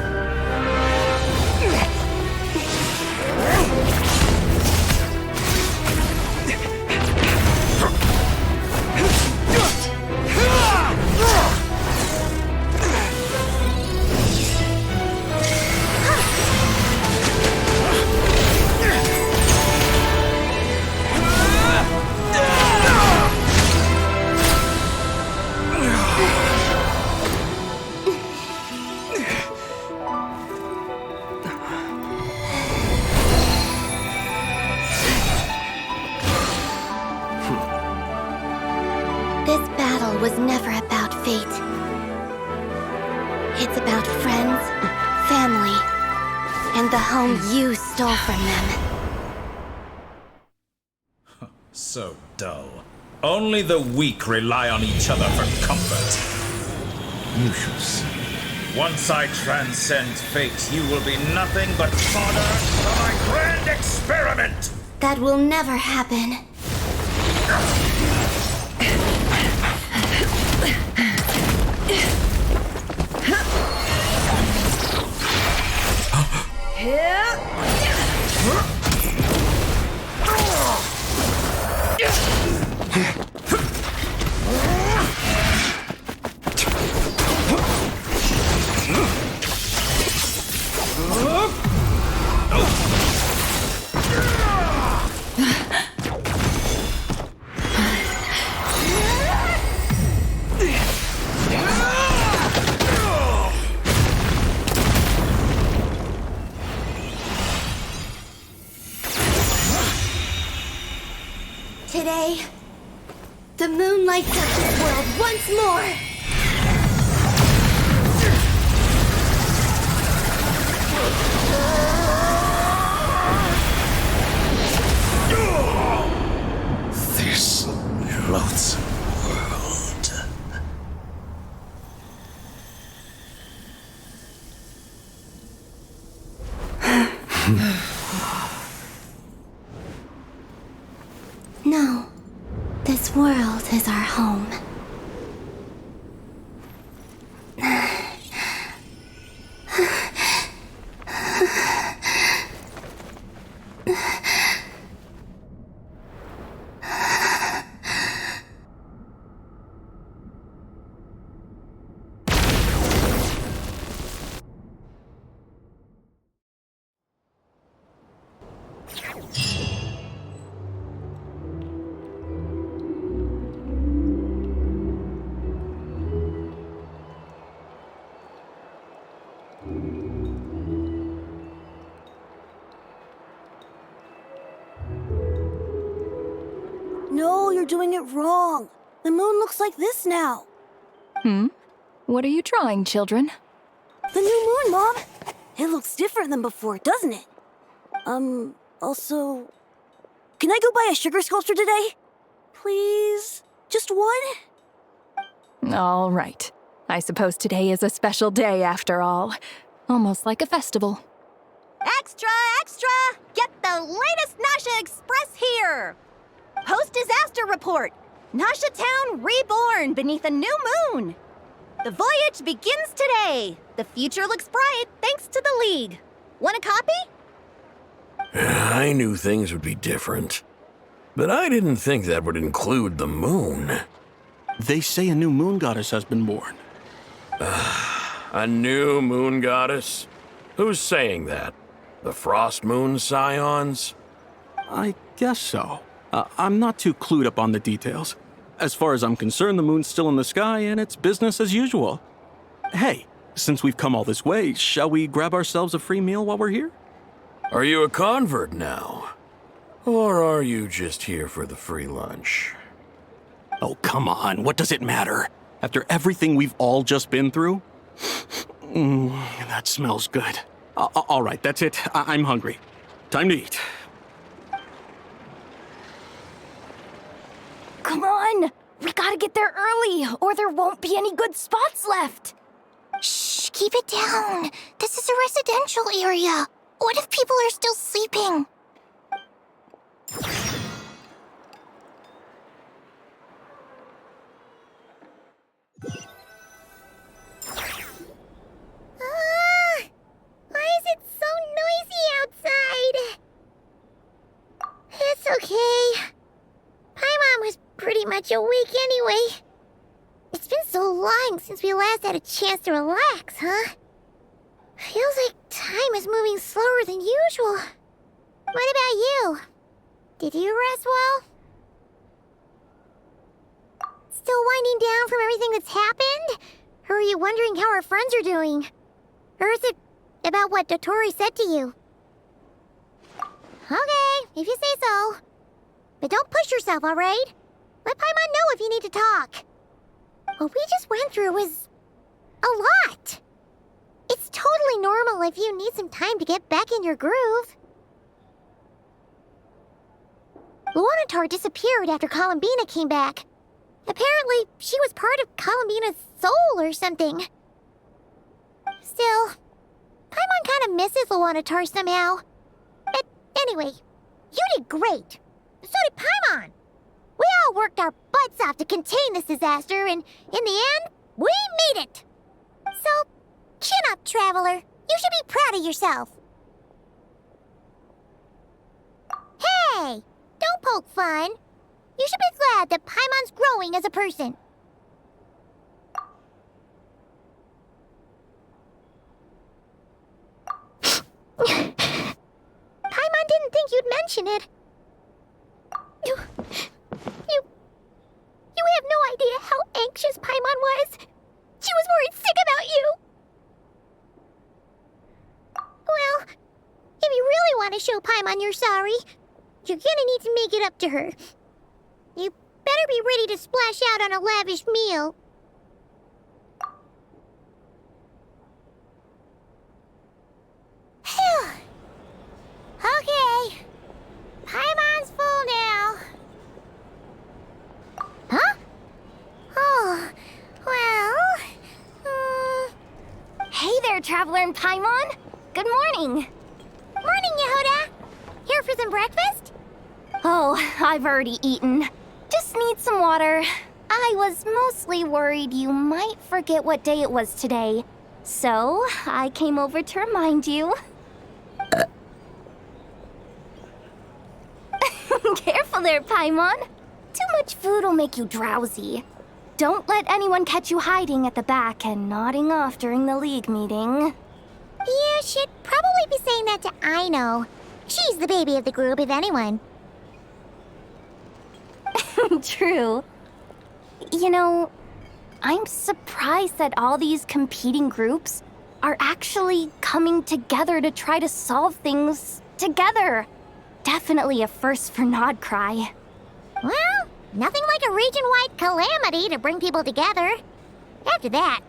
This battle was never about fate. It's about friends, family, and the home you stole from them. So dull. Only the weak rely on each other for comfort. You shall see. Once I transcend fate, you will be nothing but fodder for my grand experiment! That will never happen. Today, the moon lights up this world once more! This loathsome world. No, this world is our home. No, you're doing it wrong. The moon looks like this now. What are you drawing, children? The new moon, Mom. It looks different than before, doesn't it? Also... Can I go buy a sugar sculpture today? Please? Just one? All right. I suppose today is a special day after all. Almost like a festival. Extra, extra! Get the latest Nasha Express here! Post-disaster report! Nasha Town reborn beneath a new moon! The voyage begins today! The future looks bright thanks to the League. Want a copy? I knew things would be different, but I didn't think that would include the moon. They say a new moon goddess has been born. A new moon goddess? Who's saying that? The Frost Moon Scions? I guess so. I'm not too clued up on the details. As far as I'm concerned, the moon's still in the sky and it's business as usual. Hey, since we've come all this way, shall we grab ourselves a free meal while we're here? Are you a convert now? Or are you just here for the free lunch? Oh, come on. What does it matter? After everything we've all just been through? That smells good. All right, that's it. I'm hungry. Time to eat. Come on! We gotta get there early, or there won't be any good spots left! Shh, keep it down. This is a residential area. What if people are still sleeping? Why is it so noisy outside? It's okay. Paimon was pretty much awake anyway. It's been so long since we last had a chance to relax, huh? Feels like time is moving slower than usual. What about you? Did you rest well? Still winding down from everything that's happened? Or are you wondering how our friends are doing? Or is it about what Dotori said to you? Okay, if you say so. But don't push yourself, alright? Let Paimon know if you need to talk. What we just went through was a lot. It's totally normal if you need some time to get back in your groove. Luanatar disappeared after Columbina came back. Apparently, she was part of Columbina's soul or something. Still, Paimon kind of misses Luanatar somehow. But anyway, you did great. So did Paimon. We all worked our butts off to contain this disaster, and in the end, we made it. So, chin up, Traveler. You should be proud of yourself. Hey! Don't poke fun. You should be glad that Paimon's growing as a person. Paimon didn't think you'd mention it. You have no idea how anxious Paimon was. She was worried sick about you. Well, if you really want to show Paimon you're sorry, you're gonna need to make it up to her. You better be ready to splash out on a lavish meal. Phew. Okay. Paimon's full now. Huh? Oh, well... Hey there, Traveler and Paimon! Good morning! Morning, Yehoda! Here for some breakfast? Oh, I've already eaten. Just need some water. I was mostly worried you might forget what day it was today. So, I came over to remind you. Careful there, Paimon. Too much food will make you drowsy. Don't let anyone catch you hiding at the back and nodding off during the league meeting. You should probably be saying that to Aino. She's the baby of the group, if anyone. True. You know, I'm surprised that all these competing groups are actually coming together to try to solve things together. Definitely a first for Nod-Krai. Well, nothing like a region-wide calamity to bring people together. After that,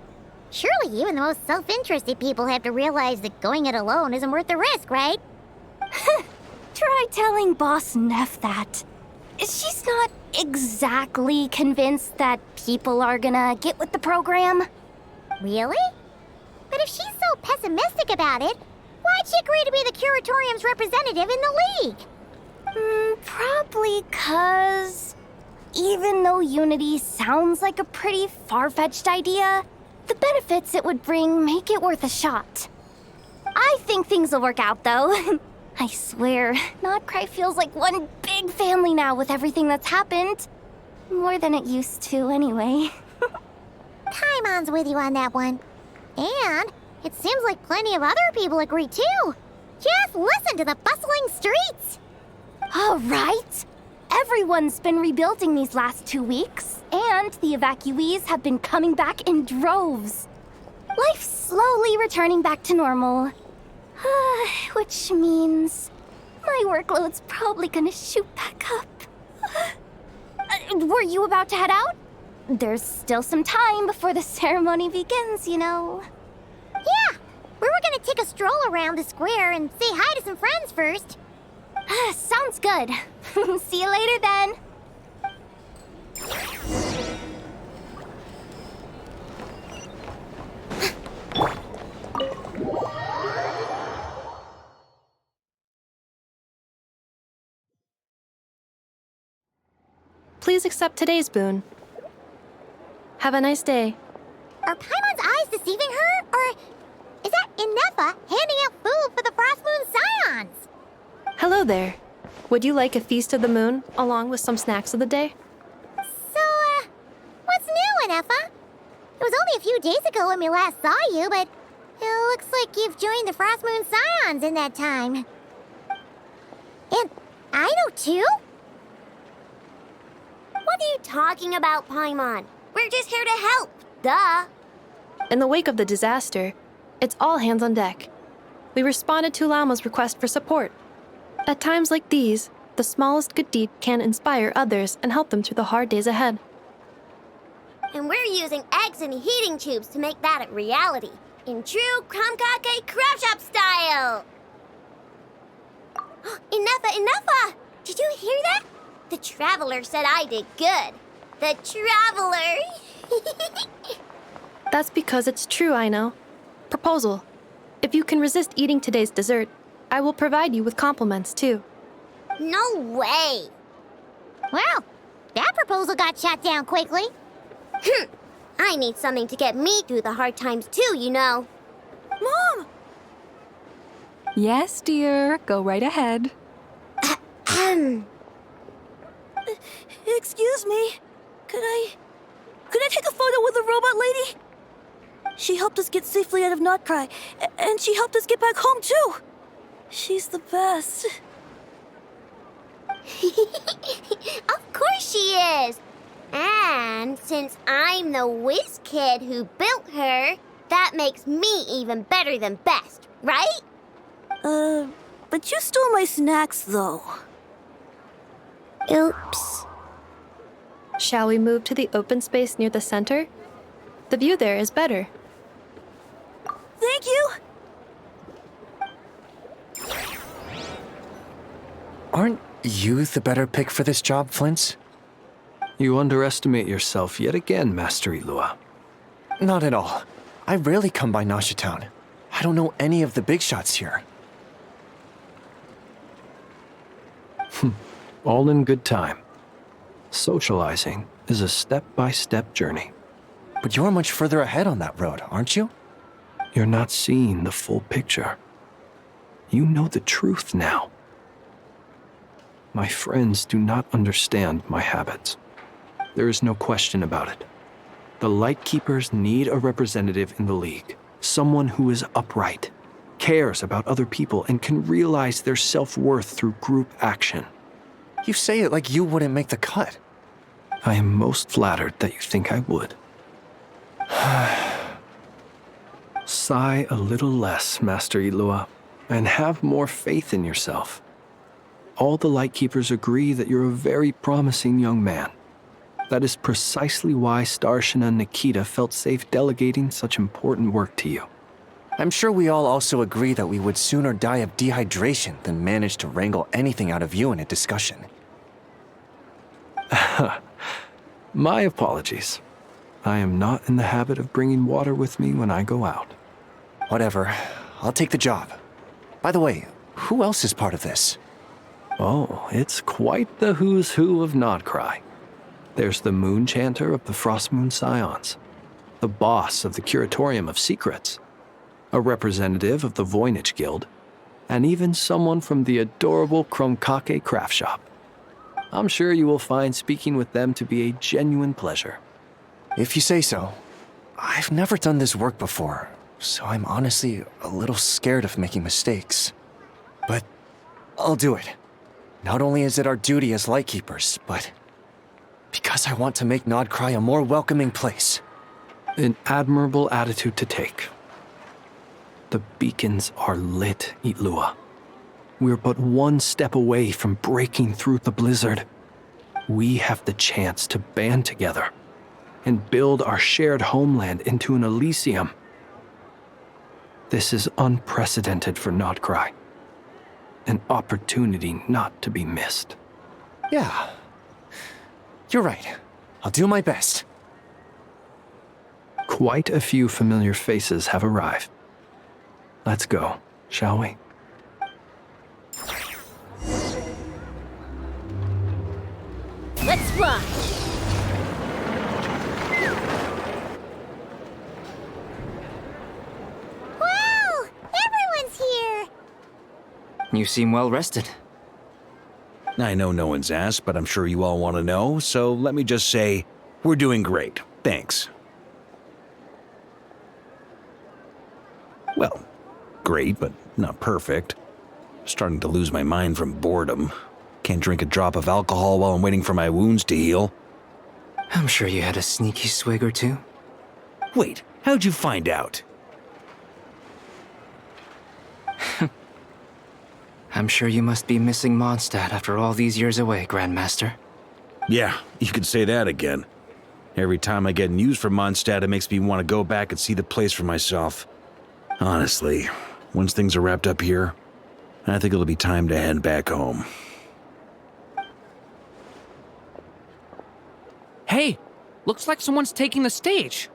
surely even the most self-interested people have to realize that going it alone isn't worth the risk, right? Try telling Boss Neff that. She's not exactly convinced that people are gonna get with the program. Really? But if she's so pessimistic about it, why'd she agree to be the Curatorium's representative in the league? Probably 'cause even though Unity sounds like a pretty far-fetched idea, the benefits it would bring make it worth a shot. I think things will work out, though. I swear, Nod-Krai feels like one big family now with everything that's happened. More than it used to, anyway. Paimon's with you on that one. And it seems like plenty of other people agree, too. Just listen to the bustling streets. All right. Everyone's been rebuilding these last 2 weeks, and the evacuees have been coming back in droves. Life's slowly returning back to normal. Which means my workload's probably gonna shoot back up. Were you about to head out? There's still some time before the ceremony begins, you know. Yeah, we were gonna take a stroll around the square and say hi to some friends first. Sounds good. See you later then. Please accept today's boon. Have a nice day. Are Paimon's eyes deceiving her? Or is that Inefa handing out food for the Frost Moon Scions? Hello there. Would you like a feast of the moon, along with some snacks of the day? So, what's new, Inefa? It was only a few days ago when we last saw you, but it looks like you've joined the Frost Moon Scions in that time. And I know too? What are you talking about, Paimon? We're just here to help. Duh. In the wake of the disaster, it's all hands on deck. We responded to Lama's request for support. At times like these, the smallest good deed can inspire others and help them through the hard days ahead. And we're using eggs and heating tubes to make that a reality, in true Kromkake crab shop style! Inefa! Did you hear that? The Traveler said I did good. The Traveler! That's because it's true, I know. Proposal. If you can resist eating today's dessert, I will provide you with compliments, too. No way! Well, that proposal got shot down quickly. I need something to get me through the hard times too, you know. Mom! Yes, dear. Go right ahead. Excuse me. Could I take a photo with the robot lady? She helped us get safely out of Nod-Krai, and she helped us get back home too. She's the best. Of course she is! And since I'm the whiz kid who built her, that makes me even better than best, right? But you stole my snacks, though. Oops. Shall we move to the open space near the center? The view there is better. Thank you! Aren't you the better pick for this job, Flint's? You underestimate yourself yet again, Master Ilua. Not at all. I rarely come by Nasha Town. I don't know any of the big shots here. All in good time. Socializing is a step-by-step journey. But you're much further ahead on that road, aren't you? You're not seeing the full picture. You know the truth now. My friends do not understand my habits. There is no question about it. The Lightkeepers need a representative in the League. Someone who is upright, cares about other people, and can realize their self-worth through group action. You say it like you wouldn't make the cut. I am most flattered that you think I would. Sigh a little less, Master Ilua, and have more faith in yourself. All the Lightkeepers agree that you're a very promising young man. That is precisely why Starshina and Nikita felt safe delegating such important work to you. I'm sure we all also agree that we would sooner die of dehydration than manage to wrangle anything out of you in a discussion. My apologies. I am not in the habit of bringing water with me when I go out. Whatever. I'll take the job. By the way, who else is part of this? Oh, it's quite the who's who of Nod-Krai. There's the Moon Chanter of the Frost Moon Scions, the boss of the Curatorium of Secrets, a representative of the Voynich Guild, and even someone from the adorable Kromkake craft shop. I'm sure you will find speaking with them to be a genuine pleasure. If you say so. I've never done this work before, so I'm honestly a little scared of making mistakes. But I'll do it. Not only is it our duty as Lightkeepers, but because I want to make Nod-Krai a more welcoming place. An admirable attitude to take. The beacons are lit, Ilua. We're but one step away from breaking through the blizzard. We have the chance to band together and build our shared homeland into an Elysium. This is unprecedented for Nod-Krai. An opportunity not to be missed. Yeah. You're right. I'll do my best. Quite a few familiar faces have arrived. Let's go, shall we? Let's fly! Wow! Everyone's here! You seem well rested. I know no one's asked, but I'm sure you all want to know, so let me just say, we're doing great. Thanks. Well, great, but not perfect. Starting to lose my mind from boredom. Can't drink a drop of alcohol while I'm waiting for my wounds to heal. I'm sure you had a sneaky swig or two. Wait, how'd you find out? I'm sure you must be missing Mondstadt after all these years away, Grandmaster. Yeah, you could say that again. Every time I get news from Mondstadt, it makes me want to go back and see the place for myself. Honestly, once things are wrapped up here, I think it'll be time to head back home. Hey, looks like someone's taking the stage.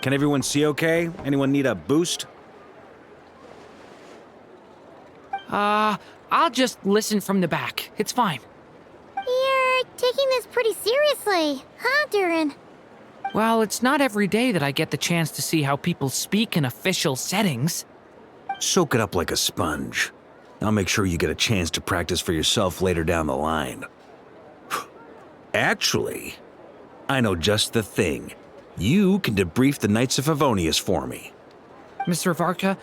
Can everyone see okay? Anyone need a boost? I'll just listen from the back. It's fine. You're taking this pretty seriously, huh, Durin? Well, it's not every day that I get the chance to see how people speak in official settings. Soak it up like a sponge. I'll make sure you get a chance to practice for yourself later down the line. Actually, I know just the thing. You can debrief the Knights of Favonius for me. Mr. Varka,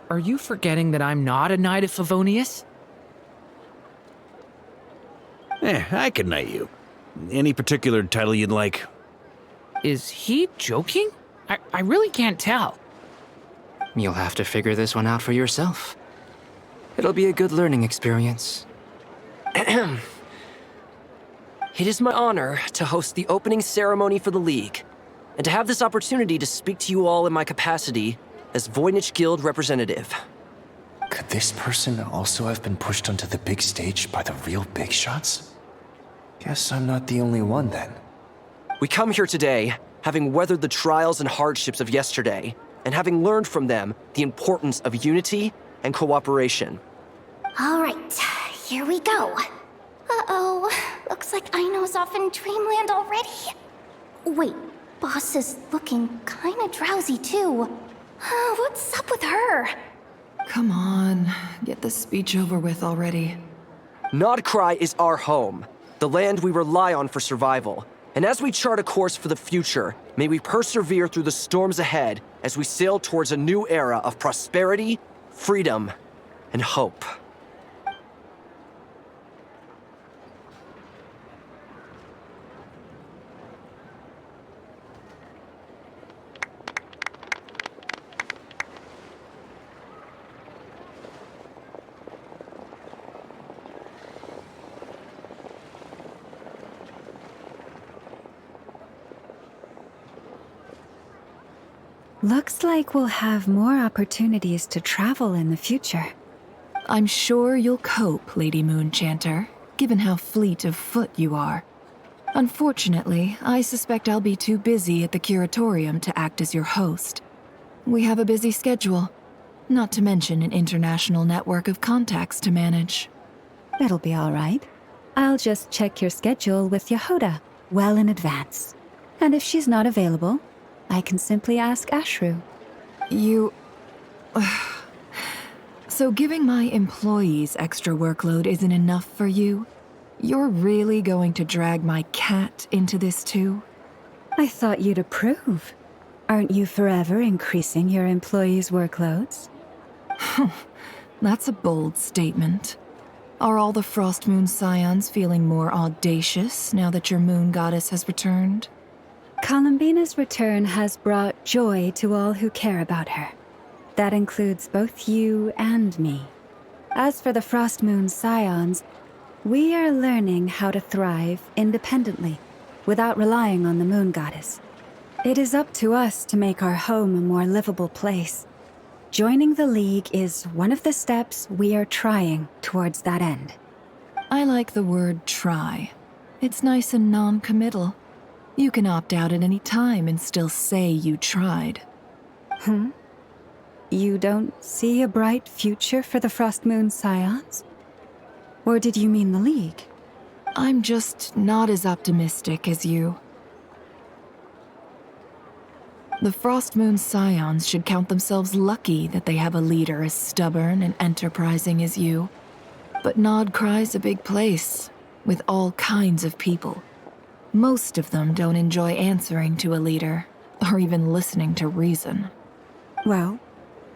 are you forgetting that I'm not a Knight of Favonius? I can knight you. Any particular title you'd like? Is he joking? I really can't tell. You'll have to figure this one out for yourself. It'll be a good learning experience. It is my honor to host the opening ceremony for the League, and to have this opportunity to speak to you all in my capacity as Voynich Guild representative. Could this person also have been pushed onto the big stage by the real big shots? Guess I'm not the only one then. We come here today, having weathered the trials and hardships of yesterday, and having learned from them the importance of unity and cooperation. All right, here we go. Uh-oh, looks like Aino's off in Dreamland already. Wait, Boss is looking kinda drowsy too. What's up with her? Come on, get this speech over with already. Nod-Krai is our home, the land we rely on for survival. And as we chart a course for the future, may we persevere through the storms ahead as we sail towards a new era of prosperity, freedom, and hope. Looks like we'll have more opportunities to travel in the future. I'm sure you'll cope, Lady Moonchanter, given how fleet of foot you are. Unfortunately, I suspect I'll be too busy at the Curatorium to act as your host. We have a busy schedule, not to mention an international network of contacts to manage. It'll be all right. I'll just check your schedule with Yehoda well in advance. And if she's not available, I can simply ask Ashru. You... So giving my employees extra workload isn't enough for you? You're really going to drag my cat into this too? I thought you'd approve. Aren't you forever increasing your employees' workloads? That's a bold statement. Are all the Frost Moon Scions feeling more audacious now that your moon goddess has returned? Columbina's return has brought joy to all who care about her. That includes both you and me. As for the Frost Moon Scions, We are learning how to thrive independently, without relying on the moon goddess. It is up to us to make our home a more livable place. Joining the League is one of the steps we are trying towards that end. I like the word try. It's nice and non-committal. You can opt out at any time and still say you tried. You don't see a bright future for the Frost Moon Scions? Or did you mean the League? I'm just not as optimistic as you. The Frost Moon Scions should count themselves lucky that they have a leader as stubborn and enterprising as you. But Nod-Krai's a big place, with all kinds of people. Most of them don't enjoy answering to a leader, or even listening to reason. Well,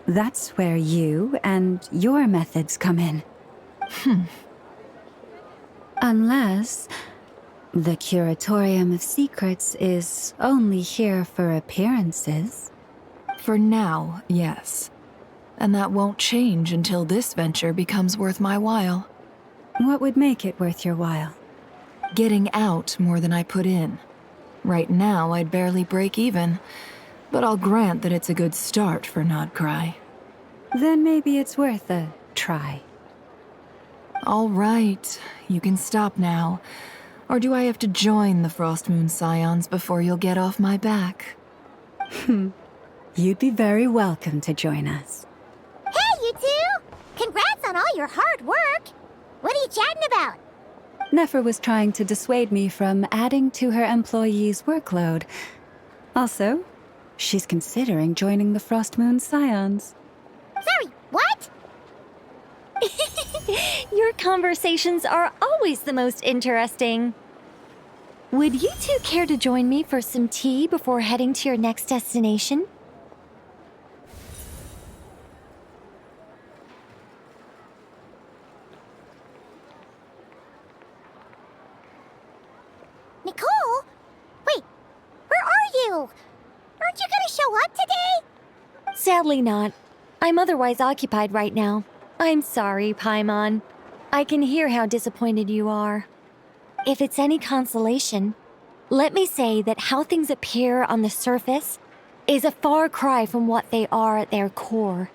that's where you and your methods come in. Unless the Curatorium of Secrets is only here for appearances. For now, yes. And that won't change until this venture becomes worth my while. What would make it worth your while? Getting out more than I put in. Right now, I'd barely break even, but I'll grant that it's a good start for Nod-Krai. Then maybe it's worth a try. All right, you can stop now. Or do I have to join the Frost Moon Scions before you'll get off my back? You'd be very welcome to join us. Hey, you two! Congrats on all your hard work! What are you chatting about? Nefer was trying to dissuade me from adding to her employees' workload. Also, she's considering joining the Frost Moon Scions. Sorry, what? Your conversations are always the most interesting. Would you two care to join me for some tea before heading to your next destination? Nicole? Wait, where are you? Aren't you gonna show up today? Sadly not. I'm otherwise occupied right now. I'm sorry, Paimon. I can hear how disappointed you are. If it's any consolation, let me say that how things appear on the surface is a far cry from what they are at their core.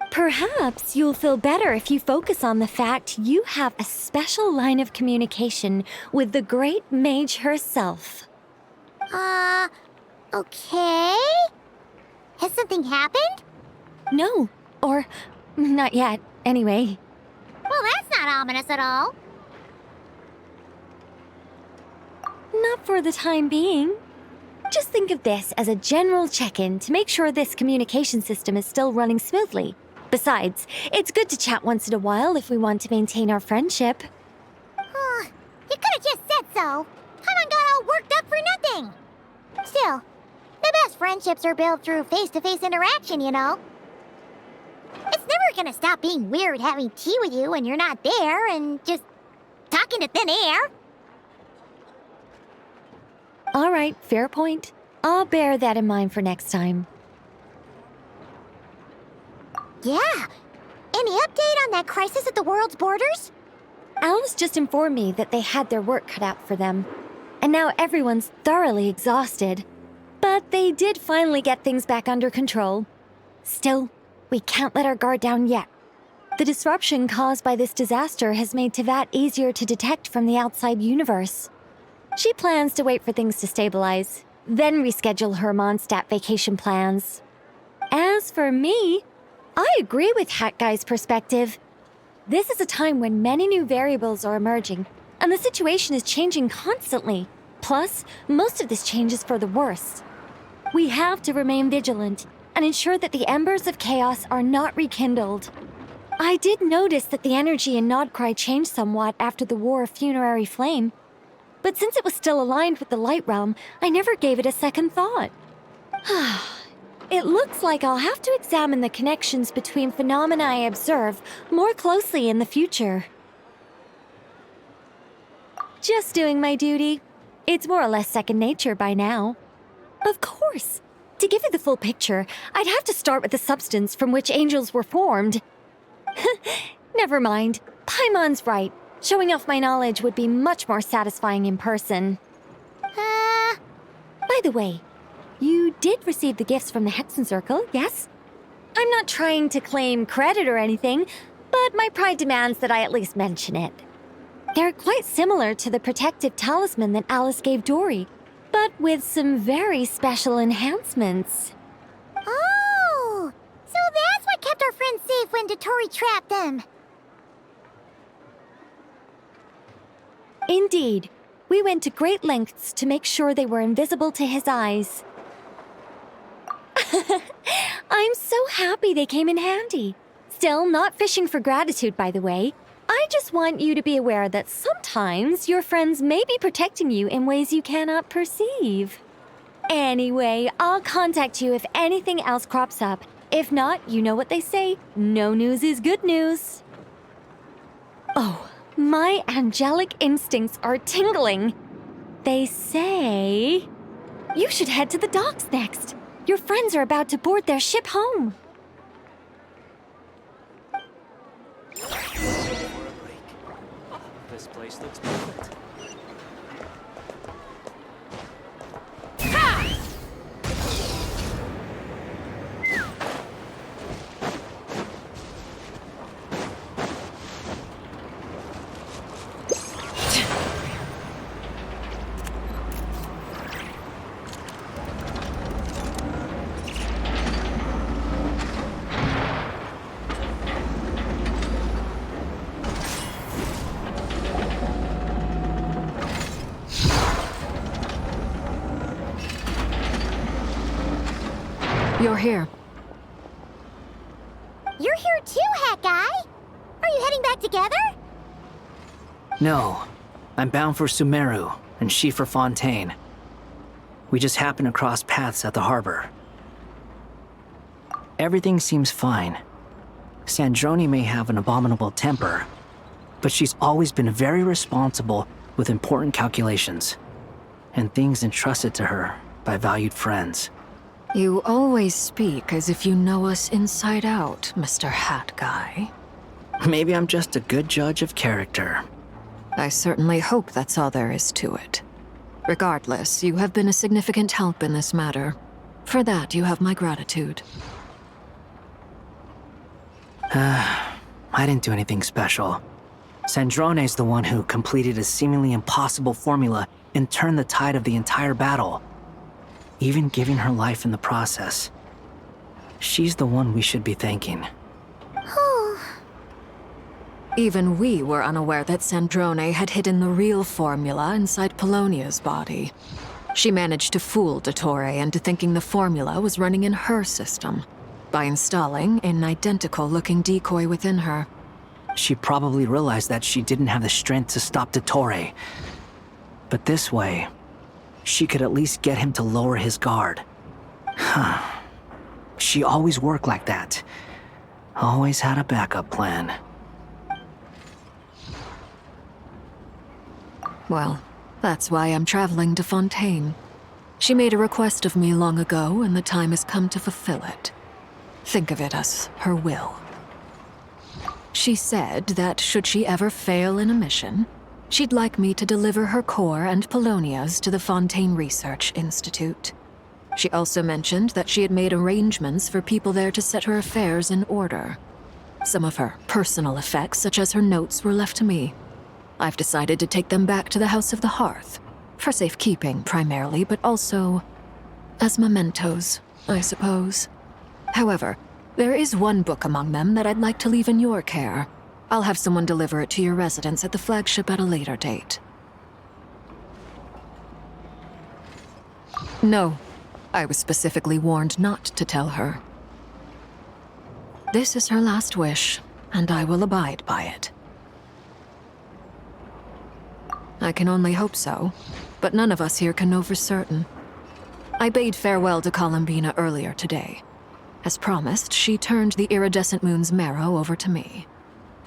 Perhaps you'll feel better if you focus on the fact you have a special line of communication with the great mage herself. Okay? Has something happened? No, or not yet, anyway. Well, that's not ominous at all. Not for the time being. Just think of this as a general check-in to make sure this communication system is still running smoothly. Besides, it's good to chat once in a while if we want to maintain our friendship. You could have just said so. Paimon got all worked up for nothing. Still, the best friendships are built through face-to-face interaction, you know. It's never gonna stop being weird having tea with you when you're not there and just talking to thin air. All right, fair point. I'll bear that in mind for next time. Yeah. Any update on that crisis at the world's borders? Alice just informed me that they had their work cut out for them. And now everyone's thoroughly exhausted. But they did finally get things back under control. Still, we can't let our guard down yet. The disruption caused by this disaster has made Teyvat easier to detect from the outside universe. She plans to wait for things to stabilize, then reschedule her Mondstadt vacation plans. As for me, I agree with Hat Guy's perspective. This is a time when many new variables are emerging, and the situation is changing constantly. Plus, most of this change is for the worse. We have to remain vigilant and ensure that the embers of chaos are not rekindled. I did notice that the energy in Nod-Krai changed somewhat after the War of Funerary Flame, but since it was still aligned with the Light Realm, I never gave it a second thought. It looks like I'll have to examine the connections between phenomena I observe more closely in the future. Just doing my duty. It's more or less second nature by now. Of course. To give you the full picture, I'd have to start with the substance from which angels were formed. Never mind. Paimon's right. Showing off my knowledge would be much more satisfying in person. By the way, you did receive the gifts from the Hexen Circle, yes? I'm not trying to claim credit or anything, but my pride demands that I at least mention it. They're quite similar to the protective talisman that Alice gave Dory, but with some very special enhancements. Oh! So that's what kept our friends safe when Dotori trapped them. Indeed. We went to great lengths to make sure they were invisible to his eyes. I'm so happy they came in handy. Still, not fishing for gratitude, by the way. I just want you to be aware that sometimes your friends may be protecting you in ways you cannot perceive. Anyway, I'll contact you if anything else crops up. If not, you know what they say, no news is good news. Oh, my angelic instincts are tingling. They say you should head to the docks next. Your friends are about to board their ship home. This place looks perfect. You're here. You're here too, Hat Guy. Are you heading back together? No, I'm bound for Sumeru, and she for Fontaine. We just happened to cross paths at the harbor. Everything seems fine. Sandrone may have an abominable temper, but she's always been very responsible with important calculations, and things entrusted to her by valued friends. You always speak as if you know us inside out, Mr. Hat Guy. Maybe I'm just a good judge of character. I certainly hope that's all there is to it. Regardless, you have been a significant help in this matter. For that, you have my gratitude. I didn't do anything special. Sandrone's the one who completed a seemingly impossible formula and turned the tide of the entire battle, even giving her life in the process. She's the one we should be thanking. Even we were unaware that Sandrone had hidden the real formula inside Polonia's body. She managed to fool Dottore into thinking the formula was running in her system by installing an identical-looking decoy within her. She probably realized that she didn't have the strength to stop Dottore. But this way, she could at least get him to lower his guard. She always worked like that. Always had a backup plan. Well, that's why I'm traveling to Fontaine. She made a request of me long ago, and the time has come to fulfill it. Think of it as her will. She said that should she ever fail in a mission, she'd like me to deliver her core and Polonia's to the Fontaine Research Institute. She also mentioned that she had made arrangements for people there to set her affairs in order. Some of her personal effects, such as her notes, were left to me. I've decided to take them back to the House of the Hearth, for safekeeping primarily, but also as mementos, I suppose. However, there is one book among them that I'd like to leave in your care. I'll have someone deliver it to your residence at the flagship at a later date. No, I was specifically warned not to tell her. This is her last wish, and I will abide by it. I can only hope so, but none of us here can know for certain. I bade farewell to Columbina earlier today. As promised, she turned the iridescent moon's marrow over to me.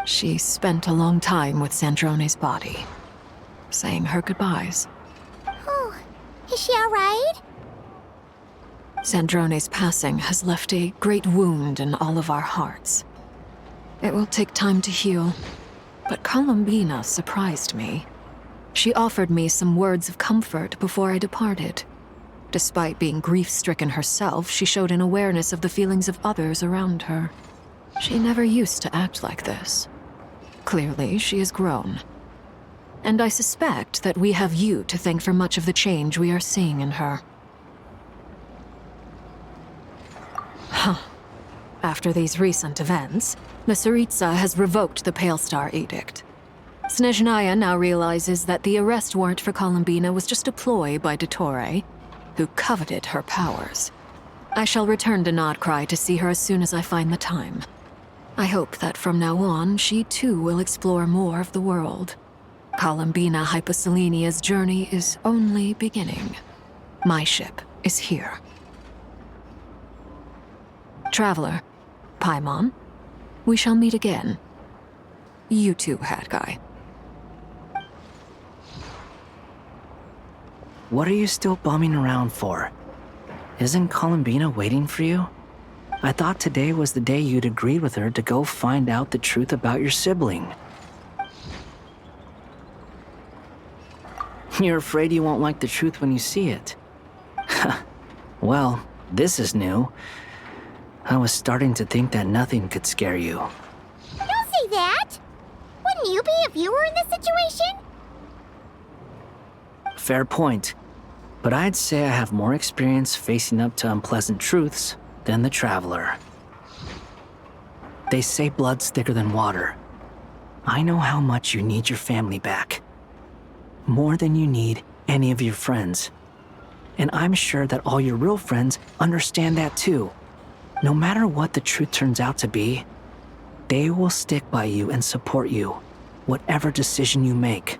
She spent a long time with Sandrone's body, saying her goodbyes. Oh, is she all right? Sandrone's passing has left a great wound in all of our hearts. It will take time to heal, But Columbina surprised me. She offered me some words of comfort before I departed. Despite being grief-stricken herself, she showed an awareness of the feelings of others around her. She never used to act like this. Clearly, she has grown. And I suspect that we have you to thank for much of the change we are seeing in her. Huh. After these recent events, the Tsaritsa has revoked the Pale Star Edict. Snezhnaya now realizes that the arrest warrant for Columbina was just a ploy by Dottore, who coveted her powers. I shall return to Nod-Krai to see her as soon as I find the time. I hope that from now on, she too will explore more of the world. Columbina Hyposelenia's journey is only beginning. My ship is here. Traveler, Paimon, we shall meet again. You too, Hat Guy. What are you still bumming around for? Isn't Columbina waiting for you? I thought today was the day you'd agreed with her to go find out the truth about your sibling. You're afraid you won't like the truth when you see it. Well, this is new. I was starting to think that nothing could scare you. Don't say that! Wouldn't you be if you were in this situation? Fair point. But I'd say I have more experience facing up to unpleasant truths than the Traveler. They say blood's thicker than water. I know how much you need your family back. More than you need any of your friends. And I'm sure that all your real friends understand that too. No matter what the truth turns out to be, they will stick by you and support you, whatever decision you make.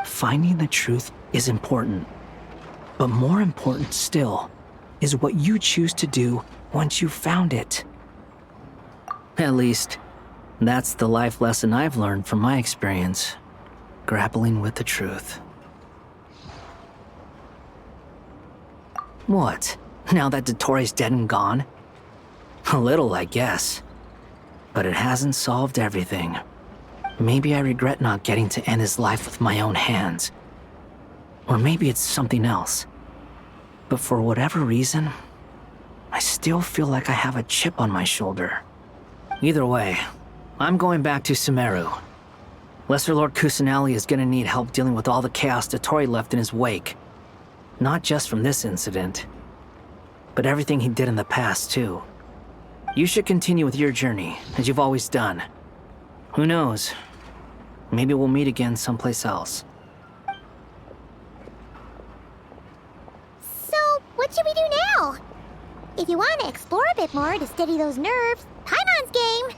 Finding the truth is important. But more important still is what you choose to do once you've found it. At least, that's the life lesson I've learned from my experience, grappling with the truth. What? Now that Dottore's dead and gone? A little, I guess. But it hasn't solved everything. Maybe I regret not getting to end his life with my own hands. Or maybe it's something else. But for whatever reason, I still feel like I have a chip on my shoulder. Either way, I'm going back to Sumeru. Lesser Lord Kusanali is gonna need help dealing with all the chaos Dottore left in his wake. Not just from this incident, but everything he did in the past, too. You should continue with your journey, as you've always done. Who knows? Maybe we'll meet again someplace else. So, what should we do now? If you want to explore a bit more to steady those nerves, Paimon's game!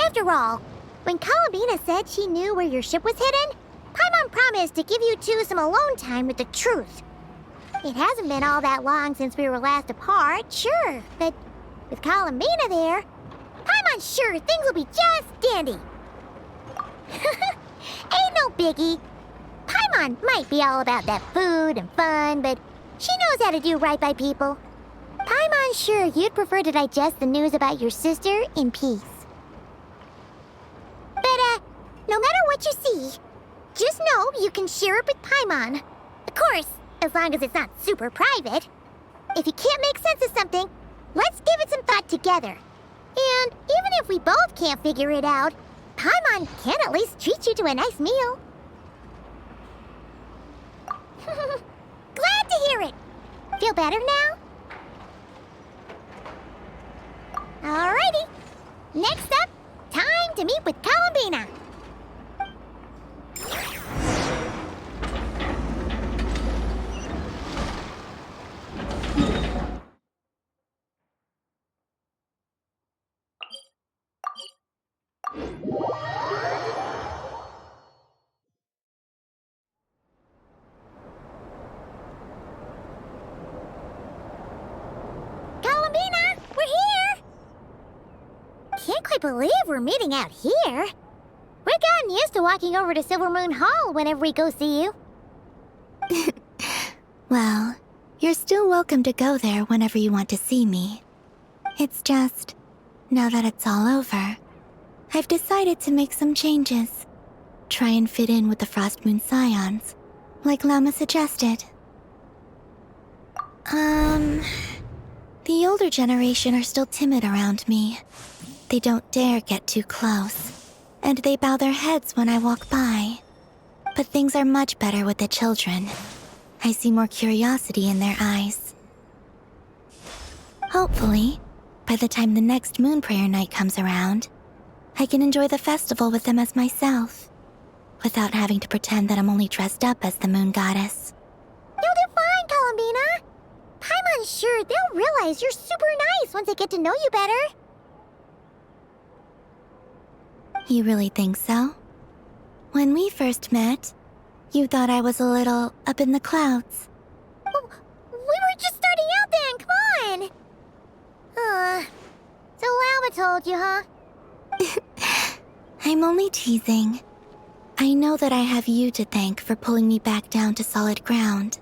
After all, when Columbina said she knew where your ship was hidden, Paimon promised to give you two some alone time with the truth. It hasn't been all that long since we were last apart, sure, but with Columbina there, Paimon's sure things will be just dandy. Ain't no biggie. Paimon might be all about that food and fun, but she knows how to do right by people. Paimon's sure you'd prefer to digest the news about your sister in peace. But, no matter what you see, just know you can share it with Paimon. Of course, as long as it's not super private. If you can't make sense of something, let's give it some thought together. And even if we both can't figure it out, Paimon can at least treat you to a nice meal. Glad to hear it. Feel better now? Alrighty. Next up, time to meet with Columbina. Columbina, we're here! Can't quite believe we're meeting out here. We've gotten used to walking over to Silver Moon Hall whenever we go see you. Well, you're still welcome to go there whenever you want to see me. It's just, now that it's all over, I've decided to make some changes. Try and fit in with the Frost Moon Scions, like Llama suggested. The older generation are still timid around me. They don't dare get too close, and they bow their heads when I walk by. But things are much better with the children. I see more curiosity in their eyes. Hopefully, by the time the next Moon Prayer Night comes around, I can enjoy the festival with them as myself, without having to pretend that I'm only dressed up as the Moon Goddess. You'll do fine, Columbina. Paimon's sure they'll realize you're super nice once they get to know you better. You really think so? When we first met, you thought I was a little up in the clouds. Well, we were just starting out then, come on! So Llama told you, huh? I'm only teasing. I know that I have you to thank for pulling me back down to solid ground.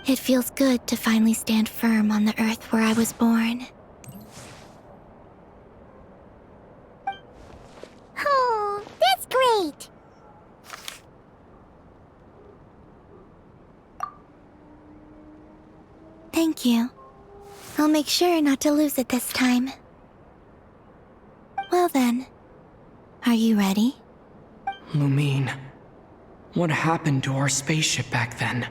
It feels good to finally stand firm on the earth where I was born. Oh, that's great! Thank you. I'll make sure not to lose it this time. Well then, are you ready? Lumine, what happened to our spaceship back then?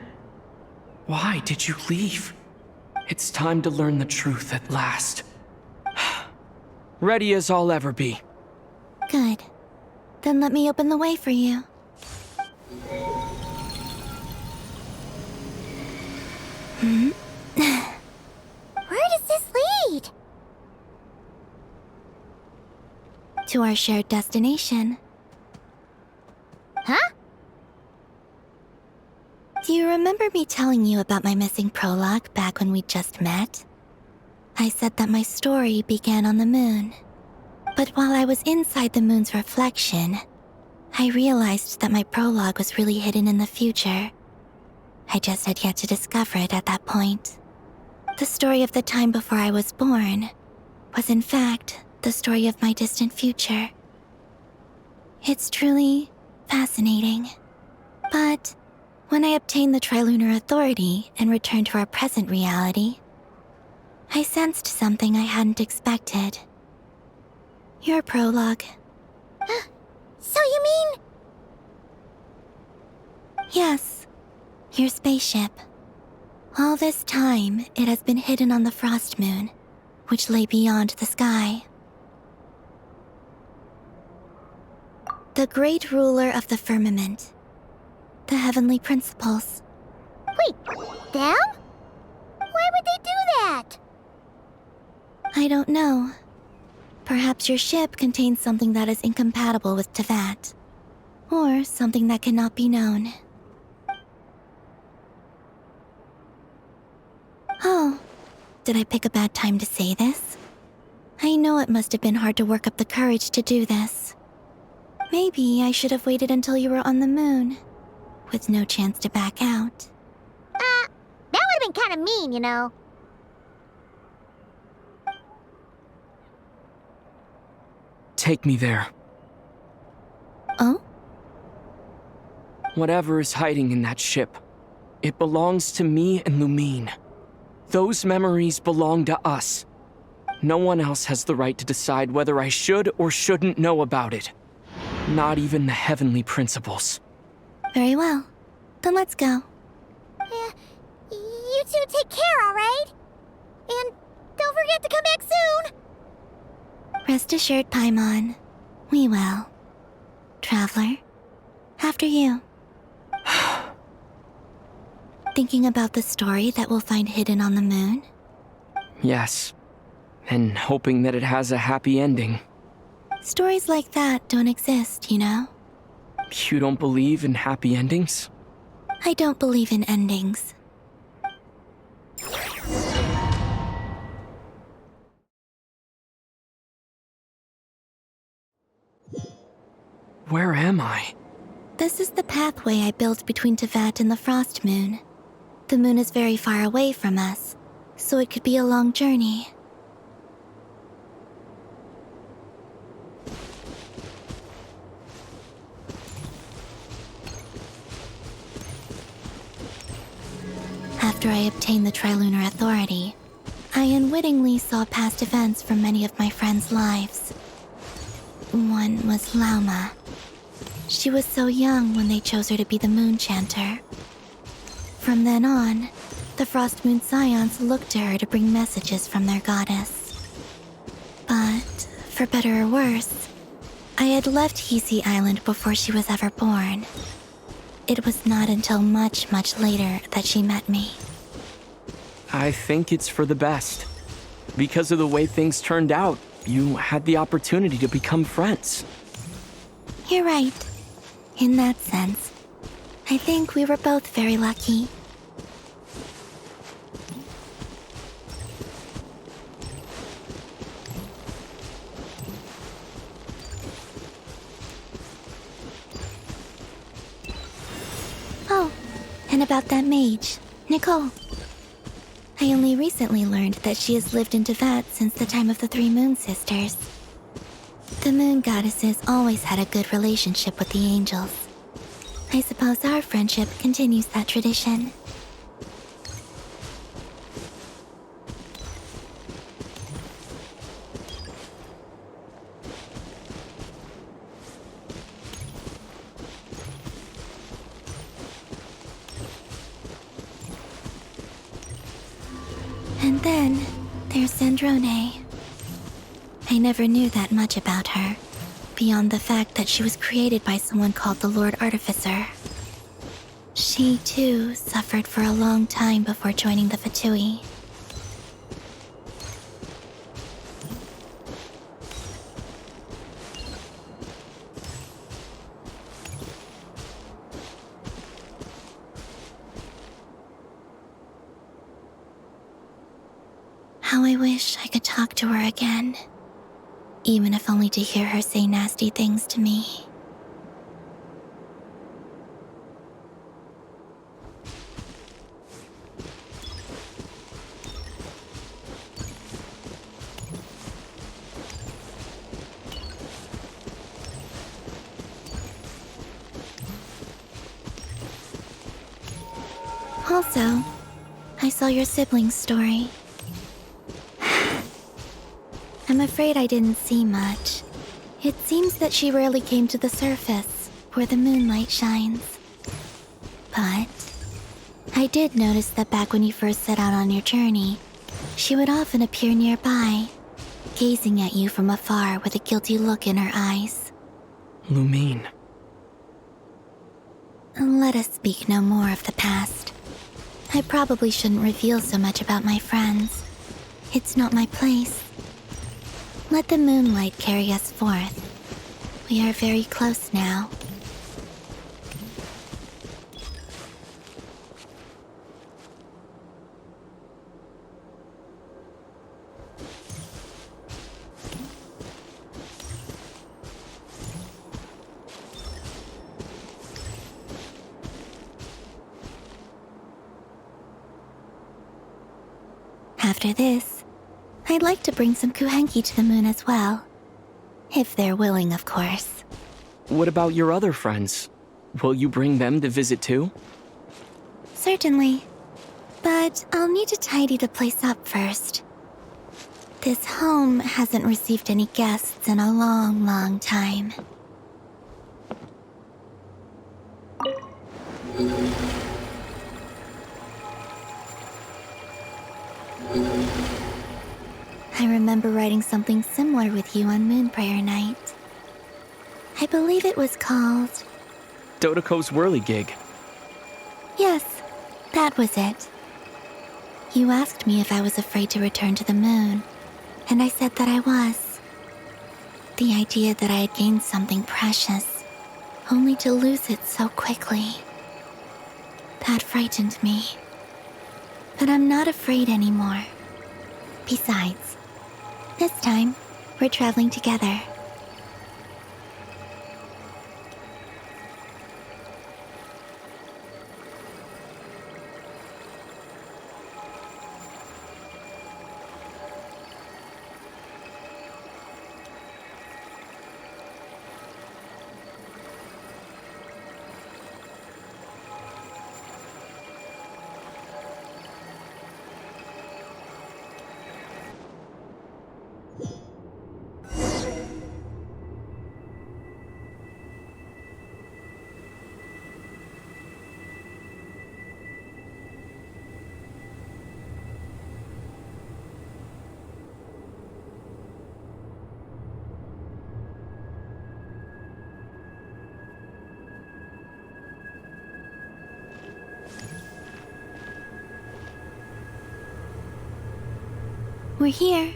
Why did you leave? It's time to learn the truth at last. Ready as I'll ever be. Good. Then let me open the way for you. Where does this lead? To our shared destination. Huh? Do you remember me telling you about my missing prologue back when we just met? I said that my story began on the moon. But while I was inside the moon's reflection, I realized that my prologue was really hidden in the future. I just had yet to discover it at that point. The story of the time before I was born was in fact the story of my distant future. It's truly fascinating. But when I obtained the Trilunar Authority and returned to our present reality, I sensed something I hadn't expected. Your prologue. So you mean... Yes, your spaceship. All this time, it has been hidden on the Frost Moon, which lay beyond the sky. The great ruler of the firmament. The heavenly principles. Wait, them? Why would they do that? I don't know. Perhaps your ship contains something that is incompatible with Teyvat. Or something that cannot be known. Oh, did I pick a bad time to say this? I know it must have been hard to work up the courage to do this. Maybe I should have waited until you were on the moon, with no chance to back out. That would have been kind of mean, you know. Take me there. Oh? Whatever is hiding in that ship, it belongs to me and Lumine. Those memories belong to us. No one else has the right to decide whether I should or shouldn't know about it. Not even the heavenly principles. Very well. Then let's go. You two take care, alright? And don't forget to come back soon! Rest assured, Paimon. We will. Traveler, after you. Thinking about the story that we'll find hidden on the moon? Yes. And hoping that it has a happy ending. Stories like that don't exist, you know? You don't believe in happy endings? I don't believe in endings. Where am I? This is the pathway I built between Teyvat and the Frost Moon. The moon is very far away from us, so it could be a long journey. after I obtained the Trilunar Authority, I unwittingly saw past events from many of my friends' lives. One was Lauma. She was so young when they chose her to be the Moon Chanter. From then on, the Frost Moon Scions looked to her to bring messages from their goddess. But, for better or worse, I had left Hisi Island before she was ever born. It was not until much, much later that she met me. I think it's for the best. Because of the way things turned out, you had the opportunity to become friends. You're right. In that sense, I think we were both very lucky. Oh, and about that mage, Nicole. I only recently learned that she has lived in Teyvat since the time of the Three Moon Sisters. The Moon Goddesses always had a good relationship with the angels. I suppose our friendship continues that tradition. And then, there's Zandrone. I never knew that much about her, beyond the fact that she was created by someone called the Lord Artificer. She, too, suffered for a long time before joining the Fatui. How I wish I could talk to her again. Even if only to hear her say nasty things to me. Also, I saw your sibling's story. I'm afraid I didn't see much. It seems that she rarely came to the surface, where the moonlight shines. But I did notice that back when you first set out on your journey, she would often appear nearby, gazing at you from afar with a guilty look in her eyes. Lumine. Let us speak no more of the past. I probably shouldn't reveal so much about my friends. It's not my place. Let the moonlight carry us forth. We are very close now. After this, I'd like to bring some Kuhenki to the moon as well. If they're willing, of course. What about your other friends? Will you bring them to visit too? Certainly. But I'll need to tidy the place up first. This home hasn't received any guests in a long, long time. I remember writing something similar with you on Moon Prayer Night. I believe it was called... Dodoko's Whirligig. Yes, that was it. You asked me if I was afraid to return to the moon, and I said that I was. The idea that I had gained something precious, only to lose it so quickly. That frightened me. But I'm not afraid anymore. Besides, this time, we're traveling together. We're here.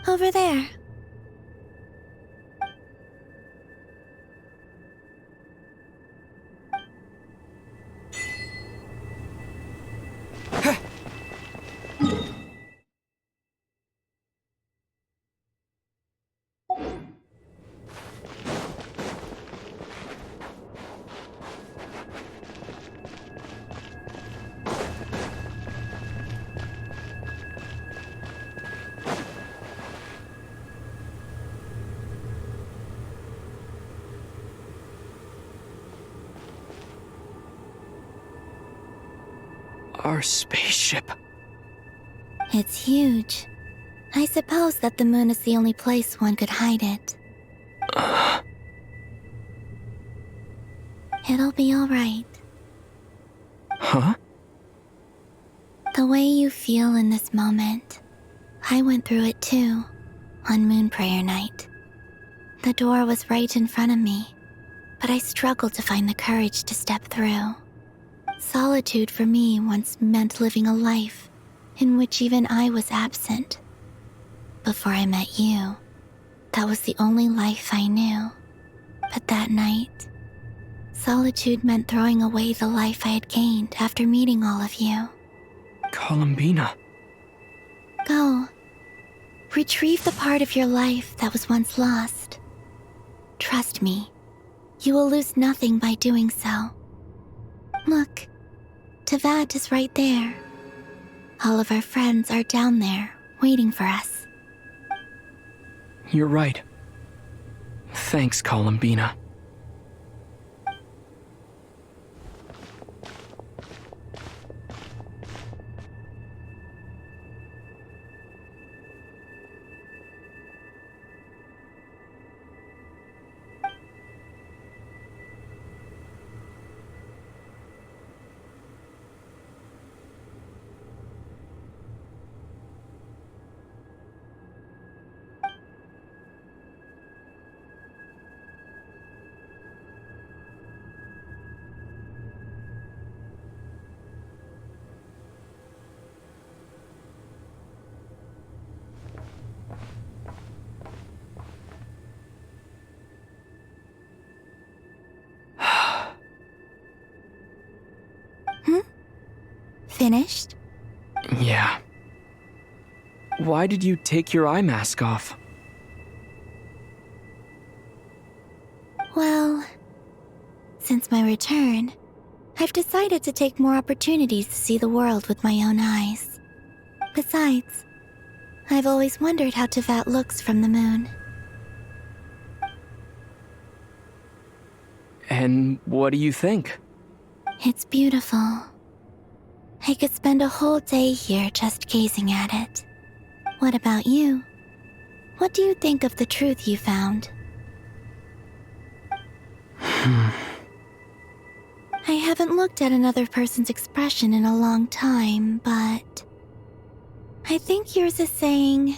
Over there. Our spaceship. It's huge. I suppose that the moon is the only place one could hide it. It'll be alright. Huh? The way you feel in this moment, I went through it too, on Moon Prayer Night. The door was right in front of me, but I struggled to find the courage to step through. Solitude for me once meant living a life in which even I was absent. Before I met you, that was the only life I knew. But that night, solitude meant throwing away the life I had gained after meeting all of you. Columbina. Go. Retrieve the part of your life that was once lost. Trust me, you will lose nothing by doing so. Look, Teyvat is right there. All of our friends are down there, waiting for us. You're right. Thanks, Columbina. Finished? Yeah. Why did you take your eye mask off? Well, since my return, I've decided to take more opportunities to see the world with my own eyes. Besides, I've always wondered how Teyvat looks from the moon. And what do you think? It's beautiful. I could spend a whole day here just gazing at it. What about you? What do you think of the truth you found? I haven't looked at another person's expression in a long time, but I think yours is saying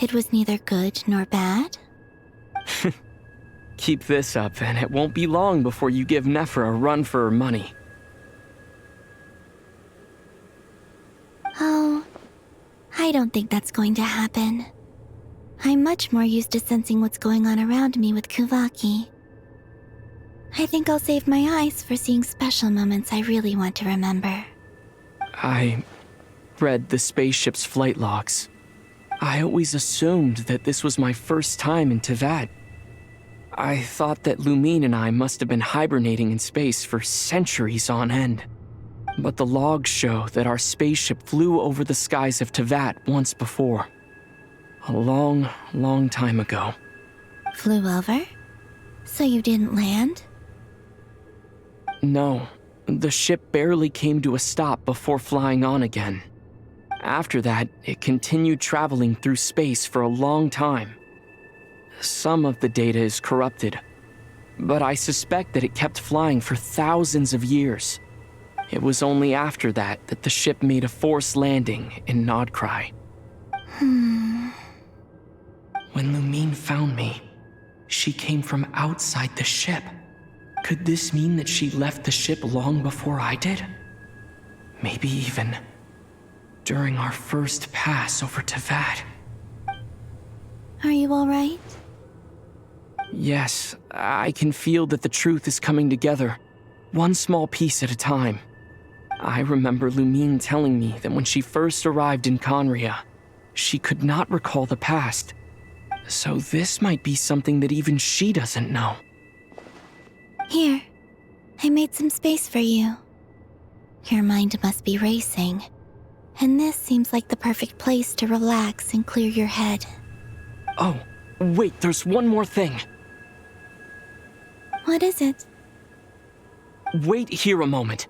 it was neither good nor bad. Keep this up, and it won't be long before you give Nephra a run for her money. Oh, I don't think that's going to happen. I'm much more used to sensing what's going on around me with Kuvaki. I think I'll save my eyes for seeing special moments I really want to remember. I read the spaceship's flight logs. I always assumed that this was my first time in Teyvat. I thought that Lumine and I must have been hibernating in space for centuries on end. But the logs show that our spaceship flew over the skies of Teyvat once before. A long, long time ago. Flew over? So you didn't land? No, the ship barely came to a stop before flying on again. After that, it continued traveling through space for a long time. Some of the data is corrupted, but I suspect that it kept flying for thousands of years. It was only after that that the ship made a forced landing in Nod-Krai. When Lumine found me, she came from outside the ship. Could this mean that she left the ship long before I did? Maybe even during our first pass over Teyvat. Are you alright? Yes, I can feel that the truth is coming together, one small piece at a time. I remember Lumine telling me that when she first arrived in Conria, she could not recall the past. So this might be something that even she doesn't know. Here, I made some space for you. Your mind must be racing, and this seems like the perfect place to relax and clear your head. Oh, wait, there's one more thing. What is it? Wait here a moment.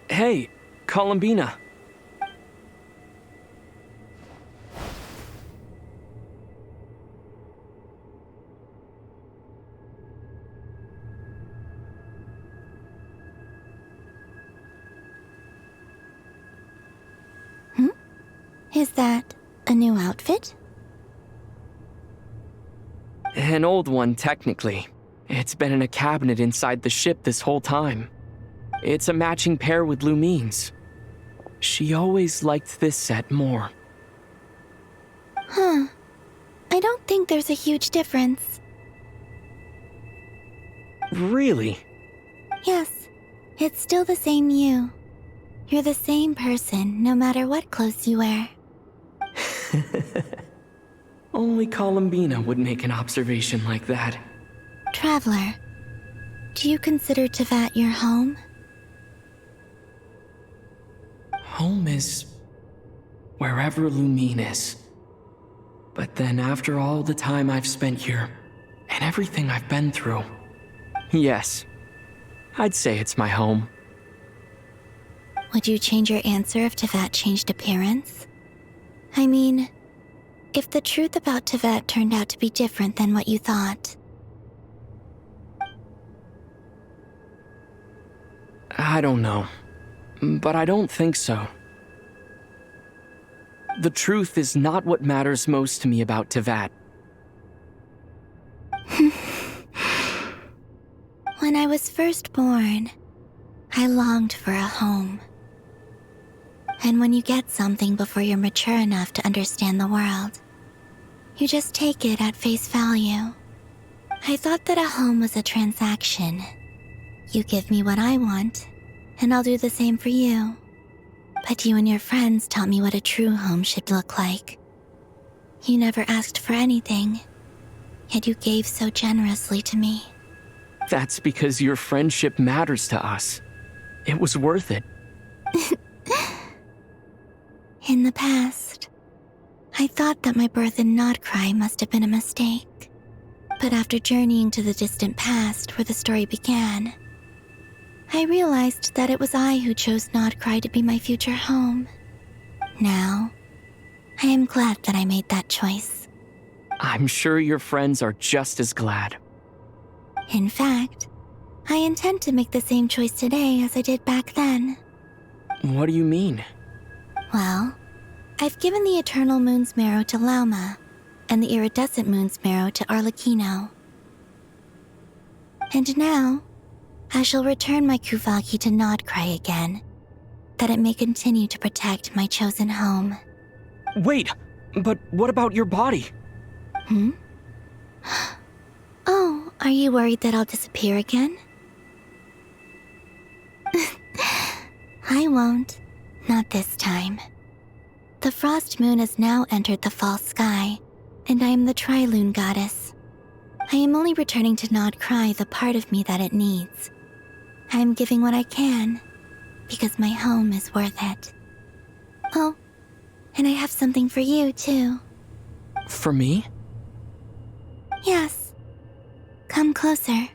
Hey, Columbina. Is that a new outfit? An old one, technically. It's been in a cabinet inside the ship this whole time. It's a matching pair with Lumine's. She always liked this set more. Huh. I don't think there's a huge difference. Really? Yes, it's still the same you. You're the same person, no matter what clothes you wear. Only Columbina would make an observation like that. Traveler, do you consider Teyvat your home? Home is wherever Lumine is. But then after all the time I've spent here, and everything I've been through, yes, I'd say it's my home. Would you change your answer if Teyvat changed appearance? I mean, if the truth about Teyvat turned out to be different than what you thought. I don't know, but I don't think so. The truth is not what matters most to me about Teyvat. When I was first born, I longed for a home. And when you get something before you're mature enough to understand the world, you just take it at face value. I thought that a home was a transaction. You give me what I want, and I'll do the same for you. But you and your friends taught me what a true home should look like. You never asked for anything, yet you gave so generously to me. That's because your friendship matters to us. It was worth it. In the past, I thought that my birth in Nod-Krai must have been a mistake. But after journeying to the distant past where the story began, I realized that it was I who chose Nod-Krai to be my future home. Now, I am glad that I made that choice. I'm sure your friends are just as glad. In fact, I intend to make the same choice today as I did back then. What do you mean? Well, I've given the Eternal Moon's Marrow to Lauma, and the Iridescent Moon's Marrow to Arlecchino. And now, I shall return my Kuvagi to Nod-Krai again, that it may continue to protect my chosen home. Wait, but what about your body? Oh, are you worried that I'll disappear again? I won't. Not this time. The Frost Moon has now entered the fall sky, and I am the Tri-Lune Goddess. I am only returning to Nod-Krai the part of me that it needs. I am giving what I can, because my home is worth it. Oh, and I have something for you, too. For me? Yes. Come closer.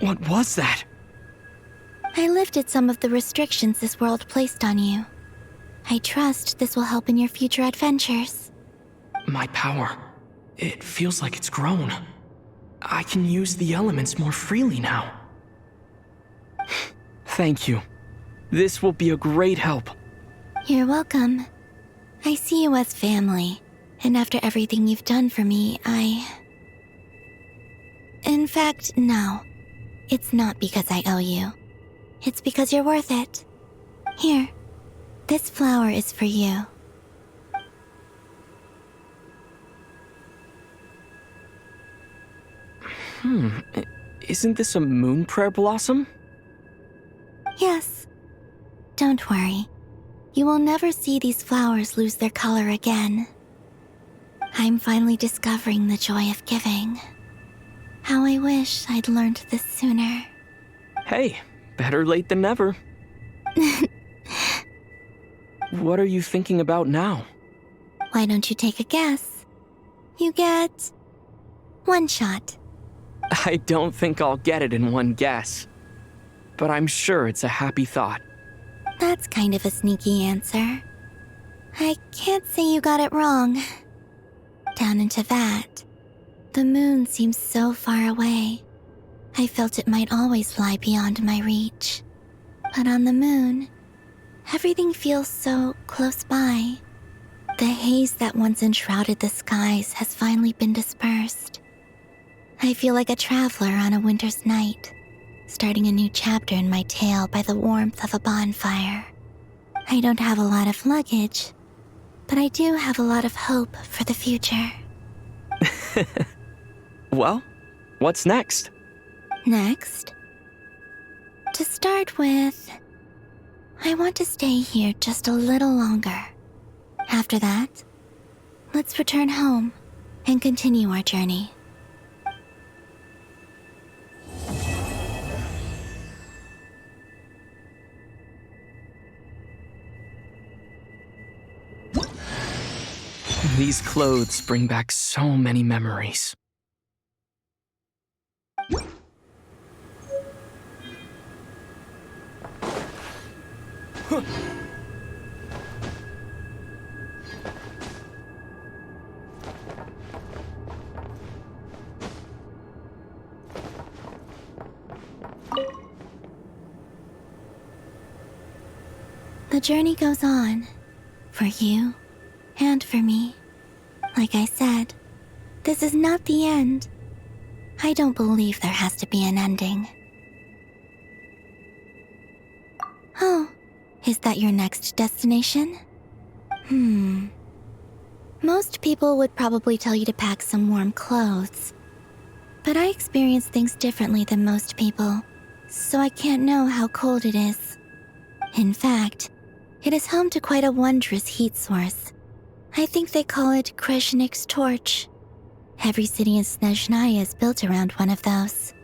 What was that? I lifted some of the restrictions this world placed on you. I trust this will help in your future adventures. My power. It feels like it's grown. I can use the elements more freely now. Thank you. This will be a great help. You're welcome. I see you as family, and after everything you've done for me, In fact, no. It's not because I owe you. It's because you're worth it. Here, this flower is for you. Isn't this a moon prayer blossom? Yes. Don't worry. You will never see these flowers lose their color again. I'm finally discovering the joy of giving. How I wish I'd learned this sooner. Hey, better late than never. What are you thinking about now? Why don't you take a guess? You get 1 shot. I don't think I'll get it in one guess. But I'm sure it's a happy thought. That's kind of a sneaky answer. I can't say you got it wrong. Down into that, the moon seems so far away. I felt it might always lie beyond my reach. But on the moon, everything feels so close by. The haze that once enshrouded the skies has finally been dispersed. I feel like a traveler on a winter's night, starting a new chapter in my tale by the warmth of a bonfire. I don't have a lot of luggage, but I do have a lot of hope for the future. Well, what's next? Next? To start with, I want to stay here just a little longer. After that, let's return home and continue our journey. These clothes bring back so many memories. The journey goes on, for you and for me. Like I said, this is not the end. I don't believe there has to be an ending. Oh, is that your next destination? Most people would probably tell you to pack some warm clothes. But I experience things differently than most people, so I can't know how cold it is. In fact, it is home to quite a wondrous heat source. I think they call it Kreshnik's torch. Every city in Snezhnaya is built around one of those.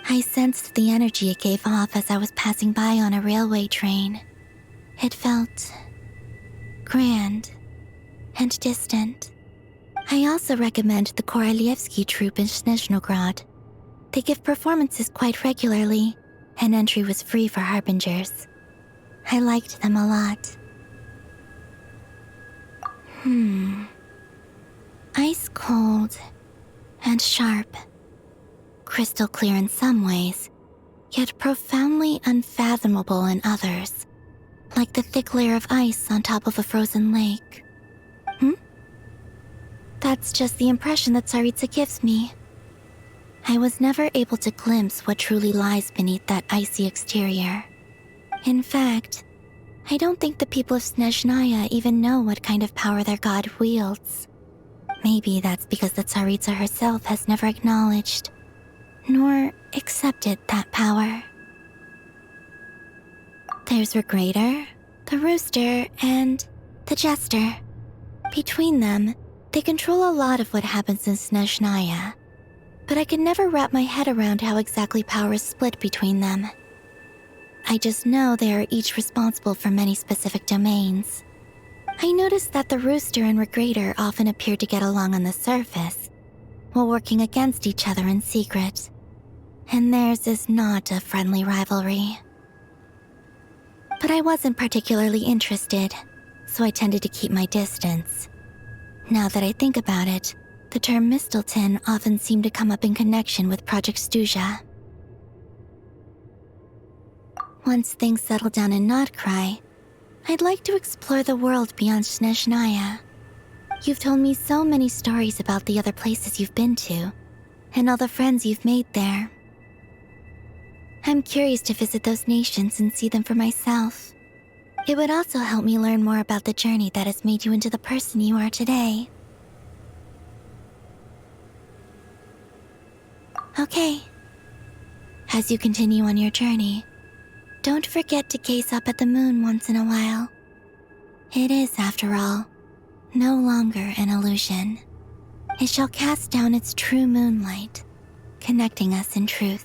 I sensed the energy it gave off as I was passing by on a railway train. It felt grand and distant. I also recommend the Korolievsky troupe in Snezhnograd. They give performances quite regularly, and entry was free for harbingers. I liked them a lot. Ice cold and sharp. Crystal clear in some ways, yet profoundly unfathomable in others. Like the thick layer of ice on top of a frozen lake. That's just the impression that Tsaritsa gives me. I was never able to glimpse what truly lies beneath that icy exterior. In fact, I don't think the people of Snezhnaya even know what kind of power their god wields. Maybe that's because the Tsaritsa herself has never acknowledged, nor accepted that power. There's Regrator, the Rooster, and the Jester. Between them, they control a lot of what happens in Snezhnaya, but I can never wrap my head around how exactly power is split between them. I just know they are each responsible for many specific domains. I noticed that the Rooster and Regrator often appear to get along on the surface, while working against each other in secret. and theirs is not a friendly rivalry. But I wasn't particularly interested, so I tended to keep my distance. Now that I think about it, the term Mistelton often seemed to come up in connection with Project Stuja. Once things settle down in Nod-Krai, I'd like to explore the world beyond Snezhnaya. You've told me so many stories about the other places you've been to, and all the friends you've made there. I'm curious to visit those nations and see them for myself. It would also help me learn more about the journey that has made you into the person you are today. Okay. As you continue on your journey, don't forget to gaze up at the moon once in a while. It is, after all, no longer an illusion. It shall cast down its true moonlight, connecting us in truth.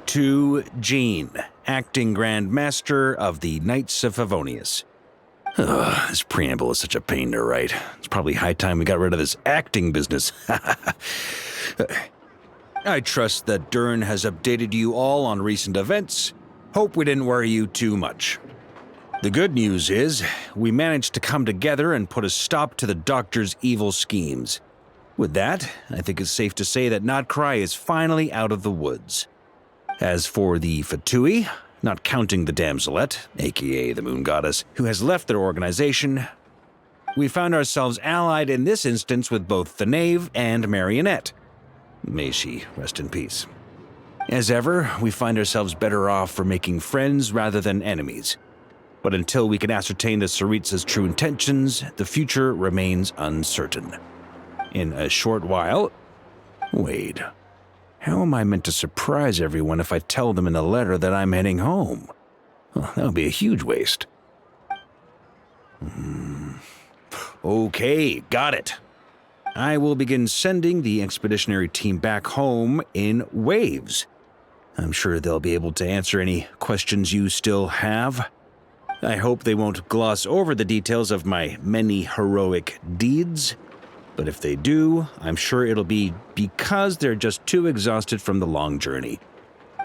To Jean, acting Grand Master of the Knights of Favonius. This preamble is such a pain to write. It's probably high time we got rid of this acting business. I trust that Dern has updated you all on recent events. Hope we didn't worry you too much. The good news is, we managed to come together and put a stop to the Doctor's evil schemes. With that, I think it's safe to say that Nod-Krai is finally out of the woods. As for the Fatui, not counting the Damselette, aka the Moon Goddess, who has left their organization, we found ourselves allied in this instance with both the Knave and Marionette. May she rest in peace. As ever, we find ourselves better off for making friends rather than enemies. But until we can ascertain the Tsaritsa's true intentions, the future remains uncertain. In a short while... Wait... How am I meant to surprise everyone if I tell them in a letter that I'm heading home? Well, that would be a huge waste. Okay, got it. I will begin sending the expeditionary team back home in waves. I'm sure they'll be able to answer any questions you still have. I hope they won't gloss over the details of my many heroic deeds. But if they do, I'm sure it'll be because they're just too exhausted from the long journey.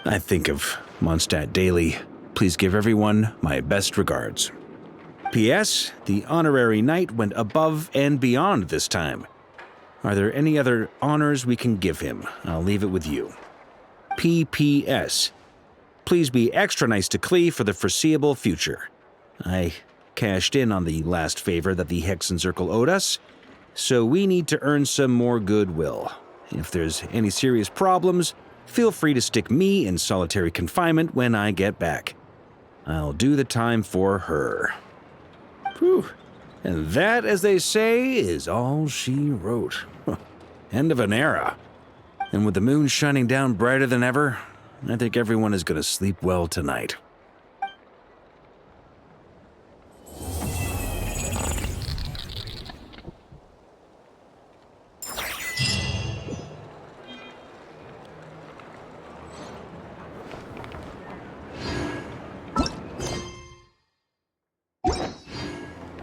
I think of Mondstadt daily. Please give everyone my best regards. P.S. The honorary knight went above and beyond this time. Are there any other honors we can give him? I'll leave it with you. P.P.S. Please be extra nice to Klee for the foreseeable future. I cashed in on the last favor that the Hexen Circle owed us, so we need to earn some more goodwill. If there's any serious problems, feel free to stick me in solitary confinement when I get back. I'll do the time for her. Whew. And that, as they say, is all she wrote. End of an era. And with the moon shining down brighter than ever, I think everyone is going to sleep well tonight.